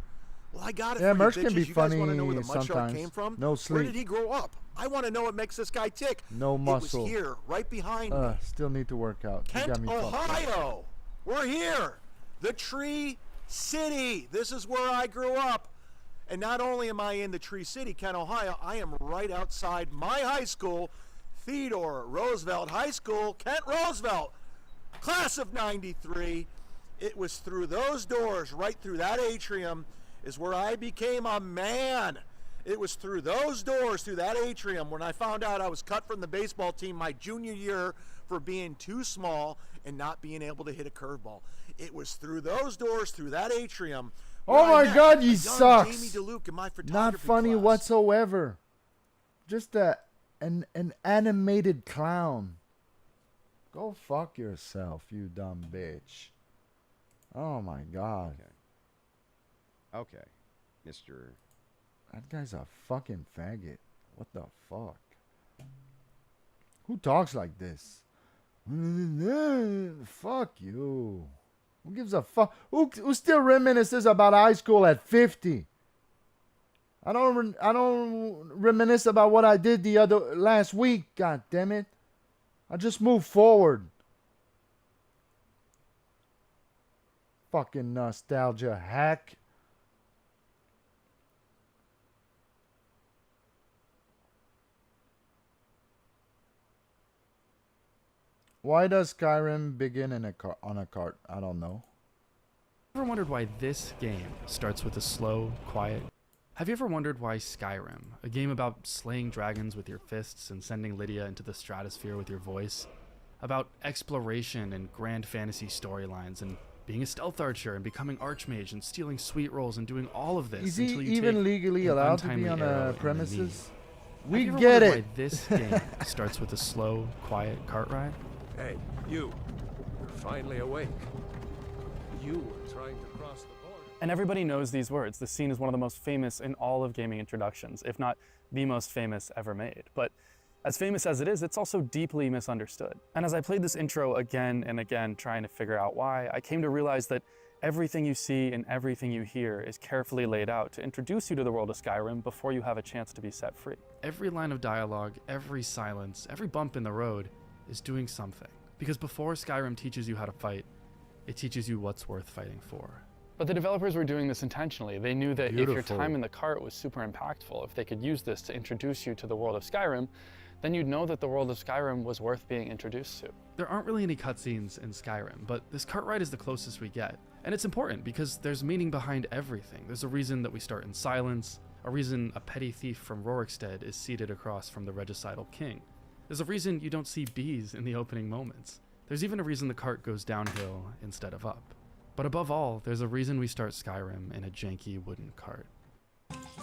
Well, I got it Yeah, for merch you, can bitches. be You guys funny want to know where the mud shark sometimes. came from? No Where sleep. did he grow up? I want to know what makes this guy tick. No muscle. It was here, right behind me. Still need to work out. You got Kent, me fucked up. Ohio. We're here. The Tree City. This is where I grew up. And not only am I in the Tree City, Kent, Ohio, I am right outside my high school, Theodore Roosevelt High School, Kent Roosevelt, class of 93. It was through those doors, right through that atrium, is where I became a man. It was through those doors, through that atrium, when I found out I was cut from the baseball team my junior year for being too small and not being able to hit a curveball. It was through those doors, through that atrium. Oh my God, a he young sucks. Jamie DeLuke in my Not photography funny class. whatsoever. Just an animated clown. Go fuck yourself, you dumb bitch. Oh my God. Okay, Mr. That guy's a fucking faggot. What the fuck? Who talks like this? Fuck you. Who gives a fuck? Who still reminisces about high school at 50? I don't reminisce about what I did last week. God damn it! I just move forward. Fucking nostalgia hack. Why does Skyrim begin on a cart? I don't know. Ever wondered why this game starts with a slow, quiet? Have you ever wondered why Skyrim, a game about slaying dragons with your fists and sending Lydia into the stratosphere with your voice, about exploration and grand fantasy storylines and being a stealth archer and becoming archmage and stealing sweet rolls and doing all of this Is he until you even take legally an allowed to be untimely on arrow in a the premises? knee? We Have you ever get wondered it. why this game starts with a slow, quiet cart ride? Hey, you're finally awake. You were trying to cross the border. And everybody knows these words. The scene is one of the most famous in all of gaming introductions, if not the most famous ever made. But as famous as it is, it's also deeply misunderstood. And as I played this intro again and again, trying to figure out why, I came to realize that everything you see and everything you hear is carefully laid out to introduce you to the world of Skyrim before you have a chance to be set free. Every line of dialogue, every silence, every bump in the road is doing something. Because before Skyrim teaches you how to fight, it teaches you what's worth fighting for. But the developers were doing this intentionally. They knew that if your Beautiful. time in the cart was super impactful, if they could use this to introduce you to the world of Skyrim, then you'd know that the world of Skyrim was worth being introduced to. There aren't really any cutscenes in Skyrim, but this cart ride is the closest we get. And it's important because there's meaning behind everything. There's a reason that we start in silence, a reason a petty thief from Rorikstead is seated across from the regicidal king. There's a reason you don't see bees in the opening moments. There's even a reason the cart goes downhill instead of up. But above all, there's a reason we start Skyrim in a janky wooden cart.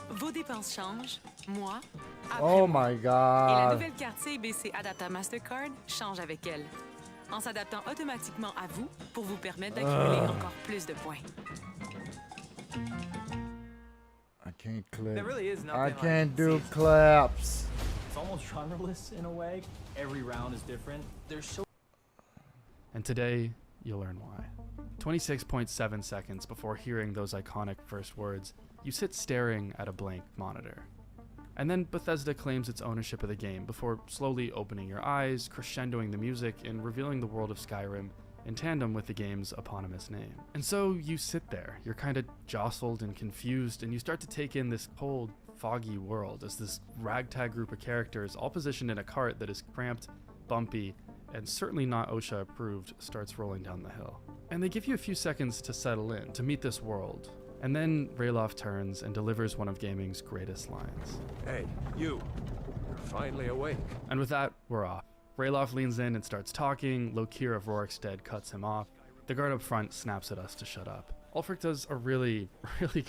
Vos dépenses changent, moi, après Oh moi. my Et la God. nouvelle carte CBC Adapter Mastercard change avec elle, en s'adaptant automatiquement à vous pour vous permettre d'accumuler encore plus de points. I can't clip. There really is nothing I like can't do season. claps. It's almost genreless in a way. Every round is different. There's so And today, you'll learn why. 26.7 seconds before hearing those iconic first words, you sit staring at a blank monitor. And then Bethesda claims its ownership of the game before slowly opening your eyes, crescendoing the music, and revealing the world of Skyrim in tandem with the game's eponymous name. And so you sit there, you're kind of jostled and confused, and you start to take in this cold, foggy world as this ragtag group of characters, all positioned in a cart that is cramped, bumpy, and certainly not OSHA approved, starts rolling down the hill. And they give you a few seconds to settle in, to meet this world, And then Ralof turns and delivers one of gaming's greatest lines. Hey, you. You're finally awake. And with that, we're off. Ralof leans in and starts talking. Lokir of Rorikstead cuts him off. The guard up front snaps at us to shut up. Ulfric does a really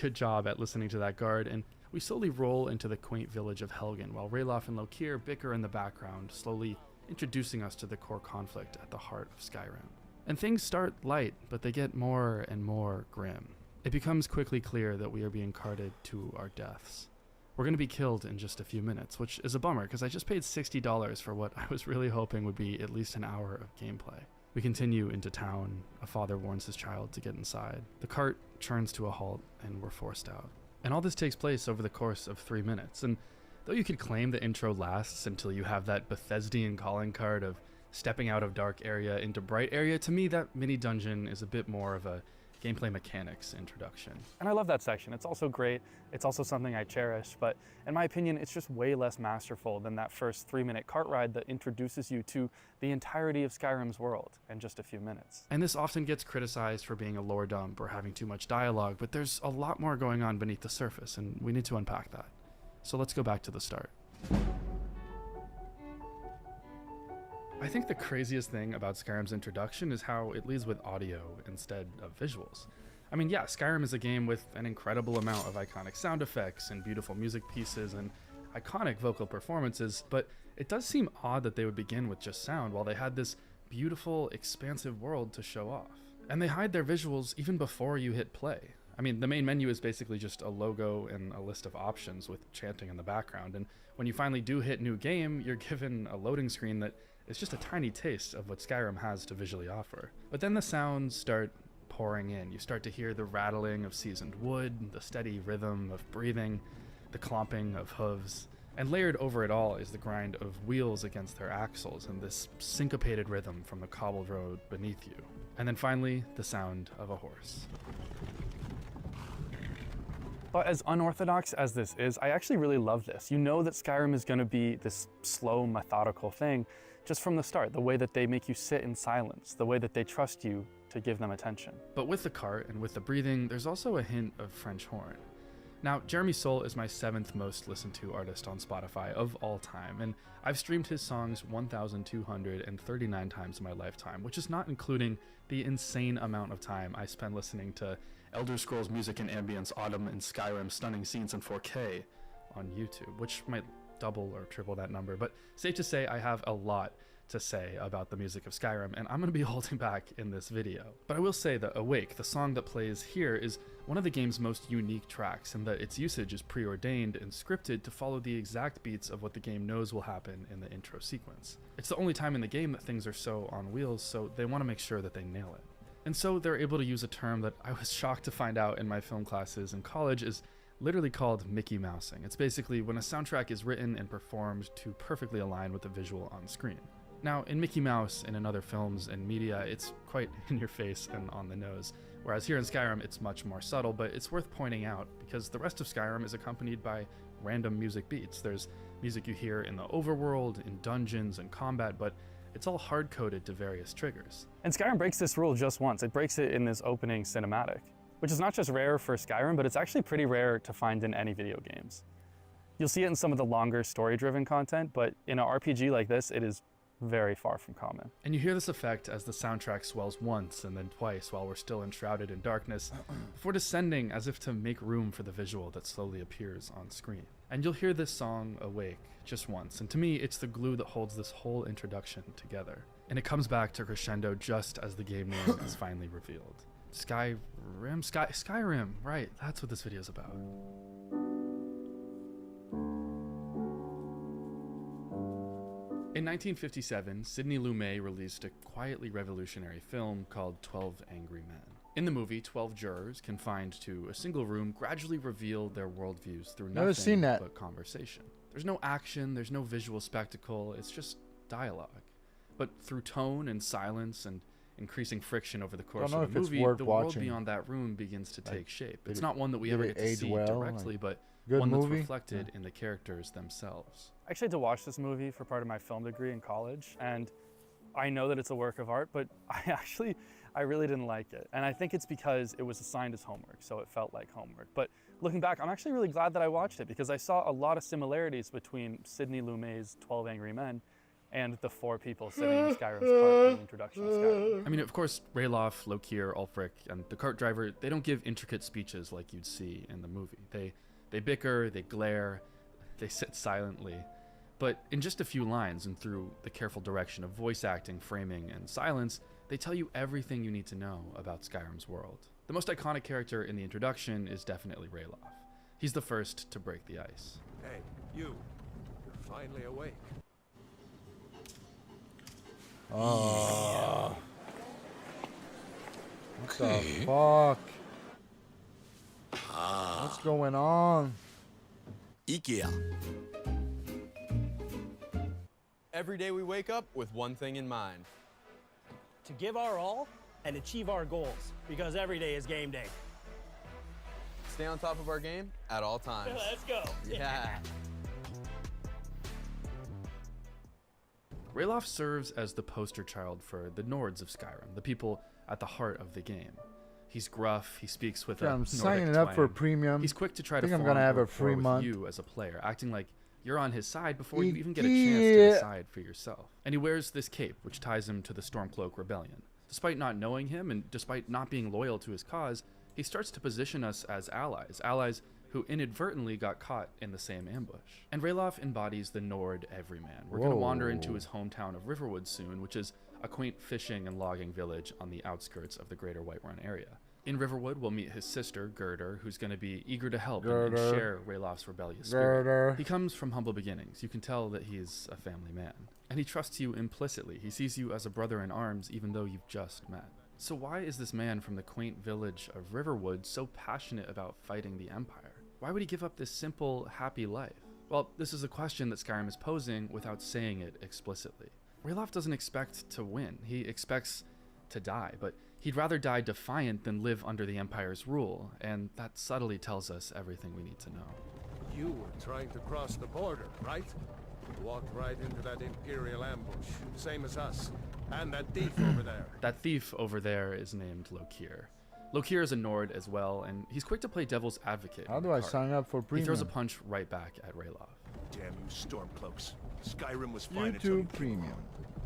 good job at listening to that guard, and we slowly roll into the quaint village of Helgen, while Ralof and Lokir bicker in the background, slowly introducing us to the core conflict at the heart of Skyrim. And things start light, but they get more and more grim. It becomes quickly clear that we are being carted to our deaths. We're going to be killed in just a few minutes, which is a bummer because I just paid $60 for what I was really hoping would be at least an hour of gameplay. We continue into town. A father warns his child to get inside. The cart churns to a halt, and we're forced out. And all this takes place over the course of 3 minutes. And though you could claim the intro lasts until you have that Bethesdian calling card of stepping out of dark area into bright area, to me that mini dungeon is a bit more of a gameplay mechanics introduction. And I love that section. It's also great. It's also something I cherish, but in my opinion, it's just way less masterful than that first 3-minute cart ride that introduces you to the entirety of Skyrim's world in just a few minutes. And this often gets criticized for being a lore dump or having too much dialogue, but there's a lot more going on beneath the surface, and we need to unpack that. So let's go back to the start. I think the craziest thing about Skyrim's introduction is how it leads with audio instead of visuals. I mean, yeah, Skyrim is a game with an incredible amount of iconic sound effects and beautiful music pieces and iconic vocal performances, but it does seem odd that they would begin with just sound while they had this beautiful, expansive world to show off. And they hide their visuals even before you hit play. I mean, the main menu is basically just a logo and a list of options with chanting in the background, and when you finally do hit new game, you're given a loading screen that is just a tiny taste of what Skyrim has to visually offer. But then the sounds start pouring in. You start to hear the rattling of seasoned wood, the steady rhythm of breathing, the clomping of hooves, and layered over it all is the grind of wheels against their axles and this syncopated rhythm from the cobbled road beneath you. And then finally, the sound of a horse. But as unorthodox as this is, I actually really love this. You know that Skyrim is going to be this slow, methodical thing just from the start, the way that they make you sit in silence, the way that they trust you to give them attention. But with the cart and with the breathing, there's also a hint of French horn. Now, Jeremy Soule is my 7th most listened to artist on Spotify of all time, and I've streamed his songs 1,239 times in my lifetime, which is not including the insane amount of time I spend listening to Elder Scrolls Music and Ambience Autumn and Skyrim Stunning Scenes in 4K on YouTube, which might double or triple that number, but safe to say I have a lot to say about the music of Skyrim, and I'm going to be holding back in this video. But I will say that Awake, the song that plays here, is one of the game's most unique tracks, and that its usage is preordained and scripted to follow the exact beats of what the game knows will happen in the intro sequence. It's the only time in the game that things are so on wheels, so they want to make sure that they nail it. And so they're able to use a term that I was shocked to find out in my film classes in college is literally called Mickey Mousing. It's basically when a soundtrack is written and performed to perfectly align with the visual on screen. Now, in Mickey Mouse and in other films and media, it's quite in your face and on the nose, whereas here in Skyrim, it's much more subtle, but it's worth pointing out because the rest of Skyrim is accompanied by random music beats. There's music you hear in the overworld, in dungeons, and combat, but it's all hard-coded to various triggers. And Skyrim breaks this rule just once. It breaks it in this opening cinematic, which is not just rare for Skyrim, but it's actually pretty rare to find in any video games. You'll see it in some of the longer story-driven content, but in an RPG like this, it is very far from common. And you hear this effect as the soundtrack swells once and then twice while we're still enshrouded in darkness, before descending as if to make room for the visual that slowly appears on screen. And you'll hear this song Awake just once, and to me, it's the glue that holds this whole introduction together. And it comes back to crescendo just as the game name is finally revealed. Skyrim, right, that's what this video is about. In 1957, Sidney Lumet released a quietly revolutionary film called 12 Angry Men. In the movie, 12 jurors confined to a single room gradually reveal their worldviews through Never seen nothing that. but conversation. There's no action, there's no visual spectacle, it's just dialogue. But through tone and silence and increasing friction over the course Don't know of the if it's movie, worth the world watching. beyond that room begins to take shape. did It's it- not one that we did ever it get to age see well? directly, Like, but good one that's movie? reflected in the characters themselves. I actually had to watch this movie for part of my film degree in college, and I know that it's a work of art, but I really didn't like it. And I think it's because it was assigned as homework, so it felt like homework. But looking back, I'm actually really glad that I watched it because I saw a lot of similarities between Sidney Lumet's 12 Angry Men and the 4 people sitting in Skyrim's cart in the introduction of Skyrim. I mean, of course, Rayloff, Lokir, Ulfric, and the cart driver, they don't give intricate speeches like you'd see in the movie. They bicker, they glare, they sit silently. But in just a few lines and through the careful direction of voice acting, framing, and silence, they tell you everything you need to know about Skyrim's world. The most iconic character in the introduction is definitely Rayloff. He's the first to break the ice. Hey, you're finally awake. Oh. What the fuck? What's going on? IKEA. Every day we wake up with one thing in mind. To give our all and achieve our goals, because every day is game day. Stay on top of our game at all times. Let's go. Yeah. Rayloff serves as the poster child for the Nords of Skyrim, the people at the heart of the game. He's gruff, he speaks with a I'm Nordic signing up for twang. premium. He's quick to try I to think I'm form gonna have a rapport free with month. you as a player, acting like you're on his side before you even get a chance to decide for yourself. And he wears this cape, which ties him to the Stormcloak Rebellion. Despite not knowing him, and despite not being loyal to his cause, he starts to position us as allies who inadvertently got caught in the same ambush. And Rayloff embodies the Nord everyman. We're going to wander into his hometown of Riverwood soon, which is a quaint fishing and logging village on the outskirts of the greater Whiterun area. In Riverwood, we'll meet his sister, Gerdur, who's going to be eager to help and share Rayloff's rebellious spirit. He comes from humble beginnings. You can tell that he's a family man. And he trusts you implicitly. He sees you as a brother in arms, even though you've just met. So why is this man from the quaint village of Riverwood so passionate about fighting the Empire? Why would he give up this simple, happy life? Well, this is a question that Skyrim is posing without saying it explicitly. Rayloff doesn't expect to win. He expects to die, but he'd rather die defiant than live under the Empire's rule, and that subtly tells us everything we need to know. You were trying to cross the border, right? Walked right into that Imperial ambush, same as us. And that thief over there. That thief over there is named Lokir. Lokir is a Nord as well, and he's quick to play devil's advocate. How do I sign up for premium? He throws a punch right back at Rayloff. Damn you Stormcloaks. Skyrim was fine until YouTube premium.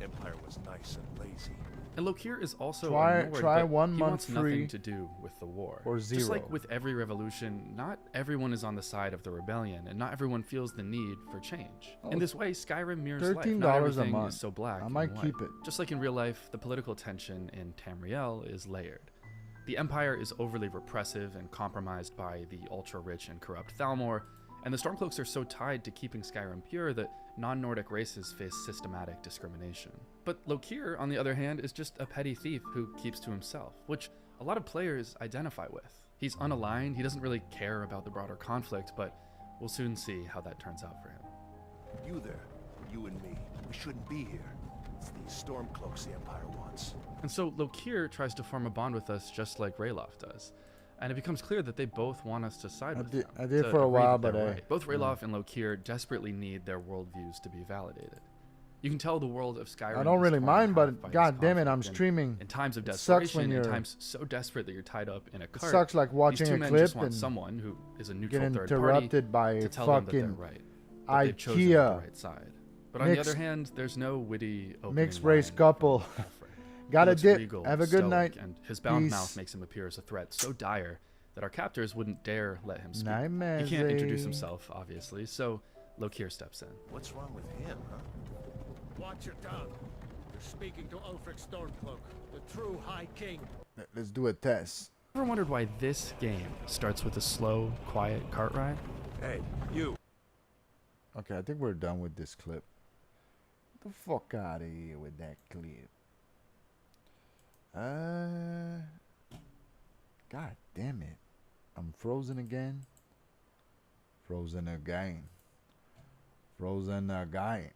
Empire was nice and lazy. And Lokir is also Try a Nord, but 1 he month wants free nothing to do with the war. or Just 0. like with every revolution, not everyone is on the side of the rebellion, and not everyone feels the need for change. In this way, Skyrim mirrors life. $13 Not a everything month. is so black. I might and white. keep it. Just like in real life, the political tension in Tamriel is layered. The Empire is overly repressive and compromised by the ultra-rich and corrupt Thalmor, and the Stormcloaks are so tied to keeping Skyrim pure that non-Nordic races face systematic discrimination. But Lokir, on the other hand, is just a petty thief who keeps to himself, which a lot of players identify with. He's unaligned, he doesn't really care about the broader conflict, but we'll soon see how that turns out for him. You there, you and me, we shouldn't be here. It's these Stormcloaks the Empire wants. And so Lokir tries to form a bond with us just like Rayloff does. And it becomes clear that they both want us to side with them. I did to for a agree while, that but they're right. Both Rayloff and Lokir desperately need their worldviews to be validated. You can tell the world of Skyrim I don't is really torn mind, in but half by god this damn it, I'm conflict, and streaming. in times of It sucks when desperation, in you're. times so desperate that you're tied up in a cart. sucks like watching these two a men clip just want and someone who is a neutral get third interrupted party by to tell them that they're fucking right. That they've chosen the IKEA right side. But on the other hand, there's no witty opening mixed race line couple. from Alfred. Got He a looks dip. regal, Have a good stoic, night. And his bound Peace. mouth makes him appear as a threat so dire that our captors wouldn't dare let him speak. Night, He can't introduce Mazzy. himself, obviously, so Lokir steps in. What's wrong with him, huh? Watch your tongue. You're speaking to Ulfric Stormcloak, the true High King. Let's do a test. Ever wondered why this game starts with a slow, quiet cart ride? Hey, you. Okay, I think we're done with this clip. Get the fuck out of here with that clip. God damn it. I'm frozen again. Frozen again. Frozen again.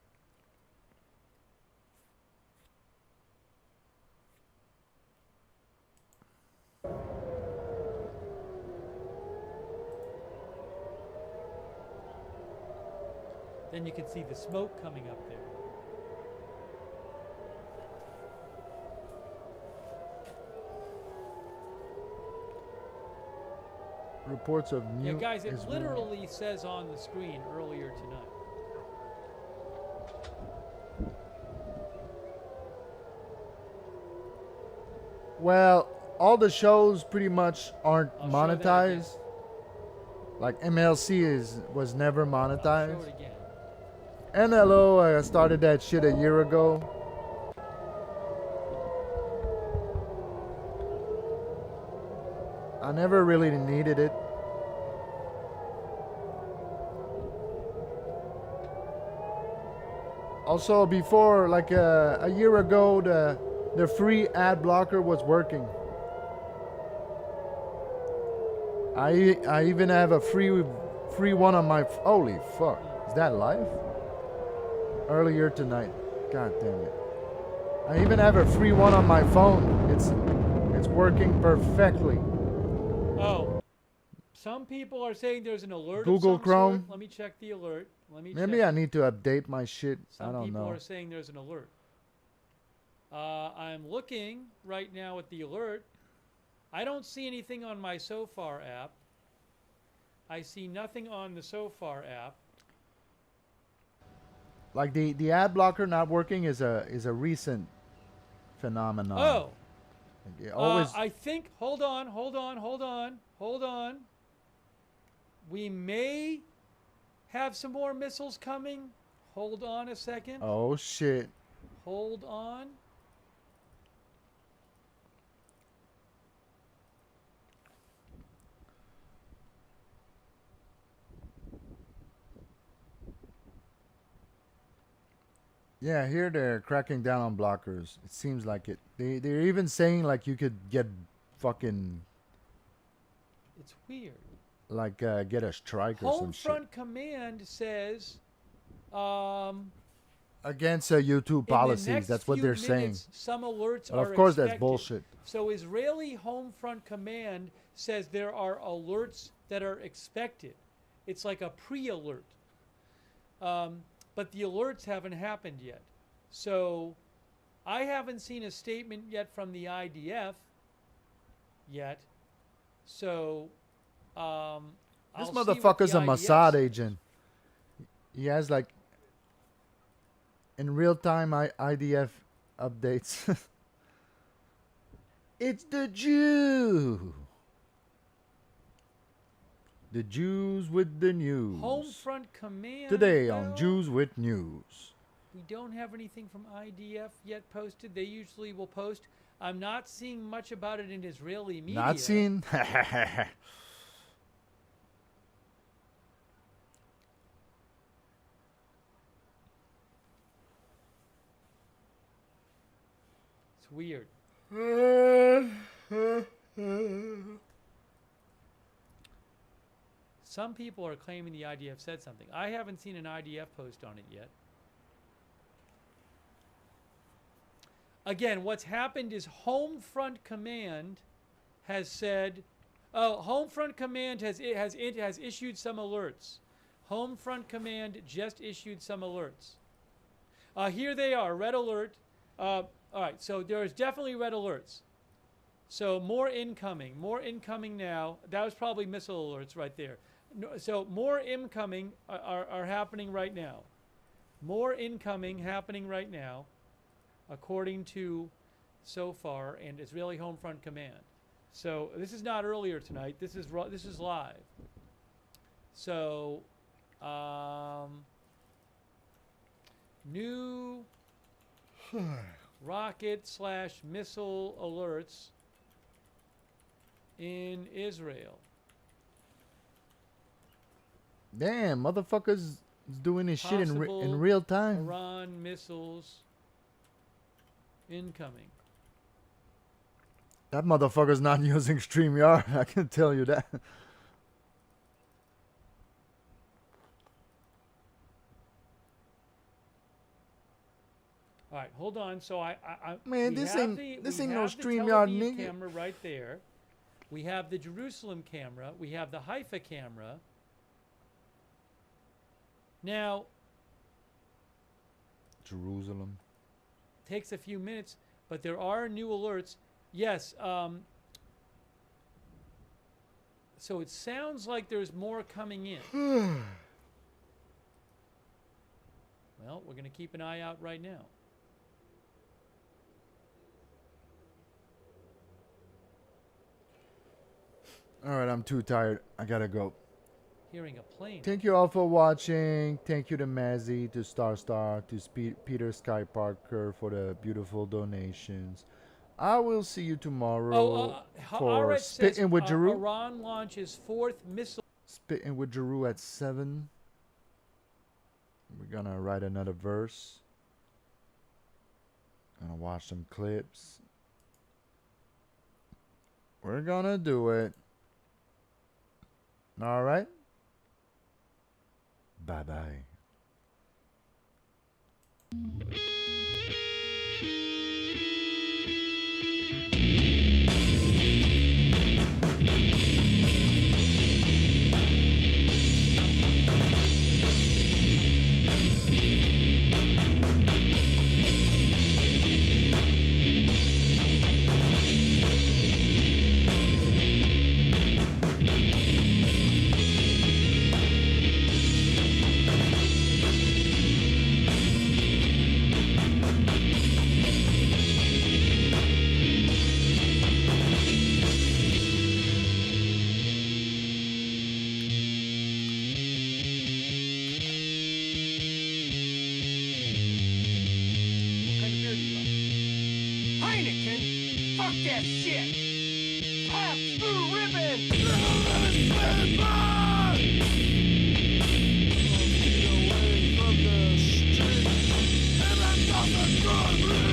Then you can see the smoke coming up there. reports of new. Yeah, guys, it Israeli- literally says on the screen earlier tonight. Well, all the shows pretty much aren't I'll show that again. monetized. Like MLC was never I'll show monetized. it again. NLO started that shit a year ago. I never really needed it. Also, before, like a year ago, the free ad blocker was working. I even have a free one on my. Holy fuck! Is that live? Earlier tonight. God damn it! I even have a free one on my phone. It's working perfectly. Oh, some people are saying there's an alert. Google of some Chrome. Sort. Let me check the alert. Let me. Maybe check. I need to update my shit. I Some don't people know. are saying there's an alert. I'm looking right now at the alert. I don't see anything on my SoFar app. I see nothing on the SoFar app. Like the ad blocker not working is a recent phenomenon. Oh. Like it always. I think. Hold on. We may have some more missiles coming. Hold on a second. Oh shit. Hold on. Yeah, here they're cracking down on blockers. It seems like it. They're even saying like you could get fucking It's weird. like get a strike or some shit Homefront Command says against YouTube in the policies. next That's what few they're saying. minutes, some alerts But are of course, expected. that's bullshit. So Israeli Homefront Command says there are alerts that are expected. It's like a pre-alert. But the alerts haven't happened yet. So I haven't seen a statement yet from the IDF yet. So This I'll see what motherfucker's the a IDF Mossad says. agent. He has like in real time IDF updates. It's the Jew. The Jews with the news. Homefront Command. Today on well, Jews with News. We don't have anything from IDF yet posted. They usually will post. I'm not seeing much about it in Israeli media. Not seen. It's weird. Some people are claiming the IDF said something. I haven't seen an IDF post on it yet. Again, what's happened is Homefront Command has said, Homefront Command has issued some alerts. Homefront Command just issued some alerts. Here they are, red alert. All right, so there's definitely red alerts. So more incoming now. That was probably missile alerts right there. No, so more incoming are happening right now. More incoming happening right now, according to SoFar and Israeli Homefront Command. So this is not earlier tonight. This is live. So new rocket/missile alerts in Israel. Damn, motherfuckers is doing this shit in Possible real time. Iran missiles incoming. That motherfucker's not using StreamYard. I can tell you that. All right, hold on. So Man, we this have ain't- the- this we ain't no have the Tel StreamYard, Aviv nigga. camera right there. We have the Jerusalem camera. We have the Haifa camera. Now, Jerusalem. takes a few minutes, but there are new alerts. Yes, So it sounds like there's more coming in. Well, we're going to keep an eye out right now. All right, I'm too tired. I gotta go. Hearing a plane. Thank you all for watching. Thank you to Mazzy, to Star, to Peter Sky Parker for the beautiful donations. I will see you tomorrow for Aret Spitting says, with Giroux. Iran launches 4th missile. Spitting with Giroux at 7. We're gonna write another verse. Gonna watch some clips. We're gonna do it. All right. Bye-bye. Heineken? Fuck that shit! Pabst Blue Ribbon!